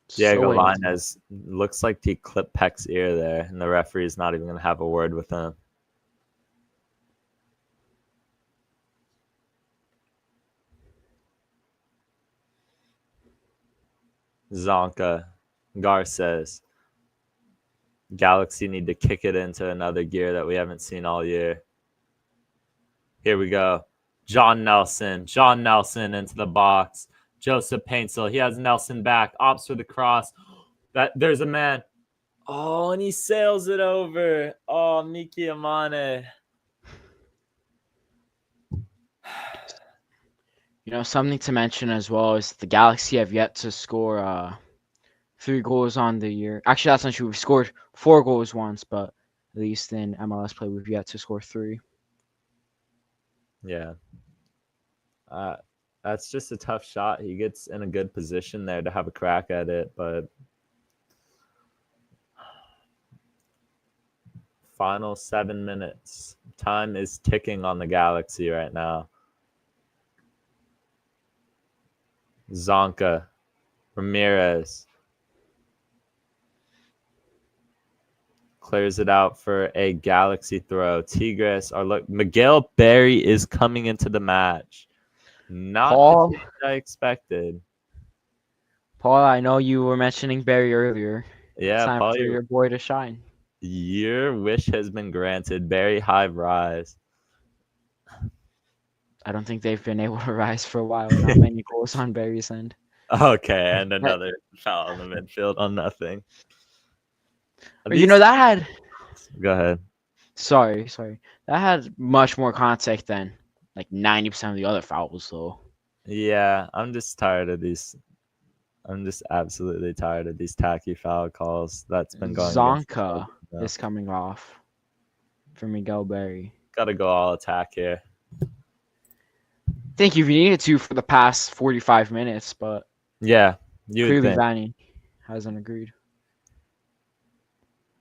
Diego Lainez looks like he clipped Peck's ear there, and the referee is not even going to have a word with him. Zonka. Garces. Galaxy need to kick it into another gear that we haven't seen all year. Here we go. John Nelson into the box. Joseph Paintsel. He has Nelson back. Opts for the cross. There's a man. Oh, and he sails it over. Oh, Miki Amane. Something to mention as well is the Galaxy have yet to score 3 goals on the year. Actually, that's not true. We've scored 4 goals once, but at least in MLS play, we've yet to score 3. Yeah. That's just a tough shot. He gets in a good position there to have a crack at it, but final 7 minutes. Time is ticking on the Galaxy right now. Zonka, Ramirez clears it out for a Galaxy throw. Tigres are Miguel Berry is coming into the match. Not Paul, the change I expected. Paul, I know you were mentioning Barry earlier. Yeah, Time Paul, for your boy to shine. your wish has been granted. Berry high rise. I don't think they've been able to rise for a while. Not many goals on Barry's end. Okay, and another foul in the midfield on nothing. That had. Go ahead. Sorry. That had much more contact than like 90% of the other fouls, though. Yeah, I'm just tired of these. I'm just absolutely tired of these tacky foul calls that's been going. Zonka is coming off for Miguel Berry. Got to go all attack here. Think you needed to for the past 45 minutes, but yeah, you clearly think. Vanny hasn't agreed.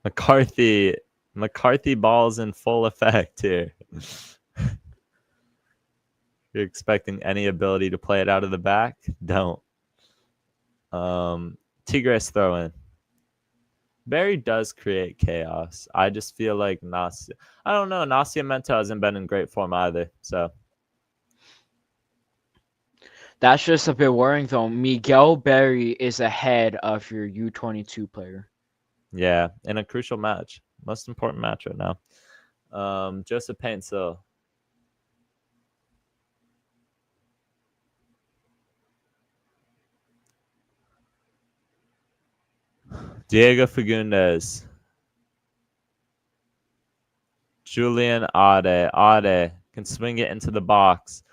McCarthy balls in full effect here. You're expecting any ability to play it out of the back? Don't. Tigres throw in. Barry does create chaos. I just feel like I don't know. Nascimento hasn't been in great form either. So that's just a bit worrying, though. Miguel Berry is ahead of your U22 player. Yeah, in a crucial match. Most important match right now. Joseph Paintsil. Diego Fagundes. Julian Ade. Ade can swing it into the box.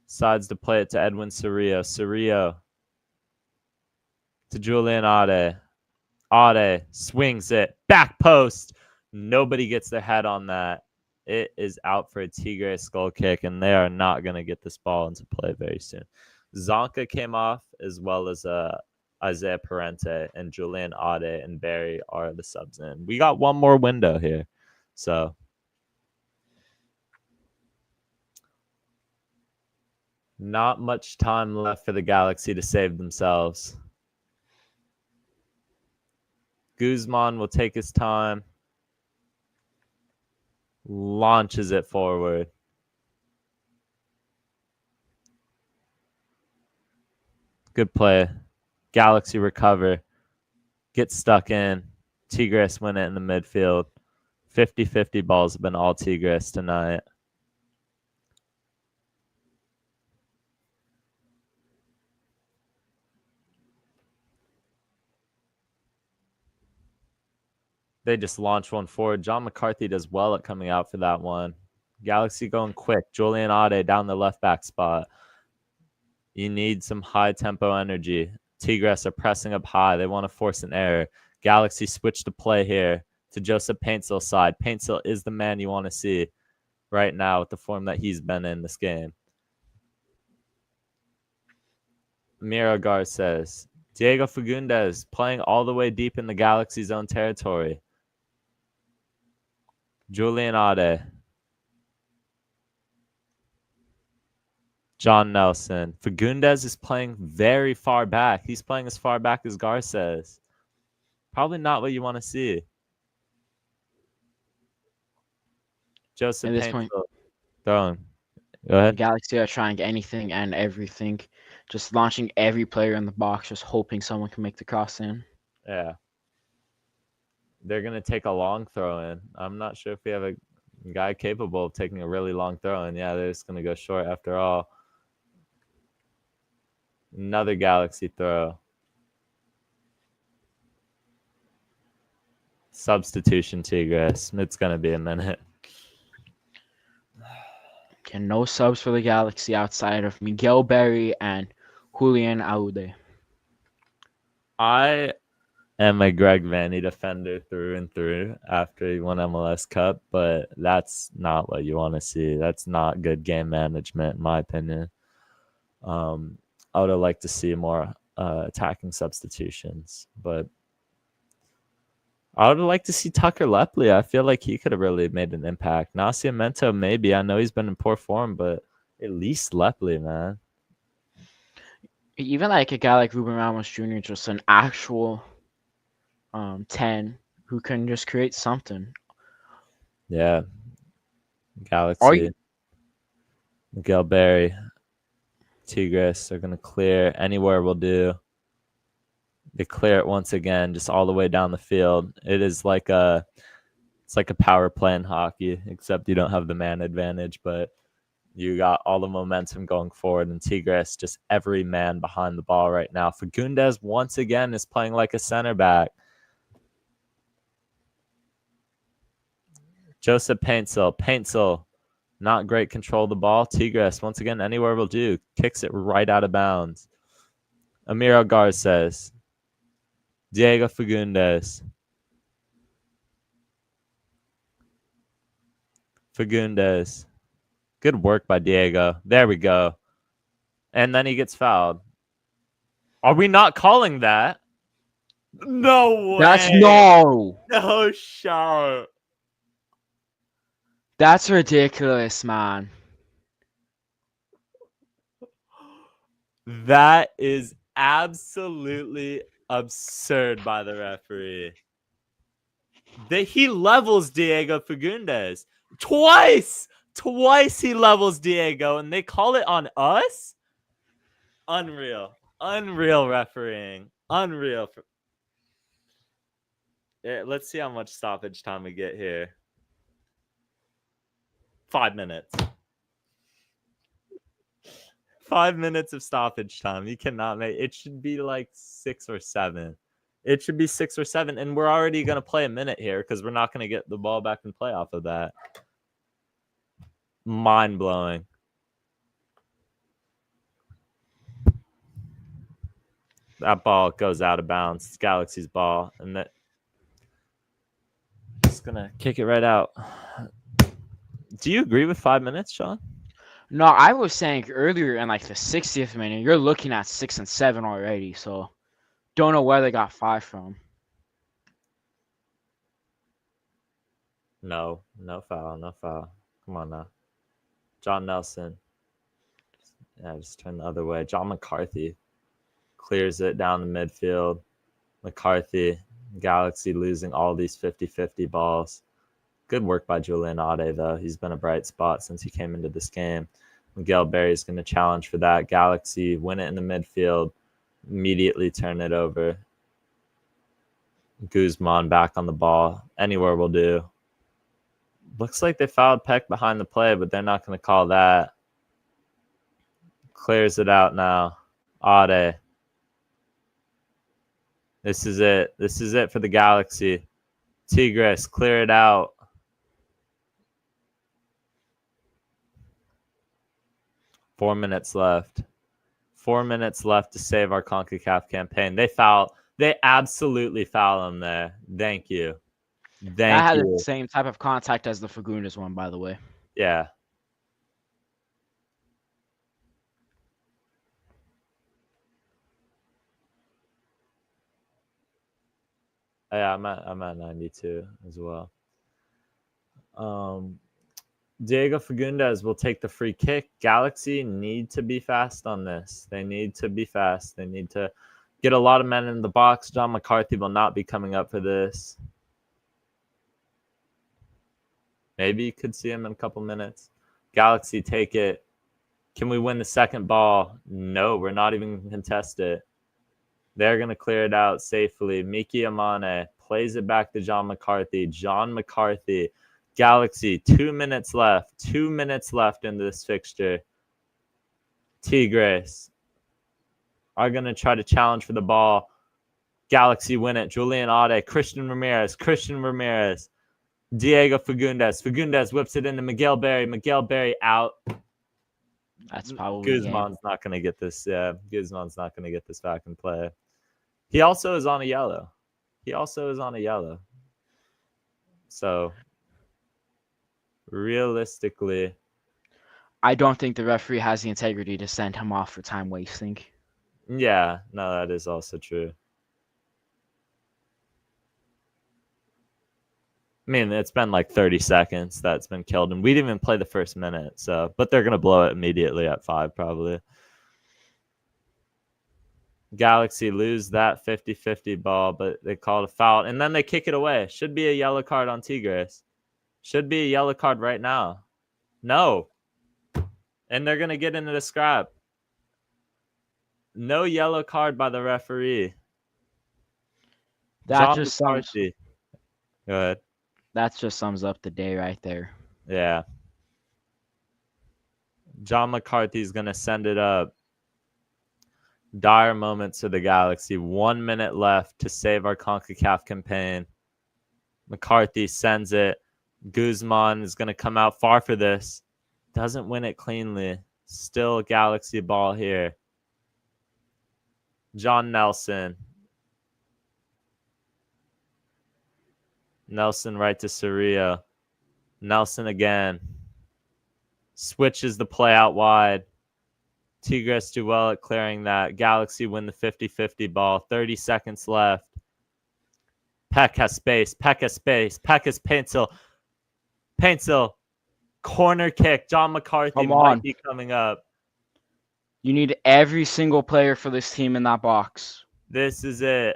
Decides to play it to Edwin Cerrillo. Cerrillo to Julian Ade. Ade swings it. Back post. Nobody gets their head on that. It is out for a Tigres goal kick, and they are not going to get this ball into play very soon. Zonka came off, as well as Isaiah Parente, and Julian Ade and Barry are the subs in. We got one more window here. So not much time left for the Galaxy to save themselves. Guzman will take his time. Launches it forward. Good play. Galaxy recover. Get stuck in. Tigres win it in the midfield. 50-50 balls have been all Tigres tonight. They just launch one forward. John McCarthy does well at coming out for that one. Galaxy going quick. Julian Ade down the left back spot. You need some high tempo energy. Tigres are pressing up high. They want to force an error. Galaxy switch to play here to Joseph Paintsil's side. Paintsil is the man you want to see right now with the form that he's been in this game. Miro says, Diego Fagundes playing all the way deep in the Galaxy's own territory. Julian Ade. John Nelson. Fagundes is playing very far back. He's playing as far back as Garces. Probably not what you want to see. Joseph At this Paintsil point, throwing. Go ahead. the Galaxy are trying anything and everything. Just launching every player in the box, just hoping someone can make the cross in. Yeah. They're going to take a long throw in. I'm not sure if we have a guy capable of taking a really long throw in. Yeah, they're just going to go short after all. Another Galaxy throw. Substitution Tigres. It's going to be a minute. Okay, no subs for the Galaxy outside of Miguel Berry and Julian Aude. I am a Greg Vanny defender through and through after he won MLS Cup, but that's not what you want to see. That's not good game management, in my opinion. I would have liked to see more attacking substitutions, but I would like to see Tucker Lepley. I feel like he could have really made an impact. Nascimento, maybe. I know he's been in poor form, but at least Lepley, man. Even like a guy like Ruben Ramos Jr., just an actual 10 who can just create something. Yeah. Galaxy. Miguel Berry. Tigres are going to clear. Anywhere will do. They clear it once again, just all the way down the field. It's like a power play in hockey, except you don't have the man advantage, but you got all the momentum going forward. And Tigres, just every man behind the ball right now. Fagundes once again is playing like a center back. Joseph Paintsel, not great control of the ball. Tigres, once again, anywhere will do. Kicks it right out of bounds. Amiro Garces. Diego Fagundes. Good work by Diego. There we go. And then he gets fouled. Are we not calling that? No way. That's no shot. That's ridiculous, man. That is absolutely absurd by the referee. He levels Diego Fagundes. Twice he levels Diego, and they call it on us? Unreal refereeing. Unreal. Yeah, let's see how much stoppage time we get here. 5 minutes. 5 minutes of stoppage time. You cannot make it. Should be like 6 or 7. It should be 6 or 7, and we're already going to play a minute here because we're not going to get the ball back and play off of that. Mind-blowing. That ball goes out of bounds. It's Galaxy's ball, and that just going to kick it right out. Do you agree with 5 minutes, Sean? No, I was saying earlier in like the 60th minute, you're looking at 6 and 7 already, so don't know where they got 5 from. No foul. Come on now. John Nelson. Yeah, just turn the other way. John McCarthy clears it down the midfield. McCarthy, Galaxy losing all these 50-50 balls. Good work by Julian Ade, though. He's been a bright spot since he came into this game. Miguel Berry is going to challenge for that. Galaxy win it in the midfield. Immediately turn it over. Guzman back on the ball. Anywhere will do. Looks like they fouled Peck behind the play, but they're not going to call that. Clears it out now. Ade. This is it. This is it for the Galaxy. Tigres, clear it out. Four minutes left. 4 minutes left to save our CONCACAF campaign. They absolutely foul him there. Thank you. That had the same type of contact as the Fagundes one, by the way. Yeah. Yeah, I'm at 92 as well. Diego Fagundes will take the free kick. Galaxy need to be fast on this. They need to be fast. They need to get a lot of men in the box. John McCarthy will not be coming up for this. Maybe you could see him in a couple minutes. Galaxy take it. Can we win the second ball? No, we're not even going to contest it. They're going to clear it out safely. Miki Amane plays it back to John McCarthy. John McCarthy. Galaxy, 2 minutes left. 2 minutes left in this fixture. Tigres are going to try to challenge for the ball. Galaxy win it. Julian Ade, Christian Ramirez. Diego Fagundes. Fagundes whips it into Miguel Berry. Miguel Berry out. That's probably Guzman's not going to get this. Yeah, Guzman's not going to get this back in play. He also is on a yellow. So, realistically, I don't think the referee has the integrity to send him off for time wasting. Yeah, no, that is also true. I mean, it's been like 30 seconds that's been killed, and we didn't even play the first minute. So, but they're gonna blow it immediately at 5, probably. Galaxy lose that 50-50 ball, but they called a foul, and then they kick it away. Should be a yellow card on Tigres. Should be a yellow card right now. No. And they're gonna get into the scrap. No yellow card by the referee. That John just sums. McCarthy. Go ahead. That just sums up the day right there. Yeah. John McCarthy's gonna send it up. Dire moments to the Galaxy. 1 minute left to save our CONCACAF campaign. McCarthy sends it. Guzman is going to come out far for this. Doesn't win it cleanly. Still Galaxy ball here. John Nelson. Nelson right to Surreal. Nelson again. Switches the play out wide. Tigres do well at clearing that. Galaxy win the 50-50 ball. 30 seconds left. Peck has space. Peck has space. Peck has Paintsill. Paintsill. Corner kick. John McCarthy might be coming up. You need every single player for this team in that box. This is it.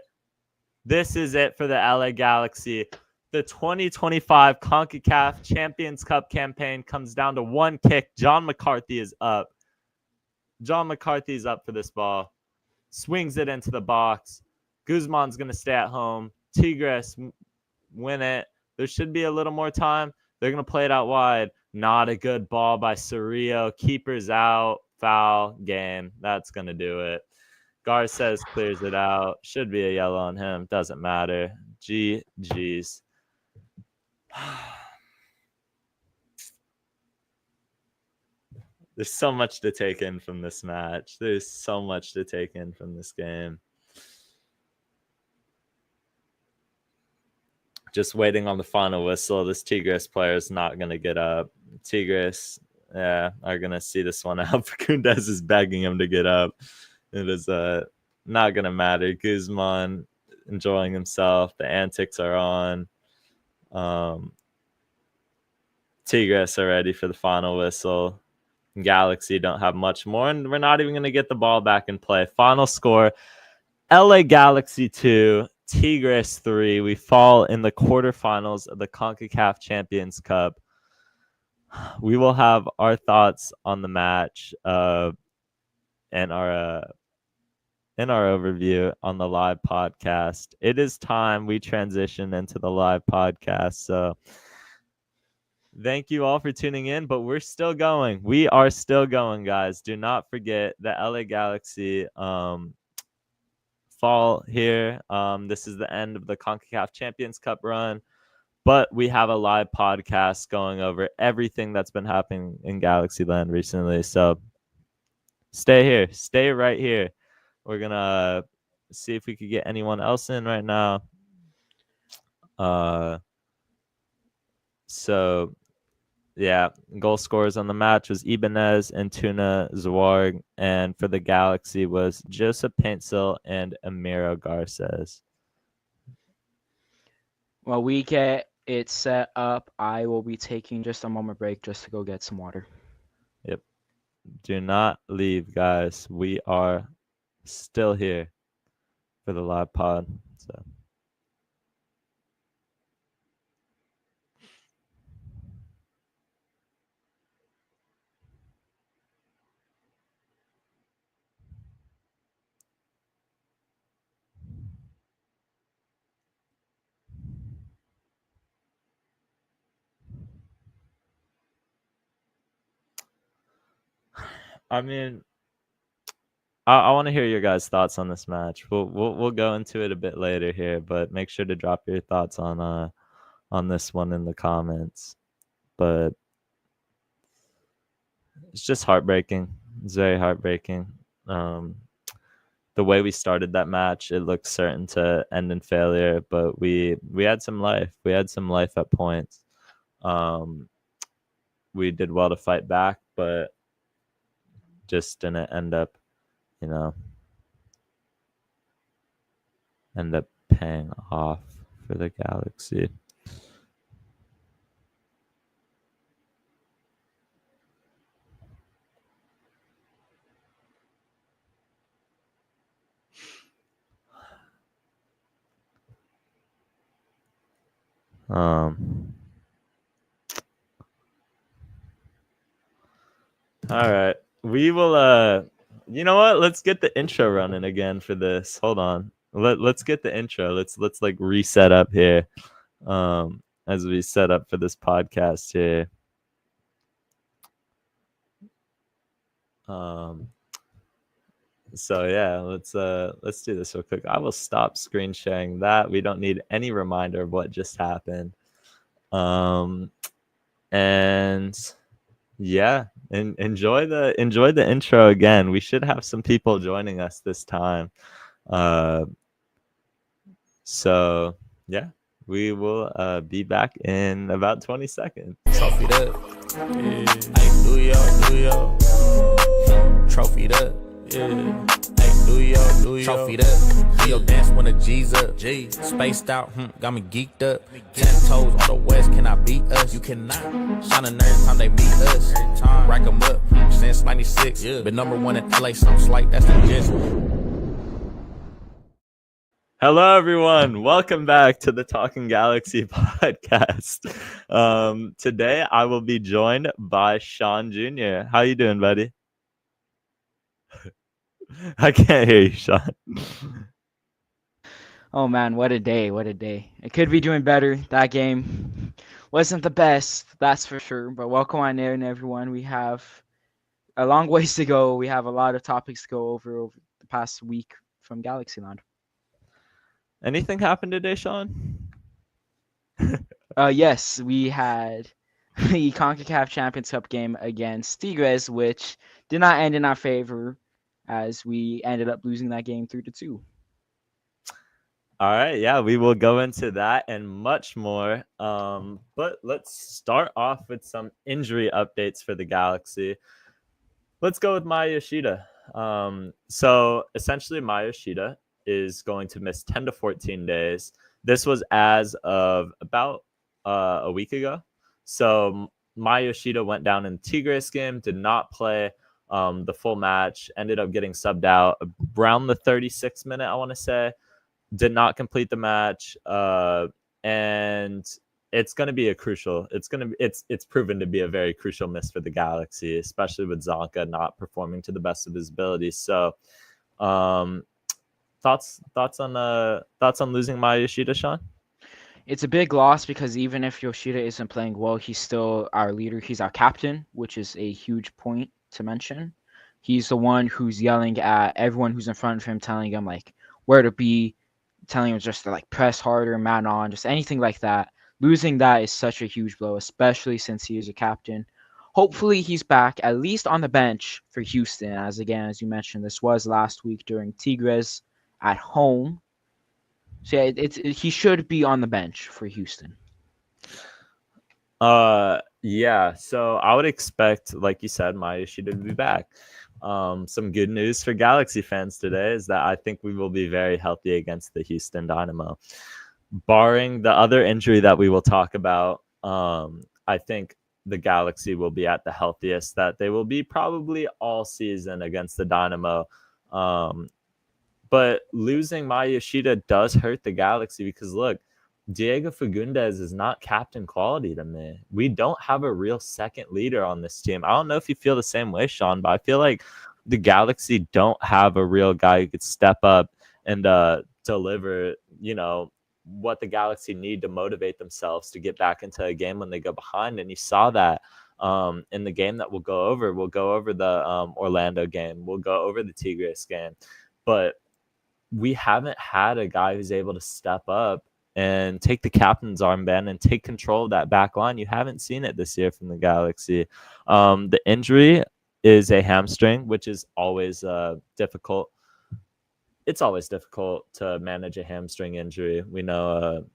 This is it for the LA Galaxy. The 2025 CONCACAF Champions Cup campaign comes down to one kick. John McCarthy is up. John McCarthy's up for this ball. Swings it into the box. Guzman's going to stay at home. Tigres win it. There should be a little more time. They're going to play it out wide. Not a good ball by Surreal. Keeper's out. Foul. Game. That's going to do it. Garces clears it out. Should be a yellow on him. Doesn't matter. GG's. There's so much to take in from this match. There's so much to take in from this game. Just waiting on the final whistle. This Tigres player is not going to get up. Tigres, are going to see this one out. Facundez is begging him to get up. It is not going to matter. Guzman enjoying himself. The antics are on. Tigres are ready for the final whistle. Galaxy don't have much more, and we're not even going to get the ball back in play. Final score, LA Galaxy 2, Tigres 3. We fall in the quarterfinals of the CONCACAF Champions Cup. We will have our thoughts on the match and our overview on the live podcast. It is time we transition into the live podcast, so thank you all for tuning in, but we're still going. We are still going, guys. Do not forget the LA Galaxy fall here. This is the end of the CONCACAF Champions Cup run, but we have a live podcast going over everything that's been happening in Galaxy Land recently. So stay here. Stay right here. We're going to see if we could get anyone else in right now. So yeah, goal scorers on the match was Ibanez and Tuna Zawarg, and for the Galaxy was Joseph Paintsill and Emiro Garces. While we get it set up, I will be taking just a moment break just to go get some water. Yep. Do not leave, guys. We are still here for the live pod. So. I mean, I want to hear your guys' thoughts on this match. We'll go into it a bit later here, but make sure to drop your thoughts on this one in the comments. But it's just heartbreaking. It's very heartbreaking. The way we started that match, it looked certain to end in failure, but we had some life. We had some life at points. We did well to fight back, but just didn't end up, paying off for the Galaxy. All right. We will you know what? Let's get the intro running again for this. Hold on. Let's get the intro. Let's like reset up here. As we set up for this podcast here. So yeah, let's do this real quick. I will stop screen sharing that. We don't need any reminder of what just happened. And yeah, and enjoy the intro again. We should have some people joining us this time. So yeah, we will be back in about 20 seconds. Trophied up. Yeah. Hey, do yo. Trophied up. Yeah. Hey, do yo. Trophied up. Do your dance when the G's up. Spaced out, got me geeked up. 10 toes on the west, can I beat us? You cannot. Shining every time they meet us. Rack 'em up since 96. Been number one in LA, something slight, that's the gist. Hello, everyone. Welcome back to the Talkin Galaxy podcast. Today, I will be joined by Sean Jr. How you doing, buddy? I can't hear you, Sean. Oh man, what a day! What a day! It could be doing better. That game wasn't the best, that's for sure. But welcome on in, everyone. We have a long ways to go. We have a lot of topics to go over the past week from Galaxyland. Anything happened today, Sean? Yes, we had the CONCACAF Champions Cup game against Tigres, which did not end in our favor, as we ended up losing that game 3-2. All right, yeah, we will go into that and much more. But let's start off with some injury updates for the Galaxy. Let's go with Maya Yoshida. So essentially, Maya Yoshida is going to miss 10 to 14 days. This was as of about a week ago. So Maya Yoshida went down in the Tigres game, did not play the full match, ended up getting subbed out around the 36th minute, I want to say. Did not complete the match, and it's going to be it's proven to be a very crucial miss for the Galaxy, especially with Zonka not performing to the best of his abilities. So, thoughts on losing Maya Yoshida, Sean? It's a big loss because even if Yoshida isn't playing well, he's still our leader. He's our captain, which is a huge point to mention. He's the one who's yelling at everyone who's in front of him, telling him like where to be, telling him just to like press harder, man on, just anything like that. Losing that is such a huge blow, especially since he is a captain. Hopefully he's back at least on the bench for Houston, as you mentioned, this was last week during Tigres at home. So yeah, he should be on the bench for Houston. Yeah, so I would expect, like you said, Maya Yoshida to be back. Some good news for Galaxy fans today is that I think we will be very healthy against the Houston Dynamo. Barring the other injury that we will talk about, I think the Galaxy will be at the healthiest that they will be probably all season against the Dynamo. But losing Maya Yoshida does hurt the Galaxy because, look, Diego Fagundes is not captain quality to me. We don't have a real second leader on this team. I don't know if you feel the same way, Sean, but I feel like the Galaxy don't have a real guy who could step up and deliver, what the Galaxy need to motivate themselves to get back into a game when they go behind. And you saw that in the game that we'll go over. We'll go over the Orlando game. We'll go over the Tigres game. But we haven't had a guy who's able to step up and take the captain's armband and take control of that back line. You haven't seen it this year from the Galaxy. The injury is a hamstring, which is always difficult. It's always difficult to manage a hamstring injury. We know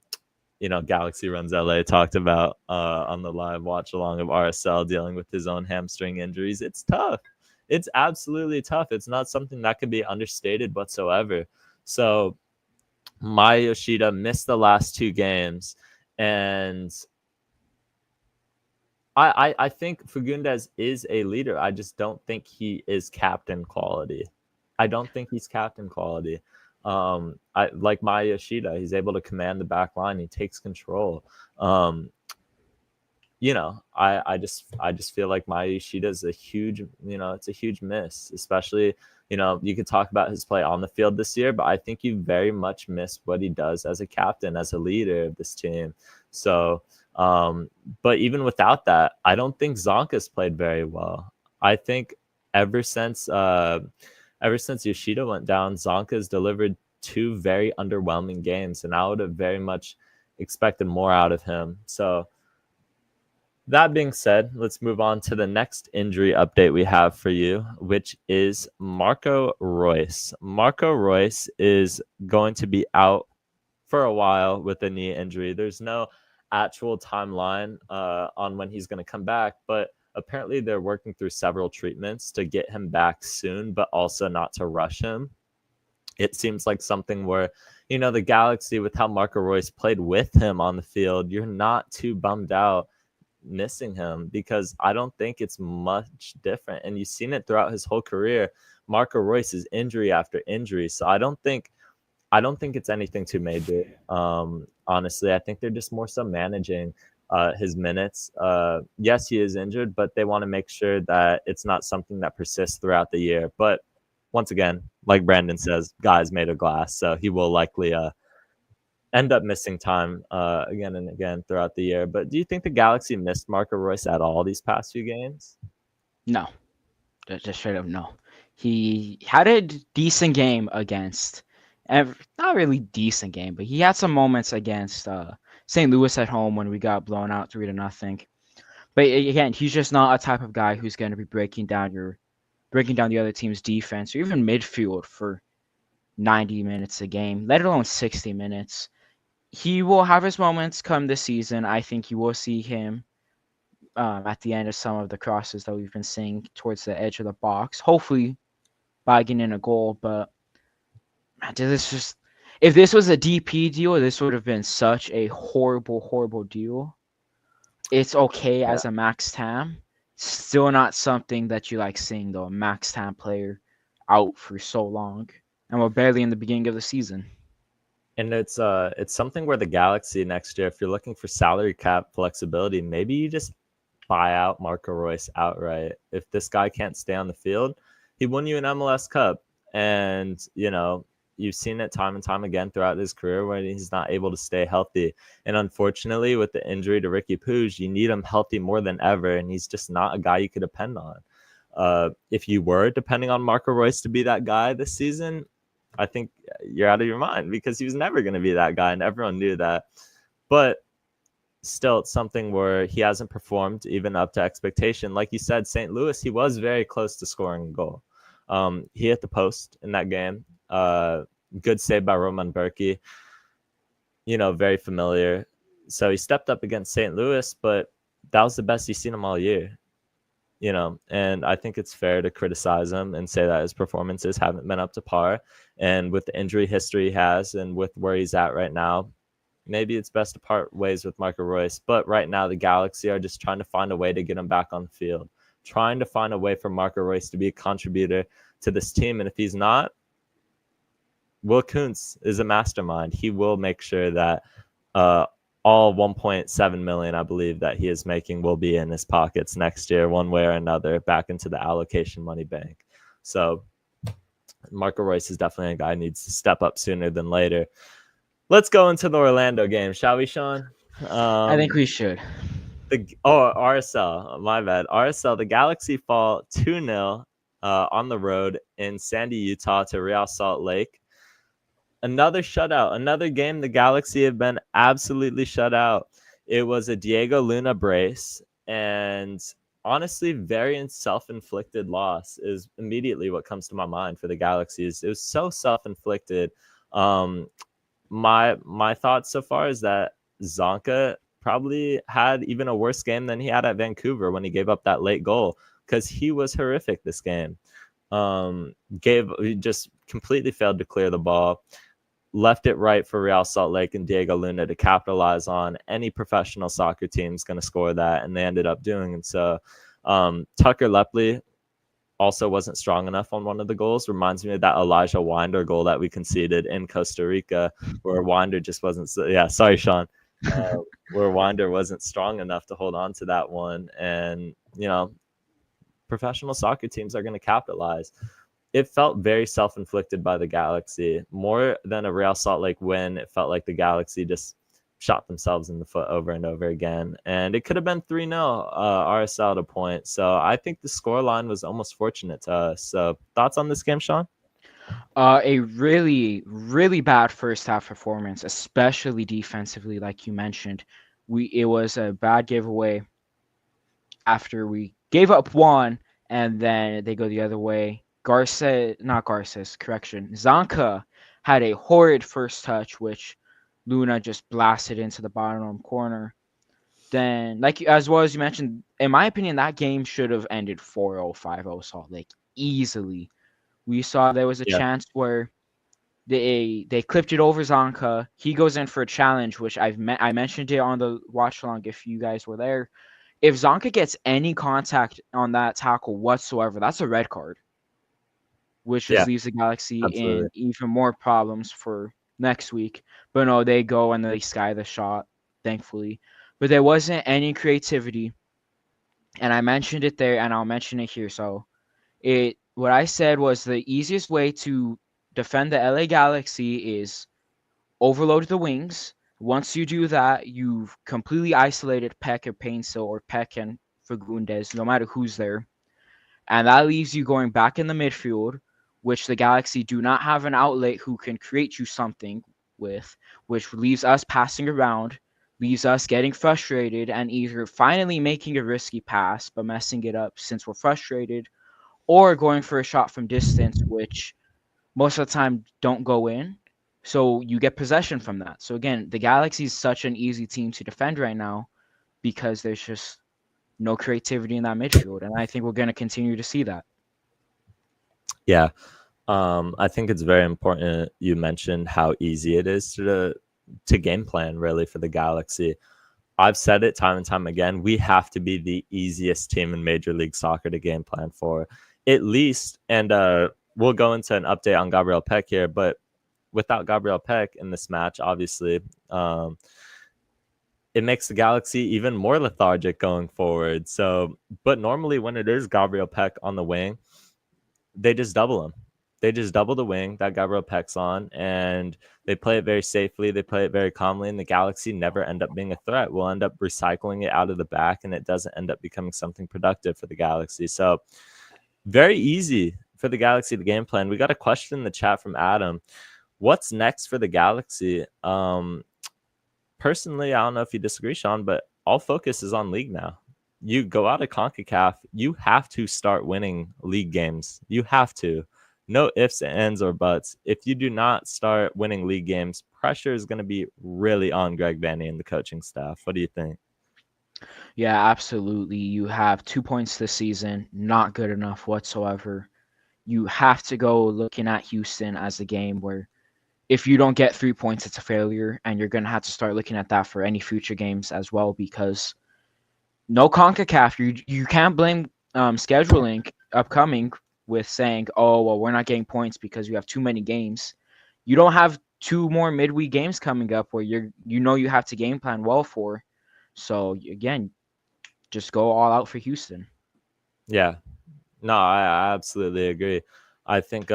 Galaxy Runs LA talked about on the live watch along of RSL dealing with his own hamstring injuries. It's tough. It's absolutely tough. It's not something that can be understated whatsoever. So Maya Yoshida missed the last 2 games, and I think Fagundes is a leader. I just don't think he is captain quality. I don't think he's captain quality. I like Maya Yoshida. He's able to command the back line. He takes control. I just feel like Maya Yoshida is a huge, it's a huge miss, especially, you could talk about his play on the field this year, but I think you very much miss what he does as a captain, as a leader of this team. So, but even without that, I don't think Zonka's played very well. I think ever since Yoshida went down, Zonka's delivered 2 very underwhelming games, and I would have very much expected more out of him. So that being said, let's move on to the next injury update we have for you, which is Marco Reus. Marco Reus is going to be out for a while with a knee injury. There's no actual timeline on when he's going to come back, but apparently they're working through several treatments to get him back soon, but also not to rush him. It seems like something where, the Galaxy, with how Marco Reus played with him on the field, you're not too bummed out missing him, because I don't think it's much different. And you've seen it throughout his whole career. Marco Reus is injury after injury. So I don't think it's anything too major. Honestly, I think they're just more so managing his minutes. Yes, he is injured, but they want to make sure that it's not something that persists throughout the year. But once again, like Brandon says, guy's made of glass, so he will likely end up missing time again and again throughout the year. But do you think the Galaxy missed Marco Reus at all these past few games? No, just straight up no. He had a decent game against, not really decent game, but he had some moments against St. Louis at home when we got blown out 3-0. But again, he's just not a type of guy who's going to be breaking down the other team's defense or even midfield for 90 minutes a game, let alone 60 minutes. He will have his moments come this season. I think you will see him at the end of some of the crosses that we've been seeing towards the edge of the box, hopefully bagging in a goal. But man, if this was a DP deal, this would have been such a horrible, horrible deal. It's okay as a max TAM. Still not something that you like seeing, though, a max TAM player out for so long. And we're barely in the beginning of the season. And it's something where the Galaxy next year, if you're looking for salary cap flexibility, maybe you just buy out Marco Reus outright. If this guy can't stay on the field, he won you an MLS Cup. And, you've seen it time and time again throughout his career where he's not able to stay healthy. And unfortunately, with the injury to Ricky Puig, you need him healthy more than ever. And he's just not a guy you could depend on. If you were depending on Marco Reus to be that guy this season, I think you're out of your mind, because he was never going to be that guy, and everyone knew that. But still, it's something where he hasn't performed even up to expectation. Like you said, St. Louis, he was very close to scoring a goal. He hit the post in that game. Good save by Roman Berkey. Very familiar. So he stepped up against St. Louis, but that was the best you've seen him all year. And I think it's fair to criticize him and say that his performances haven't been up to par. And with the injury history he has and with where he's at right now, maybe it's best to part ways with Marco Reus. But right now, the Galaxy are just trying to find a way to get him back on the field, trying to find a way for Marco Reus to be a contributor to this team. And if he's not, Will Kuntz is a mastermind. He will make sure that all 1.7 million, I believe, that he is making will be in his pockets next year, one way or another, back into the allocation money bank. So Marco Reus is definitely a guy who needs to step up sooner than later. Let's go into the Orlando game, shall we, Sean? I think we should. RSL, my bad. RSL, the Galaxy fall 2-0 on the road in Sandy, Utah to Real Salt Lake. Another shutout, another game the Galaxy have been absolutely shut out. It was a Diego Luna brace, and honestly, very self-inflicted loss is immediately what comes to my mind for the Galaxy. It was so self-inflicted. My thoughts so far is that Zonka probably had even a worse game than he had at Vancouver when he gave up that late goal, because he was horrific this game. He just completely failed to clear the ball, left it right for Real Salt Lake and Diego Luna to capitalize on. Any professional soccer team is going to score that, and they ended up doing. And so Tucker Lepley also wasn't strong enough on one of the goals. Reminds me of that Elijah Winder goal that we conceded in Costa Rica, where Winder just wasn't. Yeah, sorry, Sean. Where Winder wasn't strong enough to hold on to that one. And, professional soccer teams are going to capitalize. It felt very self-inflicted by the Galaxy. More than a Real Salt Lake win, it felt like the Galaxy just shot themselves in the foot over and over again. And it could have been 3-0 RSL at a point. So I think the scoreline was almost fortunate to us. So thoughts on this game, Sean? A really, really bad first half performance, especially defensively, like you mentioned. It was a bad giveaway after we gave up one, and then they go the other way. Zonka had a horrid first touch, which Luna just blasted into the bottom corner. Then, as well as you mentioned, in my opinion, that game should have ended 4-0, 5-0 Salt Lake easily. We saw there was a chance where they clipped it over Zonka. He goes in for a challenge, which I mentioned it on the watch along if you guys were there. If Zonka gets any contact on that tackle whatsoever, that's a red card, which just leaves the Galaxy in even more problems for next week. But no, they go and they sky the shot, thankfully. But there wasn't any creativity, and I mentioned it there, and I'll mention it here. So what I said was the easiest way to defend the LA Galaxy is overload the wings. Once you do that, you've completely isolated Peck or Painsil or Peck and Fagundes, no matter who's there. And that leaves you going back in the midfield, which the Galaxy do not have an outlet who can create you something with, which leaves us passing around, leaves us getting frustrated and either finally making a risky pass but messing it up since we're frustrated, or going for a shot from distance, which most of the time don't go in. So you get possession from that. So again, the Galaxy is such an easy team to defend right now because there's just no creativity in that midfield. And I think we're going to continue to see that. Yeah. I think it's very important you mentioned how easy it is to game plan, really, for the Galaxy. I've said it time and time again. We have to be the easiest team in Major League Soccer to game plan for, at least. And we'll go into an update on Gabriel Peck here, but without Gabriel Peck in this match, obviously, it makes the Galaxy even more lethargic going forward. So, but normally when it is Gabriel Peck on the wing, they just double him. They just double the wing that Gabriel Peck's on, and they play it very safely. They play it very calmly, and the Galaxy never end up being a threat. We'll end up recycling it out of the back, and it doesn't end up becoming something productive for the Galaxy. So very easy for the Galaxy to game plan. We got a question in the chat from Adam. What's next for the Galaxy? Personally, I don't know if you disagree, Sean, but all focus is on league now. You go out of CONCACAF, you have to start winning league games. You have to. No ifs, ands, or buts. If you do not start winning league games, pressure is going to be really on Greg Vanney and the coaching staff. What do you think? Yeah, absolutely. You have 2 points this season, not good enough whatsoever. You have to go looking at Houston as a game where if you don't get 3 points, it's a failure, and you're going to have to start looking at that for any future games as well, because no CONCACAF, you can't blame scheduling upcoming with saying, oh, well, we're not getting points because you have too many games. You don't have 2 more midweek games coming up where you have to game plan well for. So, again, just go all out for Houston. Yeah. No, I absolutely agree. I think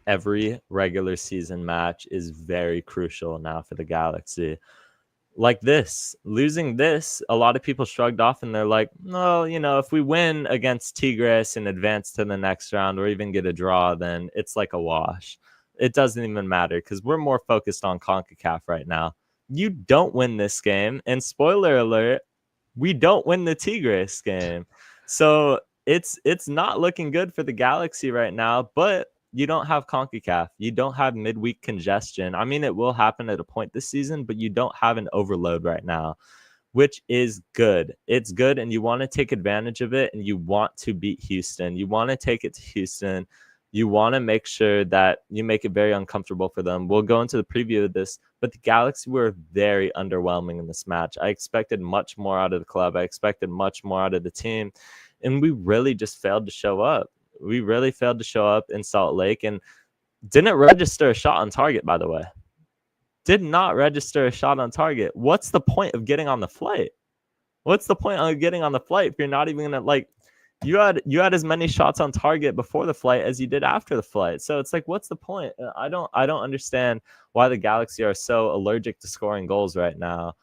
every regular season match is very crucial now for the Galaxy. Like this, losing this, a lot of people shrugged off and they're like, no, if we win against Tigres and advance to the next round or even get a draw, then it's like a wash. It doesn't even matter because we're more focused on CONCACAF right now. You don't win this game, and spoiler alert, we don't win the Tigres game. So it's not looking good for the Galaxy right now, but you don't have CONCACAF. You don't have midweek congestion. I mean, it will happen at a point this season, but you don't have an overload right now, which is good. It's good, and you want to take advantage of it, and you want to beat Houston. You want to take it to Houston. You want to make sure that you make it very uncomfortable for them. We'll go into the preview of this, but the Galaxy were very underwhelming in this match. I expected much more out of the club. I expected much more out of the team, and we really just failed to show up. We really failed to show up in Salt Lake and didn't register a shot on target, by the way. Did not register a shot on target. What's the point of getting on the flight? What's the point of getting on the flight if you're not even going to, like, you had as many shots on target before the flight as you did after the flight. So it's like, what's the point? I don't understand why the Galaxy are so allergic to scoring goals right now.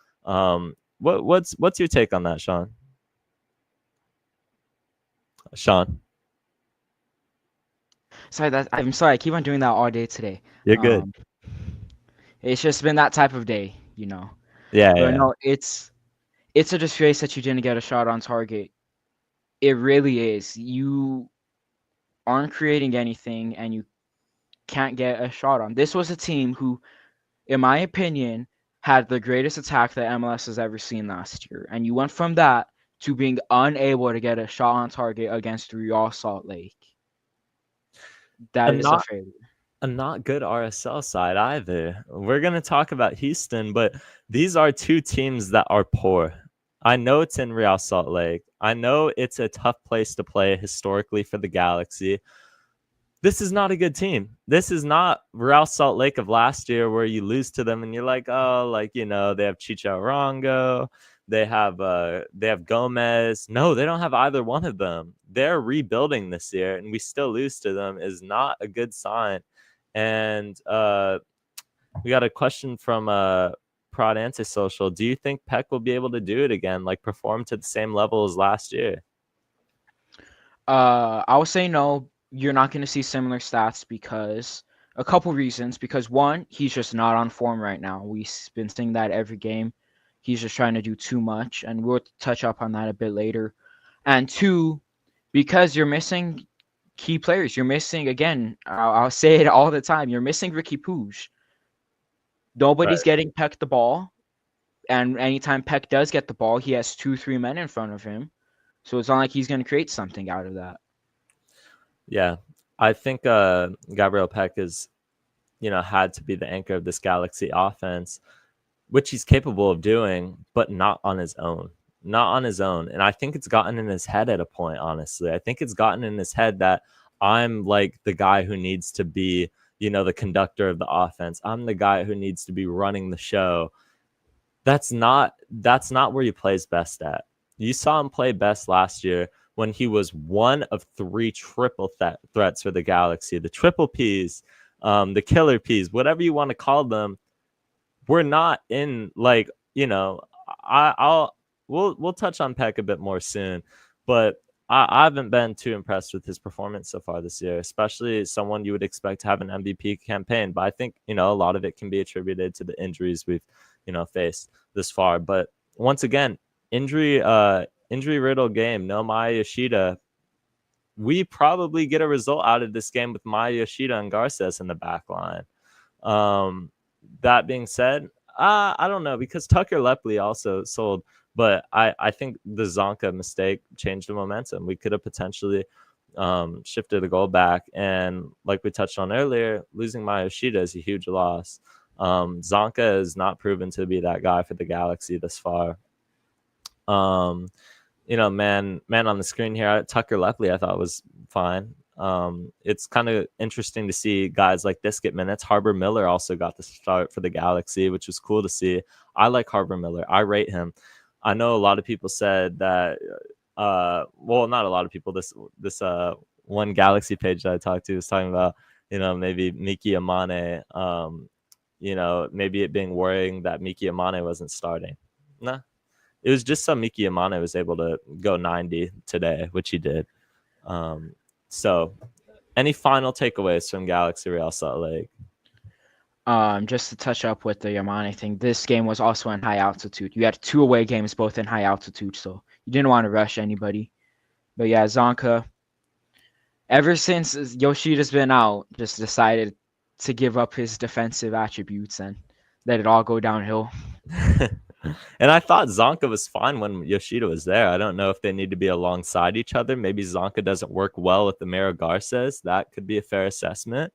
What's your take on that, Sean? Sean? I'm sorry. I keep on doing that all day today. You're good. It's just been that type of day, you know. Yeah. No, it's a disgrace that you didn't get a shot on target. It really is. You aren't creating anything, and you can't get a shot on. This was a team who, in my opinion, had the greatest attack that MLS has ever seen last year. And you went from that to being unable to get a shot on target against Real Salt Lake. That is a failure. A not good RSL side either. We're going to talk about Houston, but these are two teams that are poor. I know it's in Real Salt Lake. I know it's a tough place to play historically for the Galaxy. This is not a good team. This is not Real Salt Lake of last year where you lose to them and you're like, oh, like, you know, they have Chicho Arango. They have Gomez. No, they don't have either one of them. They're rebuilding this year, and we still lose to them is not a good sign. And we got a question from Prod Antisocial. Do you think Peck will be able to do it again, like perform to the same level as last year? I would say no. You're not going to see similar stats because a couple reasons. Because one, he's just not on form right now. We've been seeing that every game. He's just trying to do too much, and we'll touch up on that a bit later. And two, because you're missing key players. You're missing, again, I'll say it all the time, you're missing Ricky Puig. Nobody's getting Peck the ball, and anytime Peck does get the ball, he has 2-3 men in front of him. So it's not like he's going to create something out of that. Yeah, I think Gabriel Peck is, had to be the anchor of this Galaxy offense, which he's capable of doing, but not on his own. Not on his own. And I think it's gotten in his head at a point, honestly. I think it's gotten in his head that I'm like the guy who needs to be, the conductor of the offense. I'm the guy who needs to be running the show. That's not where he plays best at. You saw him play best last year when he was one of 3 triple threats for the Galaxy. The triple Ps, the killer Ps, whatever you want to call them. We're not in we'll touch on Peck a bit more soon, but I haven't been too impressed with his performance so far this year, especially someone you would expect to have an MVP campaign. But I think, a lot of it can be attributed to the injuries we've, faced this far. But once again, injury riddled game. No Maya Yoshida. We probably get a result out of this game with Maya Yoshida and Garces in the back line. That being said, I don't know, because Tucker Lepley also sold, but I think the Zonka mistake changed the momentum. We could have potentially shifted the goal back, and like we touched on earlier, losing Maya Yoshida is a huge loss. Zonka has not proven to be that guy for the Galaxy this far. Man on the screen here, Tucker Lepley I thought was fine. It's kind of interesting to see guys like this get minutes. Harbor Miller also got the start for the Galaxy, which was cool to see. I like Harbor Miller. I rate him. I know a lot of people said that, not a lot of people. This one Galaxy page that I talked to was talking about, maybe Miki Amane, maybe it being worrying that Miki Amane wasn't starting. Nah, it was just so Miki Amane was able to go 90 today, which he did. So, any final takeaways from Galaxy Real Salt Lake? Just to touch up with the Yamane thing, this game was also in high altitude. You had 2 away games, both in high altitude, so you didn't want to rush anybody. But yeah, Zonka, Ever since Yoshida's been out, just decided to give up his defensive attributes and let it all go downhill. And I thought Zonka was fine when Yoshida was there. I don't know if they need to be alongside each other. Maybe Zonka doesn't work well with the Mero Garces. That could be a fair assessment.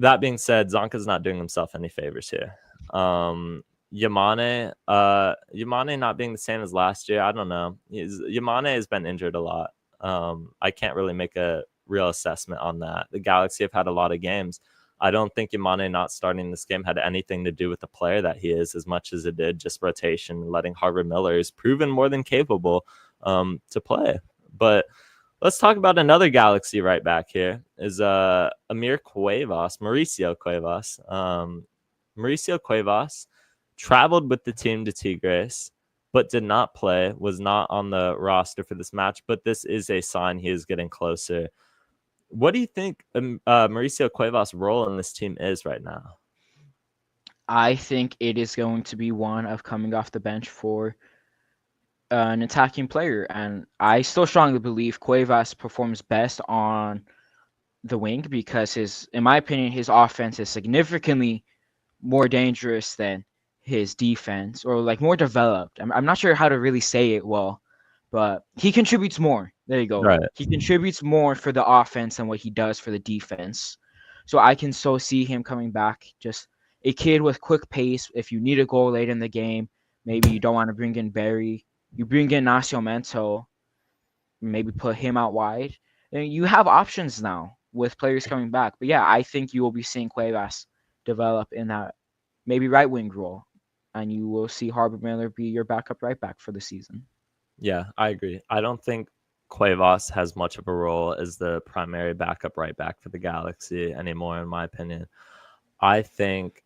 That being said, Zonka's not doing himself any favors here. Yamane not being the same as last year. I don't know. Yamane has been injured a lot. I can't really make a real assessment on that. The Galaxy have had a lot of games. I don't think Yamane not starting this game had anything to do with the player that he is as much as it did just rotation, letting Harvard Miller is proven more than capable to play. But let's talk about another Galaxy right back here is Mauricio Cuevas. Mauricio Cuevas traveled with the team to Tigres, but did not play, was not on the roster for this match, but this is a sign he is getting closer. What do you think Mauricio Cuevas' role in this team is right now? I think it is going to be one of coming off the bench for an attacking player, and I still strongly believe Cuevas performs best on the wing because in my opinion, his offense is significantly more dangerous than his defense, or like more developed. I'm not sure how to really say it well, but he contributes more. There you go. Right. He contributes more for the offense than what he does for the defense. So I can so see him coming back, just a kid with quick pace. If you need a goal late in the game, maybe you don't want to bring in Barry, you bring in Nascimento, maybe put him out wide. And you have options now with players coming back. But yeah, I think you will be seeing Cuevas develop in that maybe right wing role, and you will see Harvard Miller be your backup right back for the season. Yeah, I agree. I don't think Cuevas has much of a role as the primary backup right back for the Galaxy anymore, in my opinion. I think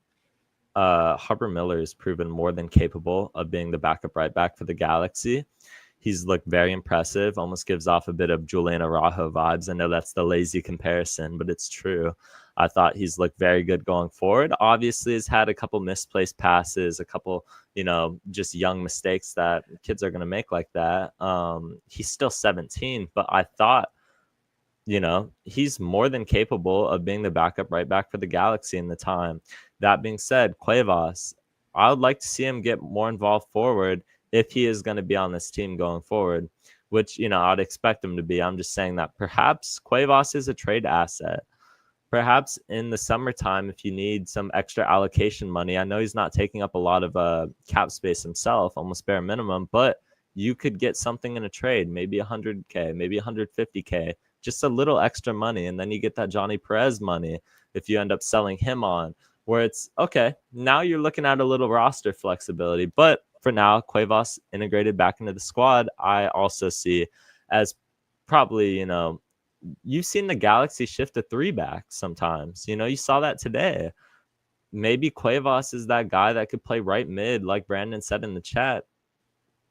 Harvard Miller is proven more than capable of being the backup right back for the Galaxy. He's looked very impressive, almost gives off a bit of Julian Araujo vibes. I know that's the lazy comparison, but it's true. I thought he's looked very good going forward. Obviously, has had a couple misplaced passes, a couple, just young mistakes that kids are going to make like that. He's still 17, but I thought, he's more than capable of being the backup right back for the Galaxy in the time. That being said, Cuevas, I would like to see him get more involved forward if he is going to be on this team going forward, which, I'd expect him to be. I'm just saying that perhaps Cuevas is a trade asset. Perhaps in the summertime, if you need some extra allocation money, I know he's not taking up a lot of cap space himself, almost bare minimum, but you could get something in a trade, maybe 100K, maybe 150K, just a little extra money. And then you get that Johnny Perez money if you end up selling him on, where it's, okay, now you're looking at a little roster flexibility. But for now, Cuevas integrated back into the squad, I also see as probably, you've seen the Galaxy shift to 3-back sometimes. You saw that today. Maybe Cuevas is that guy that could play right mid, like Brandon said in the chat.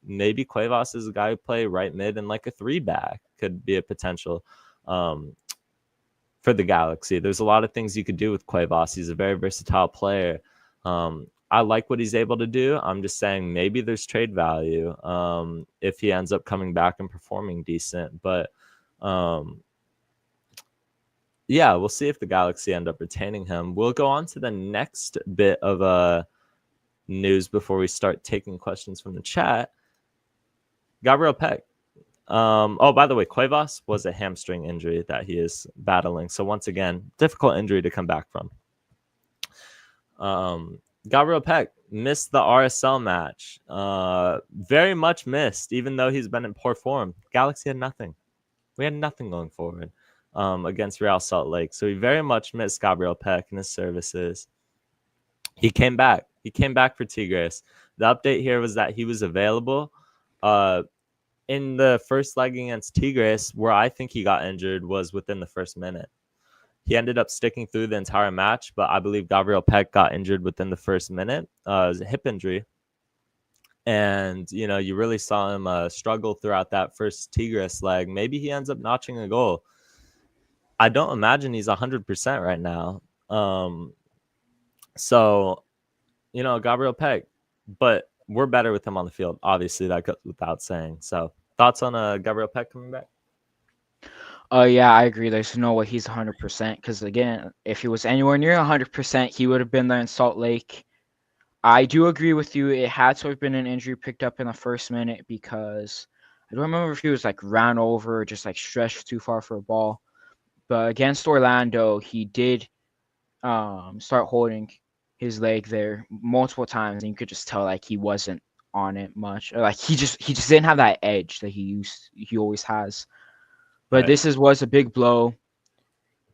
Maybe Cuevas is a guy who play right mid and like a 3-back could be a potential for the Galaxy. There's a lot of things you could do with Cuevas. He's a very versatile player. I like what he's able to do. I'm just saying maybe there's trade value if he ends up coming back and performing decent. But yeah, we'll see if the Galaxy end up retaining him. We'll go on to the next bit of news before we start taking questions from the chat. Gabriel Peck. By the way, Cuevas was a hamstring injury that he is battling. So once again, difficult injury to come back from. Gabriel Peck missed the RSL match. Very much missed, even though he's been in poor form. Galaxy had nothing. We had nothing going forward against Real Salt Lake. So we very much missed Gabriel Peck and his services. He came back. He came back for Tigres. The update here was that he was available in the first leg against Tigres, where I think he got injured was within the first minute. He ended up sticking through the entire match, but I believe Gabriel Peck got injured within the first minute. It was a hip injury. And, you really saw him struggle throughout that first Tigres leg. Maybe he ends up notching a goal. I don't imagine he's 100% right now. So, Gabriel Peck, but we're better with him on the field. Obviously, that goes without saying. So, thoughts on Gabriel Peck coming back? Oh yeah, I agree. There's no way he's 100% because again, if he was anywhere near 100%, he would have been there in Salt Lake. I do agree with you. It had to have been an injury picked up in the first minute because I don't remember if he was like ran over or just like stretched too far for a ball. But against Orlando, he did start holding his leg there multiple times, and you could just tell like he wasn't on it much. Or, like he just didn't have that edge that he always has. But Right. was a big blow.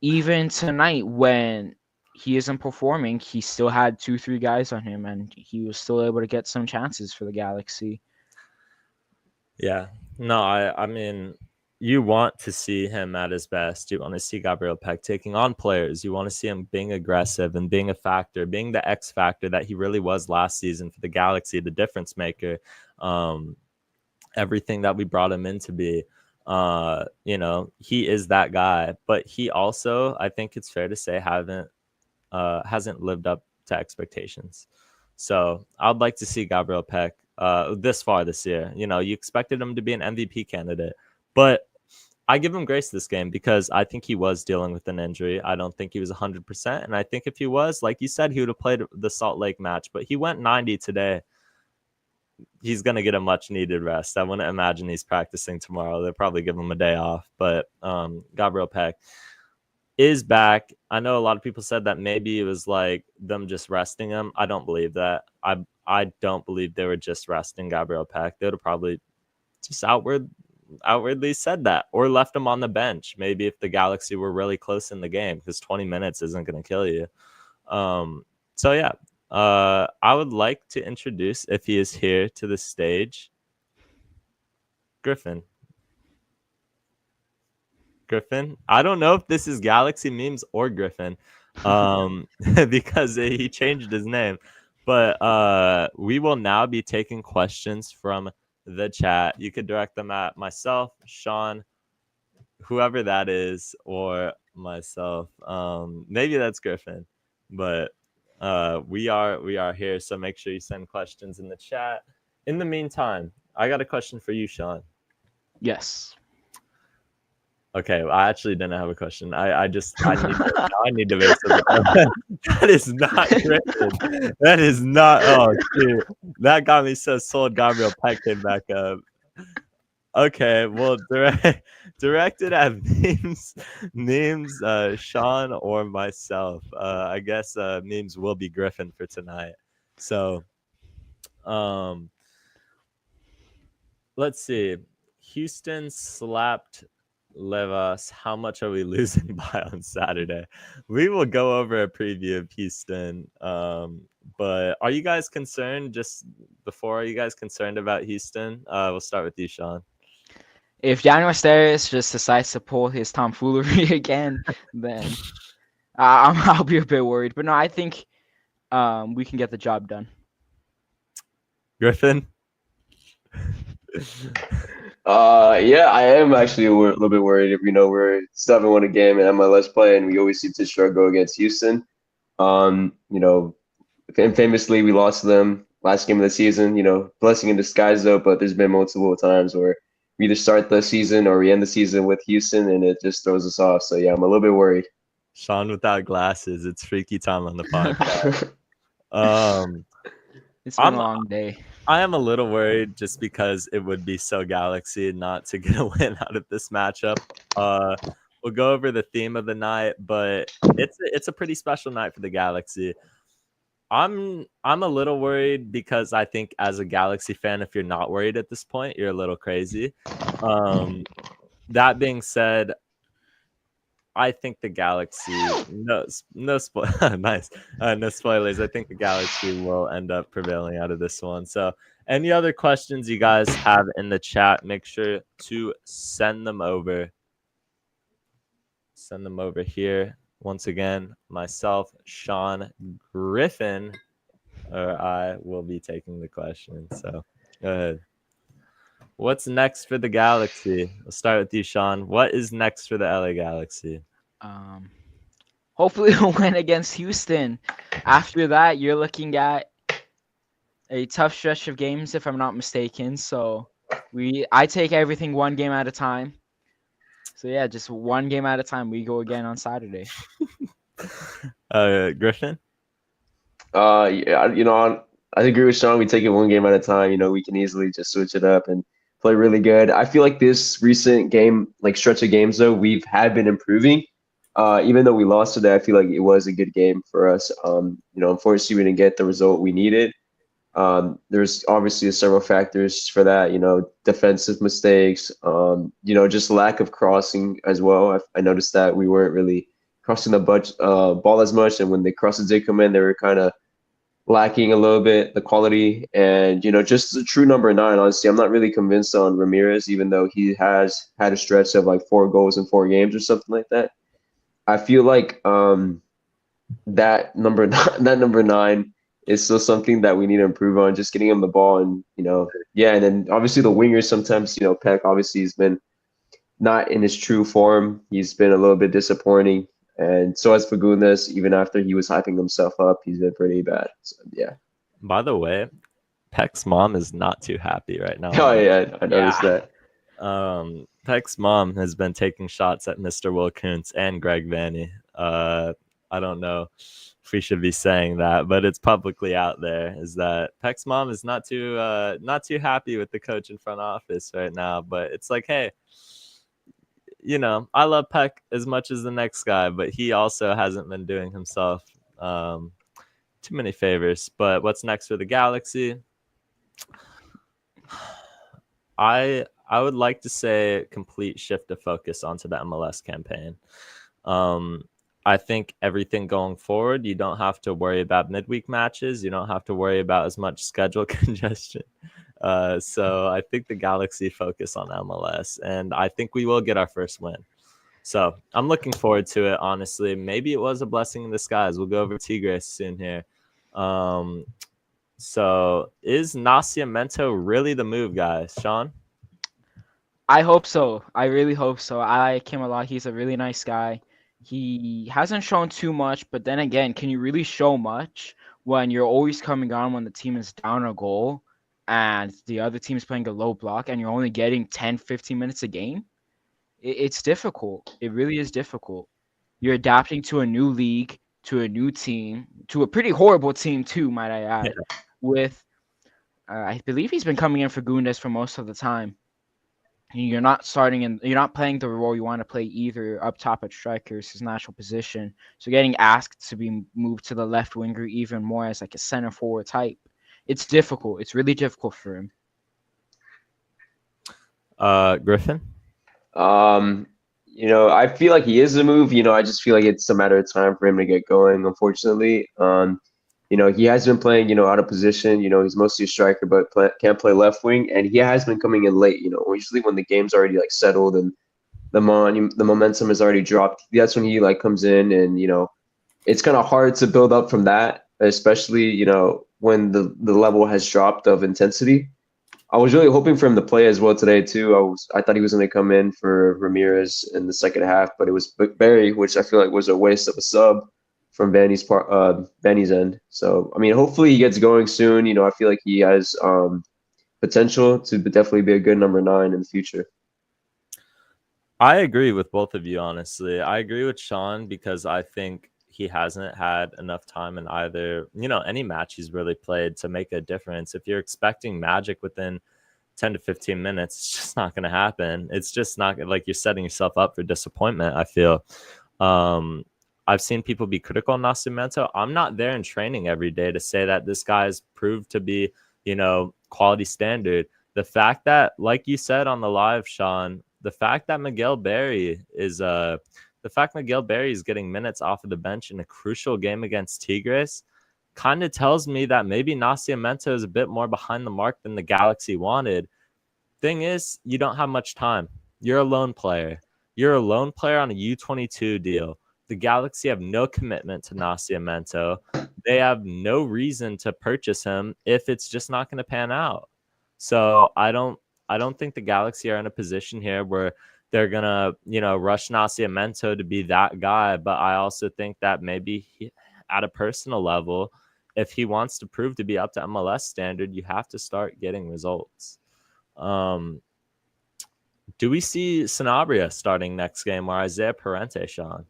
Even tonight, when he isn't performing, he still had 2, 3 guys on him, and he was still able to get some chances for the Galaxy. Yeah. No, I mean, you want to see him at his best. You want to see Gabriel Peck taking on players. You want to see him being aggressive and being a factor, being the X factor that he really was last season for the Galaxy, the difference maker. Everything that we brought him in to be. He is that guy, but he also, I think it's fair to say, hasn't lived up to expectations. So I'd like to see Gabriel Peck this far this year. You expected him to be an MVP candidate, but I give him grace this game because I think he was dealing with an injury. I don't think he was 100%. And I think if he was, like you said, he would have played the Salt Lake match, but he went 90 today. He's going to get a much needed rest. I wouldn't imagine he's practicing tomorrow. They'll probably give him a day off, but Gabriel Peck is back. I know a lot of people said that maybe it was like them just resting him. I don't believe that. I don't believe they were just resting Gabriel Peck. They would have probably just outwardly said that or left him on the bench. Maybe if the Galaxy were really close in the game, because 20 minutes isn't going to kill you. So yeah, I would like to introduce, if he is here to the stage, Griffin. I don't know if this is Galaxy Memes or Griffin, because he changed his name. But we will now be taking questions from the chat. You could direct them at myself, Sean, whoever that is, or myself. Maybe that's Griffin, but we are here. So make sure you send questions in the chat. In the meantime, I got a question for you, Sean. Yes. Okay, I actually didn't have a question. I need to make something. That is not Griffin. That is not. Oh, shoot. That got me so sold. Gabriel Peck came back up. Okay, well, directed at memes, Sean or myself. I guess memes will be Griffin for tonight. So, let's see. Houston slapped Levas. How much are we losing by on Saturday? We will go over a preview of Houston. But are you guys concerned? Just before, are you guys concerned about Houston? We'll start with you, Sean. If Daniel Steres just decides to pull his tomfoolery again, then I'll be a bit worried. But no, I think we can get the job done. Griffin? Yeah, I am actually a little bit worried. We're still haven't won a game in MLS play, and we always seem to struggle against Houston. Famously, we lost to them last game of the season. Blessing in disguise though, but there's been multiple times where we either start the season or we end the season with Houston, and it just throws us off. So yeah, I'm a little bit worried. Sean without glasses. It's freaky time on the podcast. It's been a long day. I am a little worried just because it would be so Galaxy not to get a win out of this matchup. We'll go over the theme of the night, but it's a pretty special night for the Galaxy. I'm a little worried because I think as a Galaxy fan, if you're not worried at this point, you're a little crazy. That being said, I think the Galaxy nice no spoilers. I think the Galaxy will end up prevailing out of this one. So any other questions you guys have in the chat, make sure to send them over. Send them over here. Once again, myself, Sean, Griffin, or I will be taking the questions. So go ahead. What's next for the Galaxy? We'll start with you, Sean. What is next for the LA Galaxy? Hopefully we'll win against Houston. After that, you're looking at a tough stretch of games, if I'm not mistaken. So I take everything one game at a time. So yeah, just one game at a time. We go again on Saturday. Griffin? Yeah, I agree with Sean. We take it one game at a time. We can easily just switch it up and play really good. I feel like this recent game, like stretch of games, though, we've had been improving. Even though we lost today, I feel like it was a good game for us. Unfortunately, we didn't get the result we needed. There's obviously several factors for that. Defensive mistakes. Just lack of crossing as well. I noticed that we weren't really crossing the ball as much, and when the crosses did come in, they were kind of lacking a little bit the quality. And just a true number 9. Honestly, I'm not really convinced on Ramirez, even though he has had a stretch of like 4 goals in 4 games or something like that. I feel like that number that number 9 is still something that we need to improve on, just getting him the ball. And and then obviously the wingers sometimes, Peck obviously has been not in his true form. He's been a little bit disappointing. And so has Fagundes. Even after he was hyping himself up, he's been pretty bad. So, yeah. By the way, Peck's mom is not too happy right now. Oh, yeah. I noticed that. Peck's mom has been taking shots at Mr. Will Kuntz and Greg Vanny. I don't know if we should be saying that, but it's publicly out there, is that Peck's mom is not too happy with the coach in front office right now. But it's like, hey, I love Peck as much as the next guy, but he also hasn't been doing himself too many favors. But what's next for the Galaxy? I would like to say complete shift of focus onto the MLS campaign. I think everything going forward, you don't have to worry about midweek matches. You don't have to worry about as much schedule congestion. So I think the Galaxy focus on MLS, and I think we will get our first win. So I'm looking forward to it, honestly. Maybe it was a blessing in disguise. We'll go over Tigres soon here. So is Nascimento really the move, guys? Sean? I hope so. I really hope so. I like him a lot. He's a really nice guy. He hasn't shown too much, but then again, can you really show much when you're always coming on when the team is down a goal and the other team is playing a low block and you're only getting 10, 15 minutes a game? It's difficult. It really is difficult. You're adapting to a new league, to a new team, to a pretty horrible team too, might I add. Yeah. With, I believe he's been coming in for Fagundes for most of the time. You're not playing the role you want to play either up top at strikers, his natural position. So getting asked to be moved to the left winger even more as like a center forward type. It's difficult. It's really difficult for him. Griffin? I feel like he is a move. I just feel like it's a matter of time for him to get going, unfortunately. He has been playing, out of position. He's mostly a striker, but can't play left wing. And he has been coming in late, usually when the game's already like settled and the momentum has already dropped. That's when he like comes in, and, it's kind of hard to build up from that, especially, when the level has dropped of intensity. I was really hoping for him to play as well today too. I thought he was going to come in for Ramirez in the second half, but it was Barry, which I feel like was a waste of a sub from Vanny's end. So I mean, hopefully he gets going soon. I feel like he has potential to definitely be a good number 9 in the future. I agree with both of you, honestly. I agree with Sean because I think he hasn't had enough time in either, any match he's really played to make a difference. If you're expecting magic within 10 to 15 minutes, it's just not going to happen. It's just not like you're setting yourself up for disappointment, I feel. I've seen people be critical on Nascimento. I'm not there in training every day to say that this guy's proved to be, quality standard. The fact that, like you said on the live, Sean, the fact that Miguel Berry is getting minutes off of the bench in a crucial game against Tigres kind of tells me that maybe Nascimento is a bit more behind the mark than the Galaxy wanted. Thing is, you don't have much time. You're a loan player. You're a loan player on a U22 deal. The Galaxy have no commitment to Nascimento. They have no reason to purchase him if it's just not going to pan out. So I don't think the Galaxy are in a position here where they're going to, rush Nascimento to be that guy. But I also think that maybe at a personal level, if he wants to prove to be up to MLS standard, you have to start getting results. Do we see Sanabria starting next game or Isaiah Parente, Sean?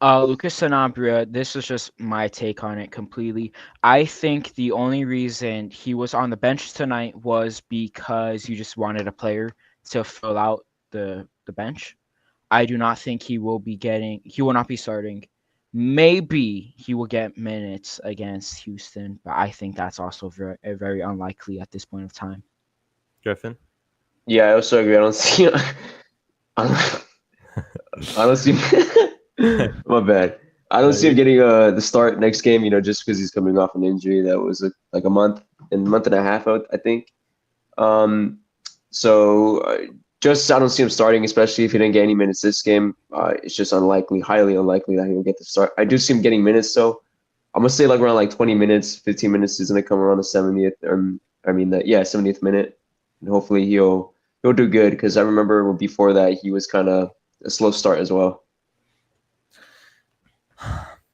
Lucas Sanabria, this is just my take on it completely. I think the only reason he was on the bench tonight was because you just wanted a player to fill out the bench. I do not think he will not be starting. Maybe he will get minutes against Houston, but I think that's also very, very unlikely at this point of time. Griffin? Yeah, I also agree. I don't see. I don't see. My bad. I don't see him getting the start next game. Just because he's coming off an injury that was like a month and a half out, I think. So just I don't see him starting, especially if he didn't get any minutes this game. It's just unlikely, highly unlikely that he will get the start. I do see him getting minutes, so I'm gonna say like around like 20 minutes, 15 minutes is gonna come around the 70th. 70th minute, and hopefully he'll do good because I remember before that he was kind of a slow start as well.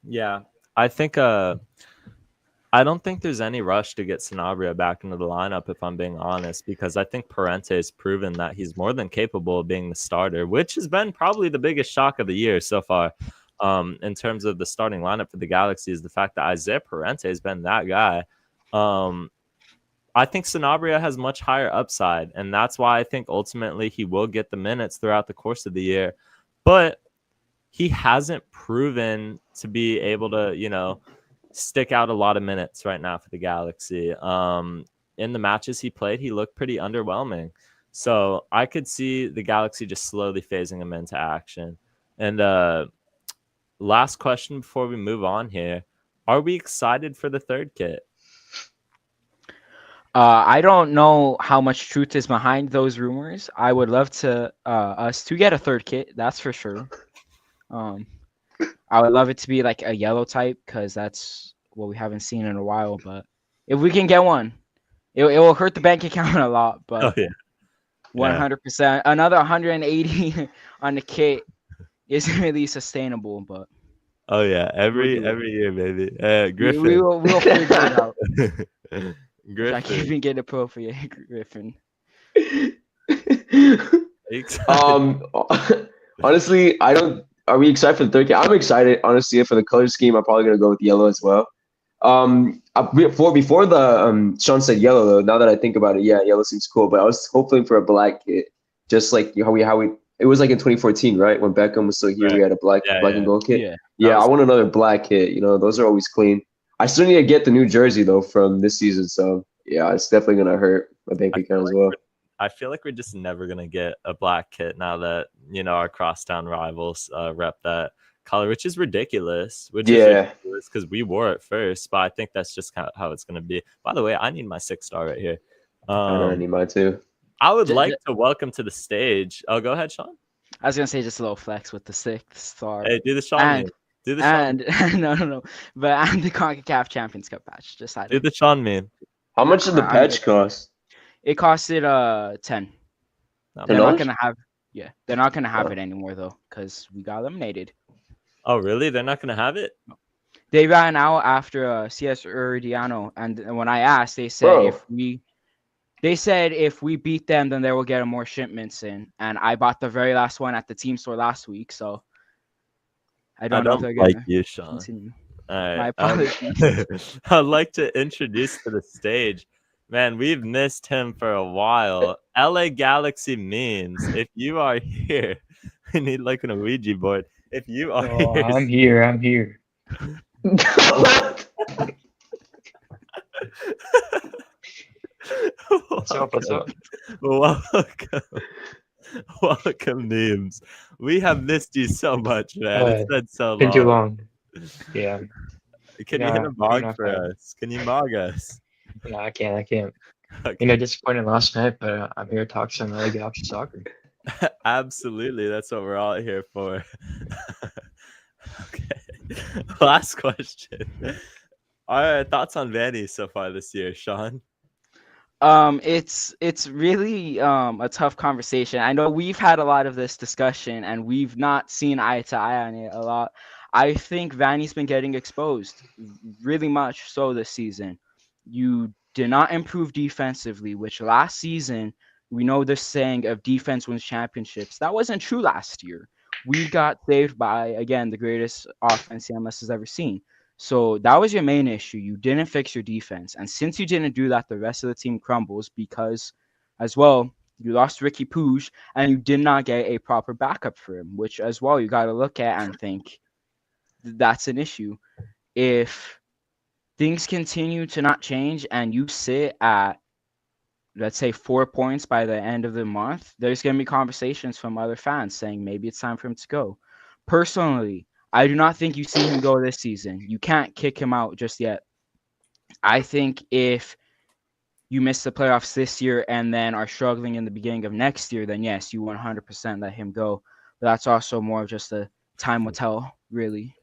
Yeah, I think I don't think there's any rush to get Sanabria back into the lineup, if I'm being honest, because I think Parente has proven that he's more than capable of being the starter, which has been probably the biggest shock of the year so far in terms of the starting lineup for the Galaxy is the fact that Isaiah Parente has been that guy. I think Sanabria has much higher upside, and that's why I think ultimately he will get the minutes throughout the course of the year. But he hasn't proven to be able to, stick out a lot of minutes right now for the Galaxy. In the matches he played, he looked pretty underwhelming. So I could see the Galaxy just slowly phasing him into action. And last question before we move on here. Are we excited for the third kit? I don't know how much truth is behind those rumors. I would love to us to get a third kit, that's for sure. I would love it to be like a yellow type because that's what we haven't seen in a while. But if we can get one, it will hurt the bank account a lot. But 100%, another 180 on the kit isn't really sustainable. But every year, baby. Griffin, we'll figure it out. Griffin. I can't even get appropriate, Griffin. Honestly, I don't. Are we excited for the third kit? I'm excited, honestly, for the color scheme. I'm probably gonna go with yellow as well. Before the Sean said yellow though. Now that I think about it, yeah, yellow seems cool. But I was hoping for a black kit, just like how we it was like in 2014, right? When Beckham was still here, we had a black and gold kit. Yeah, I want another black kit. Those are always clean. I still need to get the new jersey though from this season. So yeah, it's definitely gonna hurt my bank account as well. I feel like we're just never gonna get a black kit now that our crosstown rivals rep that color, which is ridiculous. Because we wore it first, but I think that's just kind of how it's gonna be. By the way, I need my 6-star right here. I need mine too. I would like to welcome to the stage. Oh, go ahead, Sean. I was gonna say just a little flex with the 6th star. Hey, do the Sean meme. Do the Sean meme. No. But I'm the CONCACAF Champions Cup patch. Just do the Sean meme. How much did the patch cost? It costed 10. They're not gonna have it anymore though, because we got eliminated. Oh really? They're not gonna have it? No. They ran out after CS Iridiano, and when I asked, they said if we beat them, then they will get more shipments in. And I bought the very last one at the team store last week, so I don't know if they're gonna like you, Sean. Continue. All right. My apologies. I'd like to introduce to the stage. Man, we've missed him for a while. LA Galaxy memes. If you are here, we need like an Ouija board. If you are here. I'm here. What's up? Welcome, memes. We have missed you so much, man. It's been so long. Been too long. Yeah. Can you hit a mog for us? Can you mog us? No, I can't. Okay. Disappointed last night, but I'm here to talk some LA Galaxy soccer. Absolutely. That's what we're all here for. Okay. Last question. All right, thoughts on Vanny so far this year, Sean? It's really a tough conversation. I know we've had a lot of this discussion and we've not seen eye to eye on it a lot. I think Vanny's been getting exposed really much so this season. You did not improve defensively, which last season We know this saying of defense wins championships. That wasn't true last year. We got saved by, again, the greatest offense the MLS has ever seen. So that was your main issue. You didn't fix your defense. And since you didn't do that, the rest of the team crumbles because, as well, you lost Ricky Puig and you did not get a proper backup for him, which, as well, you got to look at and think that's an issue. If things continue to not change and you sit at, let's say, 4 points by the end of the month, there's going to be conversations from other fans saying maybe it's time for him to go. Personally, I do not think you see him go this season. You can't kick him out just yet. I think if you miss the playoffs this year and then are struggling in the beginning of next year, then yes, you 100% let him go. But that's also more of just a time will tell, really.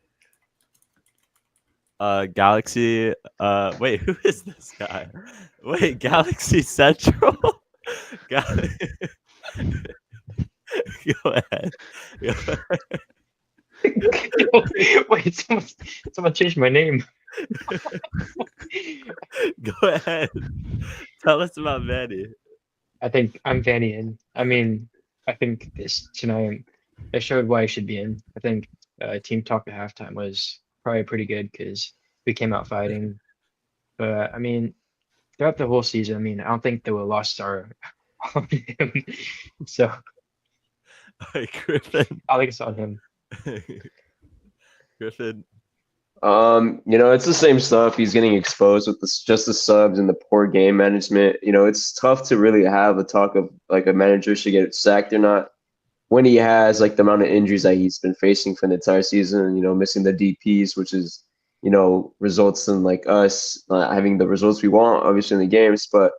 Galaxy. Wait, who is this guy? Wait, Galaxy Central. Gal- Go ahead. Wait, someone changed my name. Go ahead. Tell us about Vanny. I think I'm Vanny in. I mean, I think this tonight it showed why I should be in. I think team talk at halftime was probably pretty good because we came out fighting. But I mean, throughout the whole season, I mean, I don't think they would have lost our on him. So Griffin. I think it's on him. Griffin. It's the same stuff. He's getting exposed with just the subs and the poor game management. It's tough to really have a talk of like a manager should get sacked or not when he has like the amount of injuries that he's been facing for the entire season. Missing the DPS, which is results in like us not having the results we want, obviously in the games. But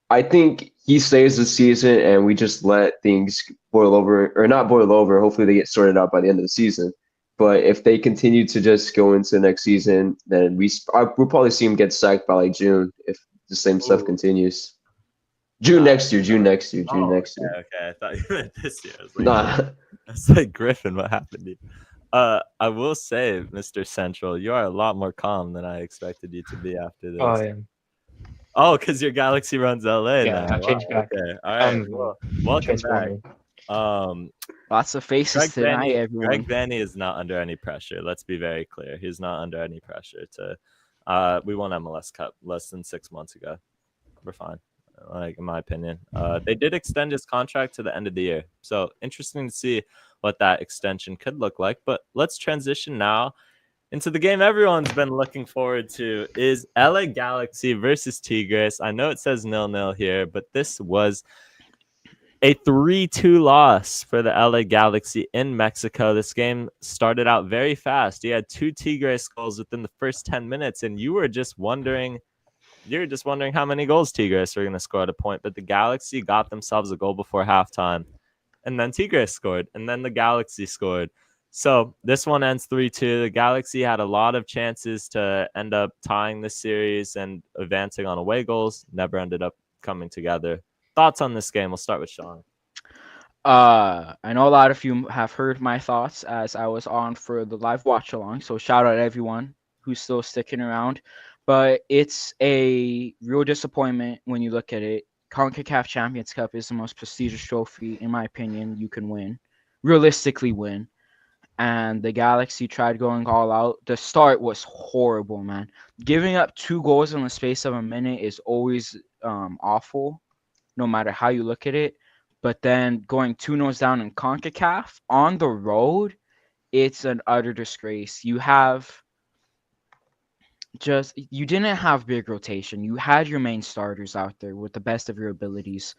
I think he stays this season, and we just let things boil over, or not boil over. Hopefully, they get sorted out by the end of the season. But if they continue to just go into next season, then we'll probably see him get sacked by like June if the same stuff continues. June next year. Okay, I thought you meant this year. Nah. It's like Griffin. What happened to you? I will say, Mr. Central, you are a lot more calm than I expected you to be after this. Oh yeah. Oh, because your Galaxy runs LA. Yeah, now. I changed back. Okay, all right. Well, welcome back. Lots of faces tonight, everyone. Greg Vanny is not under any pressure. Let's be very clear. He's not under any pressure to. We won MLS Cup less than 6 months ago. We're fine. Like in my opinion, they did extend his contract to the end of the year. So interesting to see what that extension could look like. But let's transition now into the game everyone's been looking forward to, is LA Galaxy versus Tigres. I know it says 0-0 here, but this was a 3-2 loss for the LA Galaxy in Mexico. This game started out very fast. You had 2 Tigres goals within the first 10 minutes, and you were just wondering how many goals Tigres were going to score at a point. But the Galaxy got themselves a goal before halftime, and then Tigres scored, and then the Galaxy scored. So this one ends 3-2. The Galaxy had a lot of chances to end up tying the series and advancing on away goals. Never ended up coming together. Thoughts on this game? We'll start with Sean. I know a lot of you have heard my thoughts as I was on for the live watch along. So shout out to everyone who's still sticking around. But it's a real disappointment when you look at it. CONCACAF Champions Cup is the most prestigious trophy, in my opinion, you can win. Realistically win. And the Galaxy tried going all out. The start was horrible, man. Giving up 2 goals in the space of a minute is always awful, no matter how you look at it. But then going 2-0 down in CONCACAF on the road, it's an utter disgrace. You didn't have big rotation. You had your main starters out there with the best of your abilities.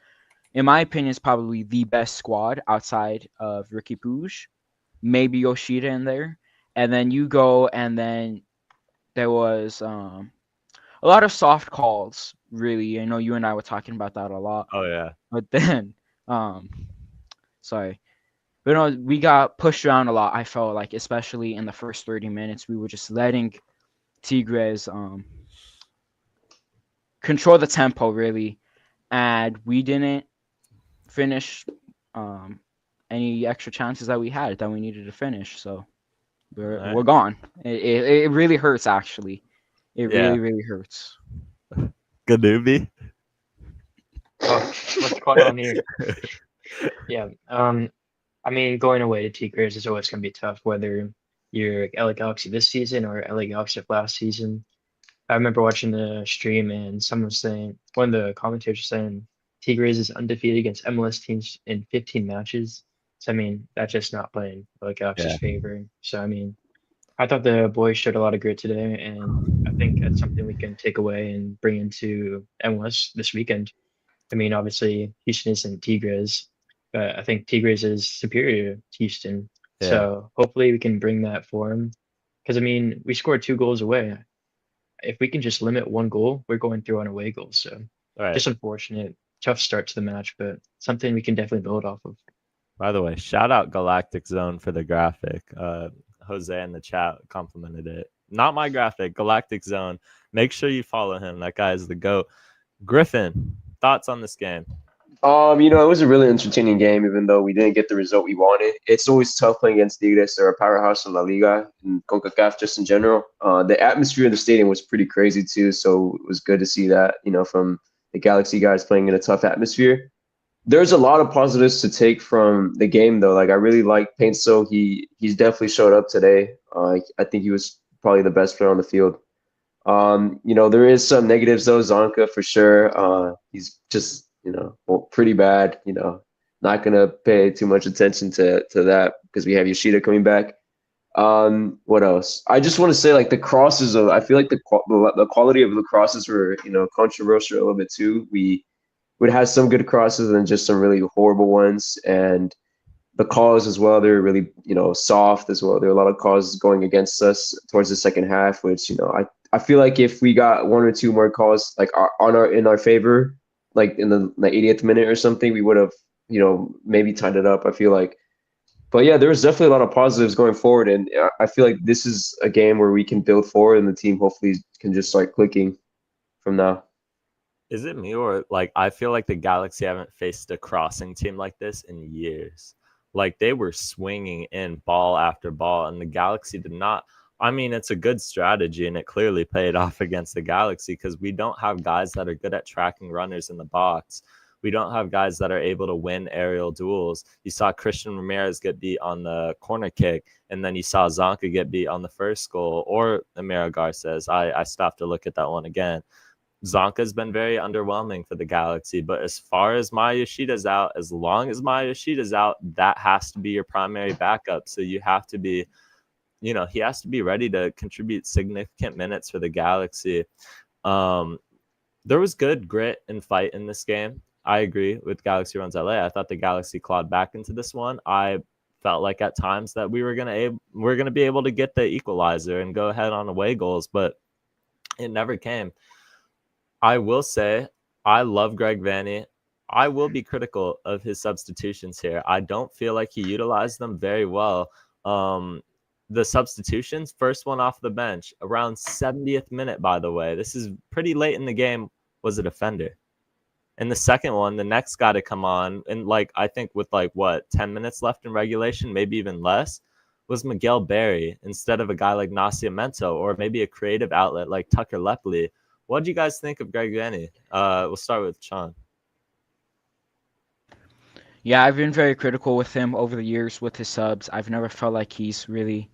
In my opinion, it's probably the best squad outside of Ricky Puig. Maybe Yoshida in there. And then you go, and then there was a lot of soft calls, really. I know you and I were talking about that a lot. Oh, yeah. But then, sorry. But no, we got pushed around a lot, I felt like, especially in the first 30 minutes. We were just letting Tigres control the tempo, really. And we didn't finish any extra chances that we had that we needed to finish. So we're gone. It really hurts, actually. It really hurts. Ganubi. Oh, what's going on here? Yeah. I mean, going away to Tigres is always going to be tough, whether you're LA Galaxy this season or LA Galaxy of last season. I remember watching the stream and someone was saying, one of the commentators was saying, Tigres is undefeated against MLS teams in 15 matches. So, I mean, that's just not playing LA Galaxy's Yeah. favor. So, I mean, I thought the boys showed a lot of grit today, and I think that's something we can take away and bring into MLS this weekend. I mean, obviously, Houston isn't Tigres, but I think Tigres is superior to Houston. Yeah. So hopefully we can bring that form. Because, I mean, we scored 2 goals away. If we can just limit 1 goal, we're going through on away goals. So All right. just unfortunate, tough start to the match, but something we can definitely build off of. By the way, shout out Galactic Zone for the graphic. Jose in the chat complimented it. Not my graphic, Galactic Zone. Make sure you follow him. That guy is the GOAT. Griffin, thoughts on this game? You know, it was a really entertaining game, even though we didn't get the result we wanted. It's always tough playing against Tigres. They're a powerhouse in La Liga and CONCACAF just in general. The atmosphere in the stadium was pretty crazy too, so it was good to see that, you know, from the Galaxy guys playing in a tough atmosphere. There's a lot of positives to take from the game, though. Like, I really like Painso. He's definitely showed up today. I think he was probably the best player on the field. You know, there is some negatives though. Zonka for sure. He's just, you know, well, pretty bad. You know, not gonna pay too much attention to that because we have Yoshida coming back. What else? I just want to say, like, the crosses. I feel like the quality of the crosses were, you know, controversial a little bit too. We would have some good crosses and just some really horrible ones, and the calls as well, they're really, you know, soft as well. There are a lot of calls going against us towards the second half, which, you know, I feel like if we got 1 or 2 more calls like in our favor, like in the 80th minute or something, we would have, you know, maybe tied it up, I feel like. But yeah, there's definitely a lot of positives going forward, and I feel like this is a game where we can build forward, and the team hopefully can just start clicking from now. Is it me or like I feel like the Galaxy haven't faced a crossing team like this in years? Like they were swinging in ball after ball, and the Galaxy did not. I mean, it's a good strategy, and it clearly paid off against the Galaxy because we don't have guys that are good at tracking runners in the box. We don't have guys that are able to win aerial duels. You saw Christian Ramirez get beat on the corner kick, and then you saw Zonka get beat on the first goal, or Amira Garces. I stopped to look at that one again. Zonka's been very underwhelming for the Galaxy, but as far as Maya Yoshida's out, as long as Maya Yoshida's out, that has to be your primary backup. So you have to be, you know, he has to be ready to contribute significant minutes for the Galaxy. There was good grit and fight in this game. I agree with Galaxy Runs LA. I thought the Galaxy clawed back into this one. I felt like at times that we're gonna be able to get the equalizer and go ahead on away goals, but it never came. I will say I love Greg Vanney. I will be critical of his substitutions here. I don't feel like he utilized them very well. The substitutions, first one off the bench, around 70th minute, by the way. This is pretty late in the game, was a defender. And the second one, the next guy to come on, and like I think with 10 minutes left in regulation, maybe even less, was Miguel Berry instead of a guy like Nascimento or maybe a creative outlet like Tucker Lepley. What do you guys think of Greg Vanney? We'll start with Sean. Yeah, I've been very critical with him over the years with his subs. I've never felt like he's really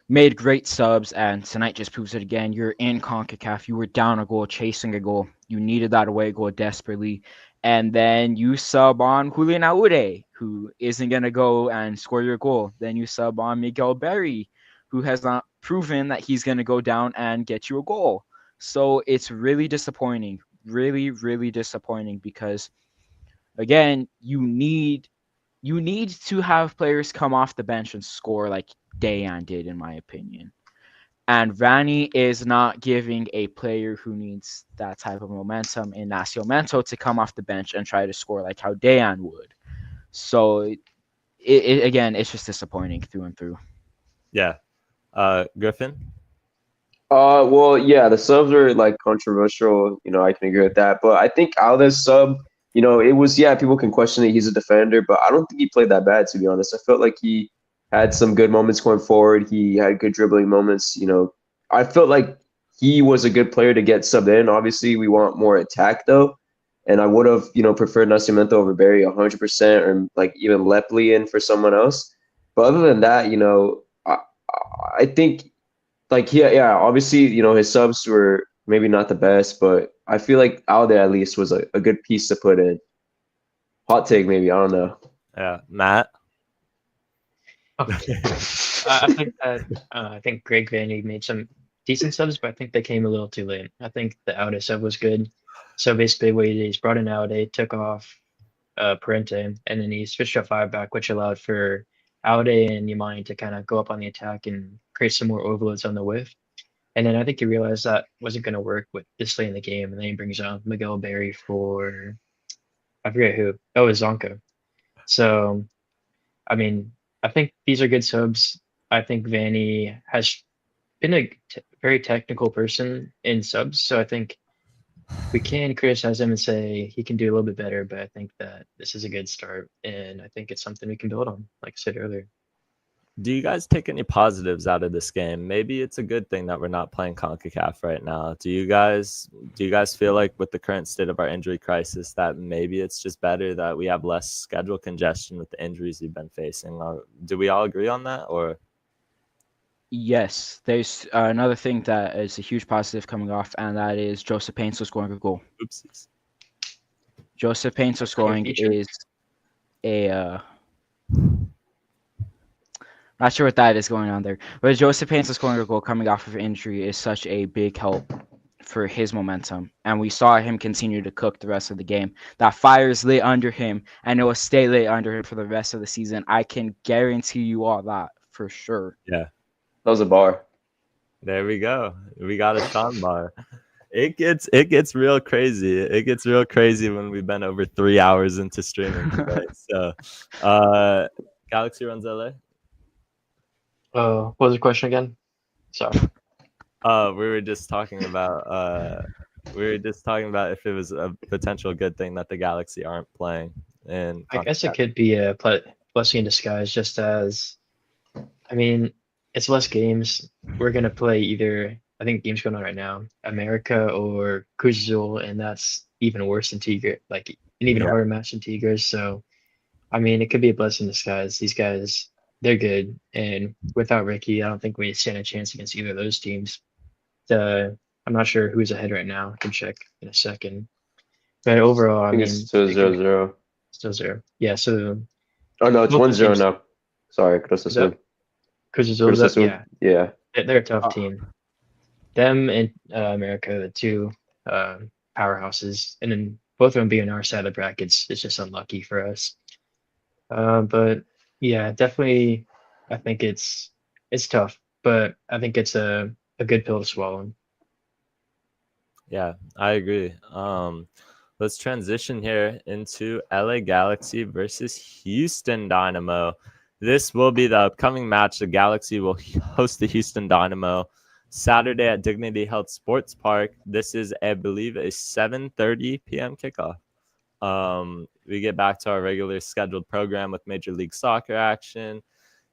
made great subs, and tonight just proves it again. You're in CONCACAF. You were down a goal, chasing a goal. You needed that away goal desperately. And then you sub on Julian Aude, who isn't going to go and score your goal. Then you sub on Miguel Berry, who has not proven that he's going to go down and get you a goal. So it's really disappointing, really, really disappointing because, again, you need to have players come off the bench and score like Dayan did, in my opinion. And Vanney is not giving a player who needs that type of momentum in Nascimento to come off the bench and try to score like how Dayan would. So, again, it's just disappointing through and through. Yeah. Griffin? Well, yeah, the subs are like controversial. You know, I can agree with that. But I think Alda's sub, you know, it was, yeah, people can question it. He's a defender, but I don't think he played that bad, to be honest. I felt like he had some good moments going forward. He had good dribbling moments. You know, I felt like he was a good player to get subbed in. Obviously, we want more attack, though. And I would have, preferred Nascimento over Barry 100%, or like even Lepley in for someone else. But other than that, I think like yeah, obviously, his subs were maybe not the best, but I feel like Alde at least was a good piece to put in. Hot take, maybe, I don't know. Yeah, Matt. Okay. I think Greg Vanny made some decent subs, but I think they came a little too late. I think the Aude sub was good. So basically, what he did, he's brought in Aude, took off Parente, and then he switched to 5-back, which allowed for Aude and Yamani to kind of go up on the attack and create some more overloads on the width. And then I think he realized that wasn't going to work with this late in the game, and then he brings on Miguel Berry for I forget who. Oh, it's Zonka. So, I mean, I think these are good subs. I think Vanny has been a very technical person in subs, so I think we can criticize him and say he can do a little bit better, but I think that this is a good start, and I think it's something we can build on, like I said earlier. Do you guys take any positives out of this game? Maybe it's a good thing that we're not playing CONCACAF right now. Do you guys feel like with the current state of our injury crisis that maybe it's just better that we have less schedule congestion with the injuries we've been facing? Or do we all agree on that? Or Yes, there's another thing that is a huge positive coming off, and that is Joseph Painter scoring a goal. oopsies. Joseph Painter scoring is a not sure what that is going on there, but Joseph Painter scoring a goal coming off of injury is such a big help for his momentum, and we saw him continue to cook the rest of the game. That fire is lit under him, and it will stay lit under him for the rest of the season. I can guarantee you all that for sure. Yeah. That was a bar. There we go. We got a Sean bar. It gets real crazy. It gets real crazy when we've been over 3 hours into streaming today. So Galaxy runs LA. What was the question again? Sorry. We were just talking about if it was a potential good thing that the Galaxy aren't playing. And I guess it could be a blessing in disguise, just as, I mean, it's less games. We're going to play either, I think game's going on right now, America or Cruz Azul, and that's even worse than Tigres, like an even harder match than Tigres. So, I mean, it could be a blessing in disguise. These guys, they're good. And without Ricky, I don't think we stand a chance against either of those teams. I'm not sure who's ahead right now. I can check in a second. But overall, I mean, it's still 0-0. Still 0. Yeah, so. Oh, no, it's 1-0 now. Sorry, Cruz Azul. Cruz Azul, yeah. They're a tough team. Them and America, the two powerhouses, and then both of them being on our side of the brackets, it's just unlucky for us. But yeah, definitely, I think it's tough, but I think it's a good pill to swallow. Yeah, I agree. Let's transition here into LA Galaxy versus Houston Dynamo. This will be the upcoming match. The Galaxy will host the Houston Dynamo Saturday at Dignity Health Sports Park. This is, I believe, a 7:30 p.m. kickoff. We get back to our regular scheduled program with Major League Soccer action.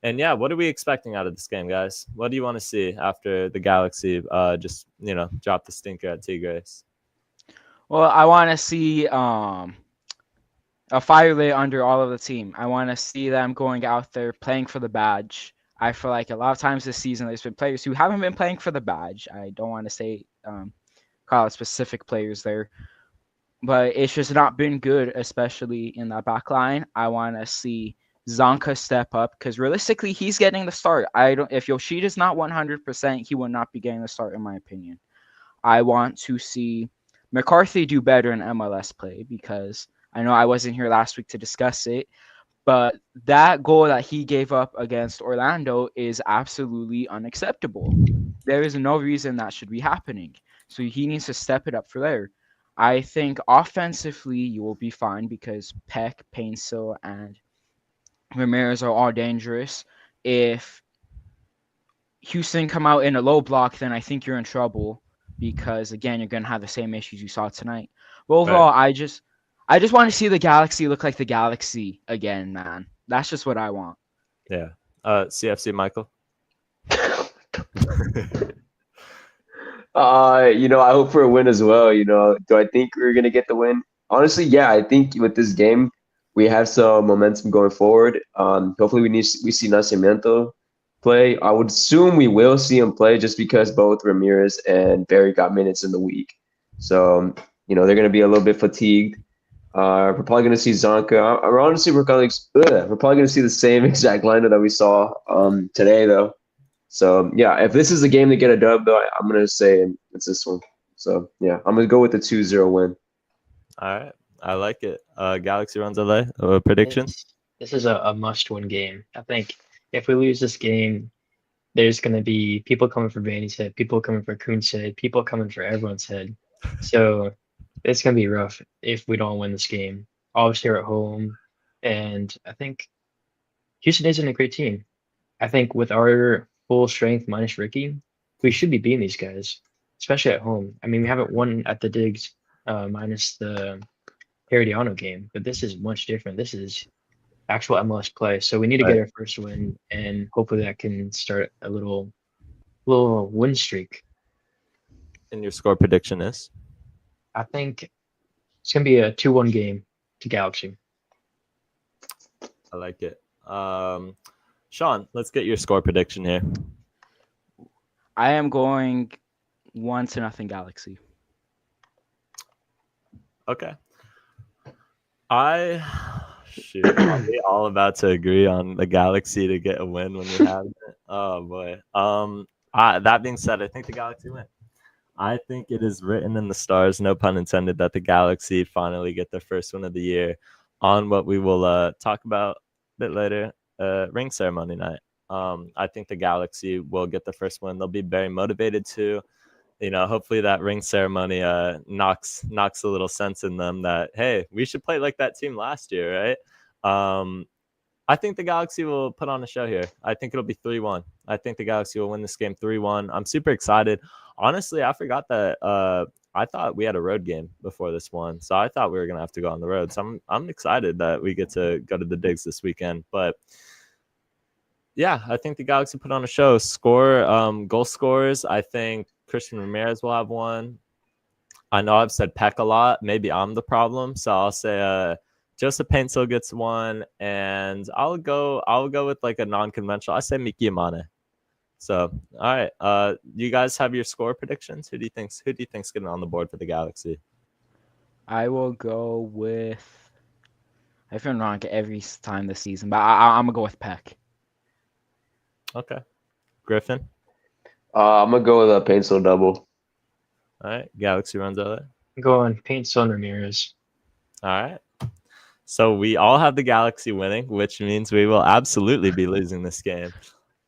And yeah, what are we expecting out of this game, guys? What do you want to see after the Galaxy just, drop the stinker at Tigres? Well, I want to see a fire lit under all of the team. I want to see them going out there playing for the badge. I feel like a lot of times this season there's been players who haven't been playing for the badge. I don't want to say call out specific players there, but it's just not been good, especially in that back line. I want to see Zonka step up because realistically he's getting the start. If Yoshida's not 100%, he will not be getting the start in my opinion. I want to see McCarthy do better in MLS play because I know I wasn't here last week to discuss it, but that goal that he gave up against Orlando is absolutely unacceptable. There is no reason that should be happening. So he needs to step it up for there. I think offensively you will be fine because Peck, Painsil, and Ramirez are all dangerous. If Houston come out in a low block, then I think you're in trouble because, again, you're going to have the same issues you saw tonight. But overall, right. I just want to see the Galaxy look like the Galaxy again, man. That's just what I want. Yeah. CFC, Michael? I hope for a win as well. Do I think we're going to get the win? Honestly, yeah, I think with this game we have some momentum going forward. Hopefully we see Nascimento play. I would assume we will see him play just because both Ramirez and Barry got minutes in the week. So, they're going to be a little bit fatigued. We're probably going to see Zonka. Honestly, we're probably going to see the same exact lineup that we saw today, though. So, yeah, if this is a game to get a dub, though, I'm going to say it's this one. So, yeah, I'm going to go with the 2-0 win. All right, I like it. Galaxy runs LA. Prediction? This is a must-win game. I think if we lose this game, there's going to be people coming for Vanny's head, people coming for Kuhn's head, people coming for everyone's head. So it's going to be rough if we don't win this game. Obviously, we're at home, and I think Houston isn't a great team. I think with our full strength minus Ricky, we should be beating these guys, especially at home. I mean, we haven't won at the Digs minus the Herediano game, but this is much different. This is actual MLS play. So we need to get our first win, and hopefully that can start a little win streak. And your score prediction is? I think it's gonna be a 2-1 game to Galaxy. I like it. Sean, let's get your score prediction here. I am going 1-0 Galaxy. Okay. Shoot, are we all about to agree on the Galaxy to get a win when we have it? Oh boy. That being said, I think the Galaxy win. I think it is written in the stars, no pun intended, that the Galaxy finally get their first win of the year on what we will talk about a bit later, ring ceremony night. I think the Galaxy will get the first win. They'll be very motivated to. Hopefully that ring ceremony knocks a little sense in them that, hey, we should play like that team last year, right? I think the Galaxy will put on a show here. I think it'll be 3-1. I think the Galaxy will win this game 3-1. I'm super excited. Honestly, I forgot that I thought we had a road game before this one, so I thought we were going to have to go on the road. So I'm excited that we get to go to the Digs this weekend. But yeah, I think the Galaxy put on a show. Goal scorers, I think Christian Ramirez will have one. I know I've said Peck a lot. Maybe I'm the problem. So I'll say Joseph Paintsel gets one, and I'll go with like a non-conventional. I say Miki Amane. So all right. You guys have your score predictions? Who do you think's getting on the board for the Galaxy? I will go with. I've been wrong every time this season, but I'm gonna go with Peck. Okay. Griffin? I'm going to go with a Paintsel double. All right. Galaxy runs LA. I'm going Paintsel and Ramirez. All right. So we all have the Galaxy winning, which means we will absolutely be losing this game.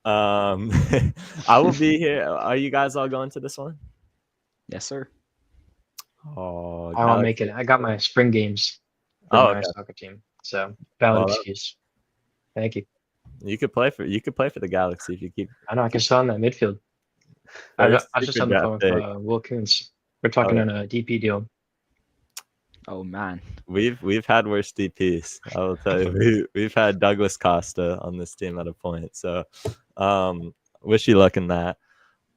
I will be here. Are you guys all going to this one? Yes, sir. Oh, I won't make it. I got my spring games for my soccer team, so valid excuse. Thank you. You could play for the Galaxy if you keep. I know I can start on that midfield. I was just on the phone with Will Coons. We're talking on a DP deal. Oh man, we've had worse DPs. I will tell you. We've had Douglas Costa on this team at a point. So, wish you luck in that.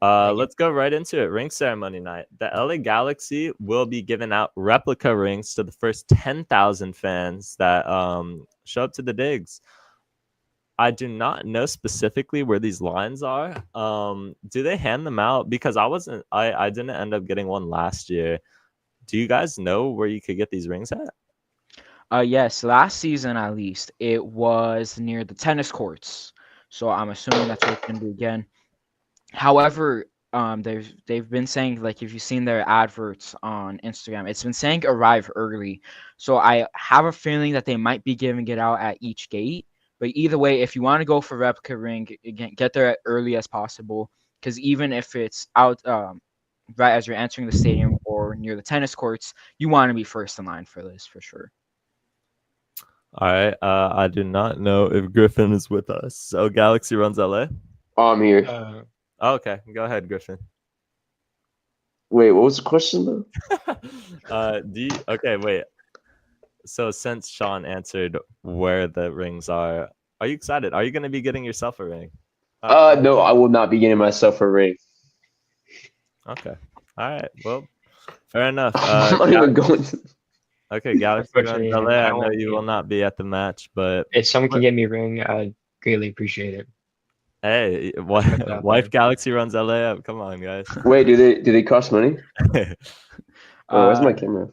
Let's go right into it. Ring ceremony night. The LA Galaxy will be giving out replica rings to the first 10,000 fans that show up to the Digs. I do not know specifically where these lines are. Do they hand them out? Because I didn't end up getting one last year. Do you guys know where you could get these rings at? Yes, last season at least it was near the tennis courts. So I'm assuming that's what it's gonna be again. However, they've been saying, like, if you've seen their adverts on Instagram, it's been saying arrive early. So I have a feeling that they might be giving it out at each gate. But either way, if you want to go for replica ring, again, get there as early as possible. Because even if it's out right as you're entering the stadium or near the tennis courts, you want to be first in line for this for sure. All right. I do not know if Griffin is with us. So Galaxy runs LA. I'm here. Okay, go ahead, Griffin. Wait, what was the question though? Okay, wait. So since Sean answered where the rings are you excited? Are you going to be getting yourself a ring? No, I will not be getting myself a ring. Okay. All right. Well, fair enough. I'm not even going to. Okay, Galaxy runs Unfortunately, LA. I know won't you be. will not be at the match, but If someone can get me a ring, I'd greatly appreciate it. hey, Put that out wife there. Galaxy runs LA up. Come on, guys. Wait, do they cost money? Wait, where's my Uh, camera?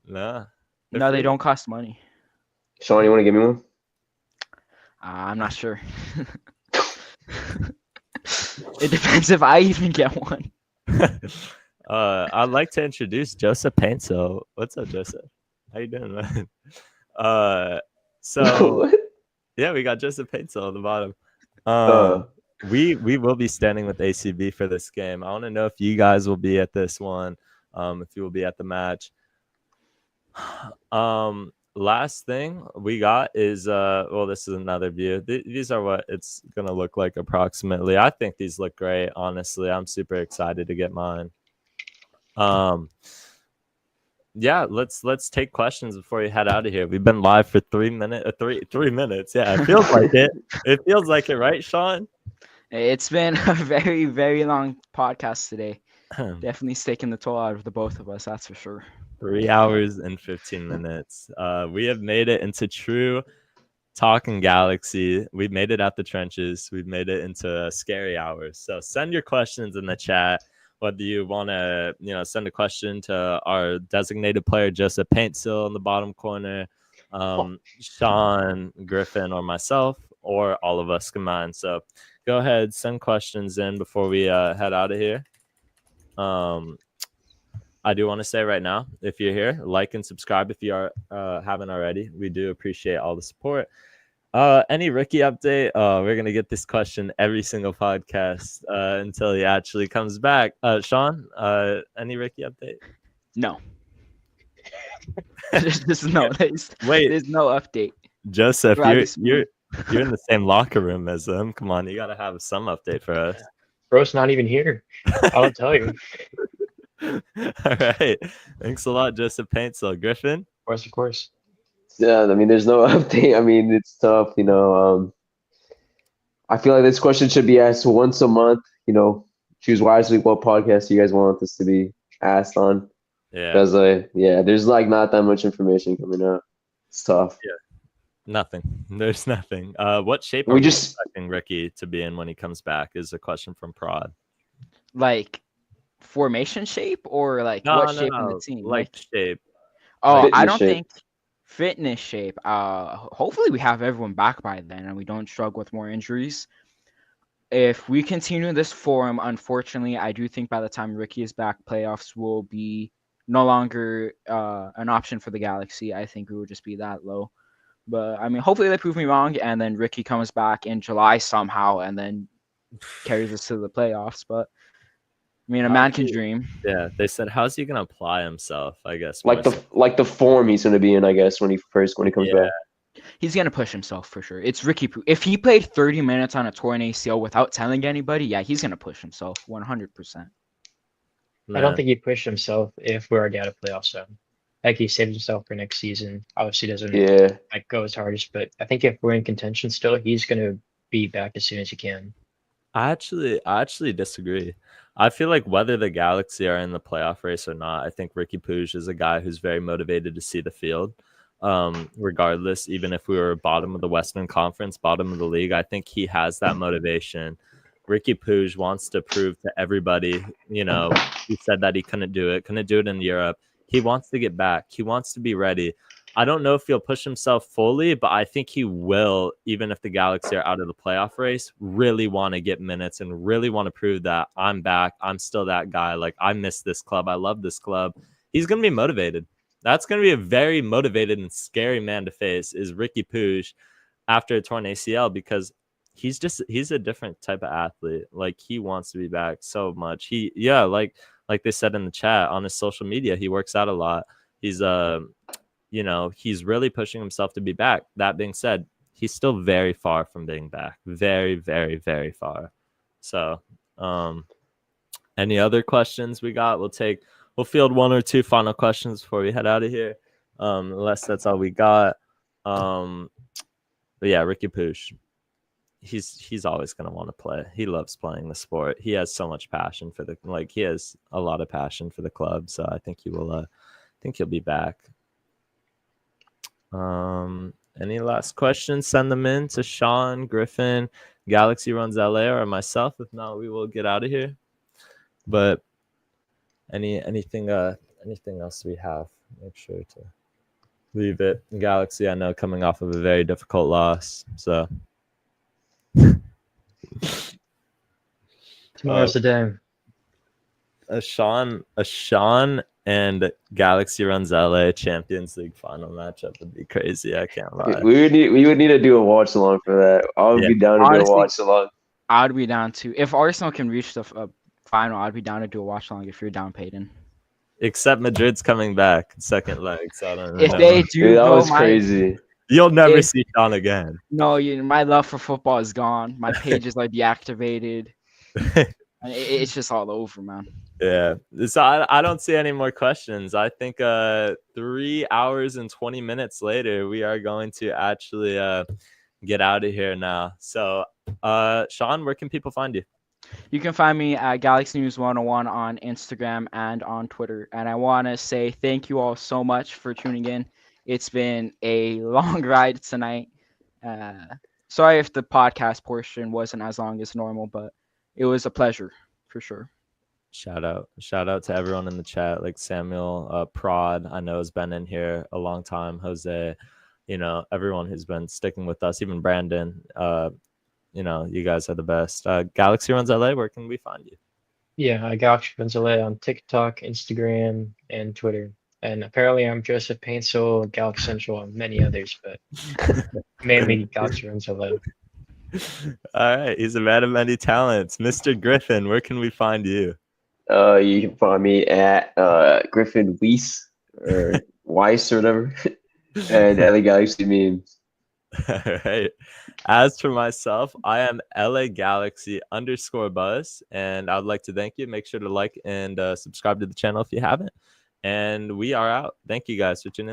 Nah, they're no, they free. don't cost money. Sean, you want to give me one? I'm not sure. It depends if I even get one. I'd like to introduce Joseph Painso. What's up, Joseph? How you doing, man? So What? yeah, we got Joseph Painso on the bottom. Uh, We will be standing with ACB for this game. I want to know if you guys will be at this one. If you will be at the match. Last thing we got is well, this is another view. These are what it's gonna look like approximately. I think these look great. Honestly, I'm super excited to get mine. Yeah, let's take questions before you head out of here. We've been live for 3 minutes. 3 minutes. Yeah, it feels like it. It feels like it, right, Sean? It's been a very, very long podcast today. Definitely taking the toll out of the both of us, that's for sure. 3 hours and 15 minutes. We have made it into true Talkin Galaxy. We've made it out the trenches. We've made it into scary hours. So send your questions in the chat. Whether you want to, send a question to our designated player, Joseph Paintsill in the bottom corner, Sean, Griffin, or myself, or all of us combined. So go ahead, send questions in before we head out of here. I do want to say right now, if you're here, like and subscribe if you are haven't already. We do appreciate all the support. Any Ricky update? We're gonna get this question every single podcast until he actually comes back. Sean, any Ricky update? No. There's no update. Joseph, Rather you're in the same locker room as him. Come on, you gotta have some update for us. Bro's not even here. I'll tell you. All right, thanks a lot, Joseph Paintsill. Griffin. Of course. yeah, I mean, there's no update. I mean, it's tough, I feel like this question should be asked once a month. Choose wisely what podcast you guys want this to be asked on. Yeah. Because there's like not that much information coming out. It's tough. Yeah. Nothing. There's nothing. What shape We are we just- expecting Ricky to be in when he comes back? Is a question from Prod. Like formation shape or like what shape in the team? Like shape. Oh, I Fitness don't shape. think fitness shape. Hopefully we have everyone back by then and we don't struggle with more injuries. If we continue this form, unfortunately, I do think by the time Ricky is back, playoffs will be no longer an option for the Galaxy. I think we will just be that low. But I mean, hopefully they prove me wrong, and then Ricky comes back in July somehow, and then carries us to the playoffs. But I mean, a man can dream. Yeah, they said, how's he gonna apply himself? I guess Like more the form he's gonna be in, I guess, when he comes Yeah. back. He's gonna push himself for sure. It's Ricky. If he played 30 minutes on a torn ACL without telling anybody, yeah, he's gonna push himself 100%. I don't think he pushed himself if we're already out of playoffs. So, like he saved himself for next season. Obviously, doesn't Yeah. go as hardest, but I think if we're in contention still, he's gonna be back as soon as he can. I actually disagree. I feel like whether the Galaxy are in the playoff race or not, I think Ricky Puig is a guy who's very motivated to see the field. Regardless, even if we were bottom of the Western Conference, bottom of the league, I think he has that motivation. Ricky Puig wants to prove to everybody, he said that he couldn't do it in Europe. He wants to get back. He wants to be ready. I don't know if he'll push himself fully, but I think he will, even if the Galaxy are out of the playoff race, really want to get minutes and really want to prove that I'm back. I'm still that guy. Like, I miss this club. I love this club. He's going to be motivated. That's going to be a very motivated and scary man to face is Ricky Puig after a torn ACL because he's a different type of athlete. Like, he wants to be back so much. Like they said in the chat on his social media, he works out a lot. He's he's really pushing himself to be back. That being said, he's still very far from being back. Very, very, very far. So, any other questions we got? We'll field one or two final questions before we head out of here. Unless that's all we got. But yeah, Ricky Puig. He's always gonna want to play. He loves playing the sport. He has so much passion for he has a lot of passion for the club. So I think he will. I think he'll be back. Any last questions? Send them in to Sean, Griffin, Galaxy Runs LA, or myself. If not, we will get out of here. But anything else we have, make sure to leave it. Galaxy, I know, coming off of a very difficult loss, so Tomorrow's the day. a Sean and Galaxy Runs LA Champions League final matchup would be crazy. I can't lie. We would need to do a watch along for that. I would Yeah. be down to do a Honestly, watch along. I'd be down to if Arsenal can reach the final. I'd be down to do a watch along if you're down, Peyton. Except Madrid's coming back second leg, so I don't know. If they do, Dude, that bro, was crazy. You'll never if- see Sean again. No, my love for football is gone. My pages are deactivated. It's just all over, man. Yeah. So I don't see any more questions. I think 3 hours and 20 minutes later, we are going to actually get out of here now. So Sean, where can people find you? You can find me at Galaxy News 101 on Instagram and on Twitter. And I want to say thank you all so much for tuning in. It's been a long ride tonight. Sorry if the podcast portion wasn't as long as normal, but it was a pleasure for sure. Shout out to everyone in the chat, like Samuel, Prod, I know has been in here a long time. Jose, everyone who's been sticking with us, even Brandon. You guys are the best. Galaxy Runs LA, where can we find you? Yeah, Galaxy Runs LA on TikTok, Instagram, and Twitter. And apparently I'm Joseph Paintsel, Galaxy Central, and many others, but mainly Galaxy Runs LA. All right, he's a man of many talents. Mr. Griffin, where can we find you? You can find me at Griffin Weiss or Weiss or whatever, and LA Galaxy memes. All right. As for myself, I am LA Galaxy _buzz, and I'd like to thank you. Make sure to like and subscribe to the channel if you haven't. And we are out. Thank you guys for tuning in.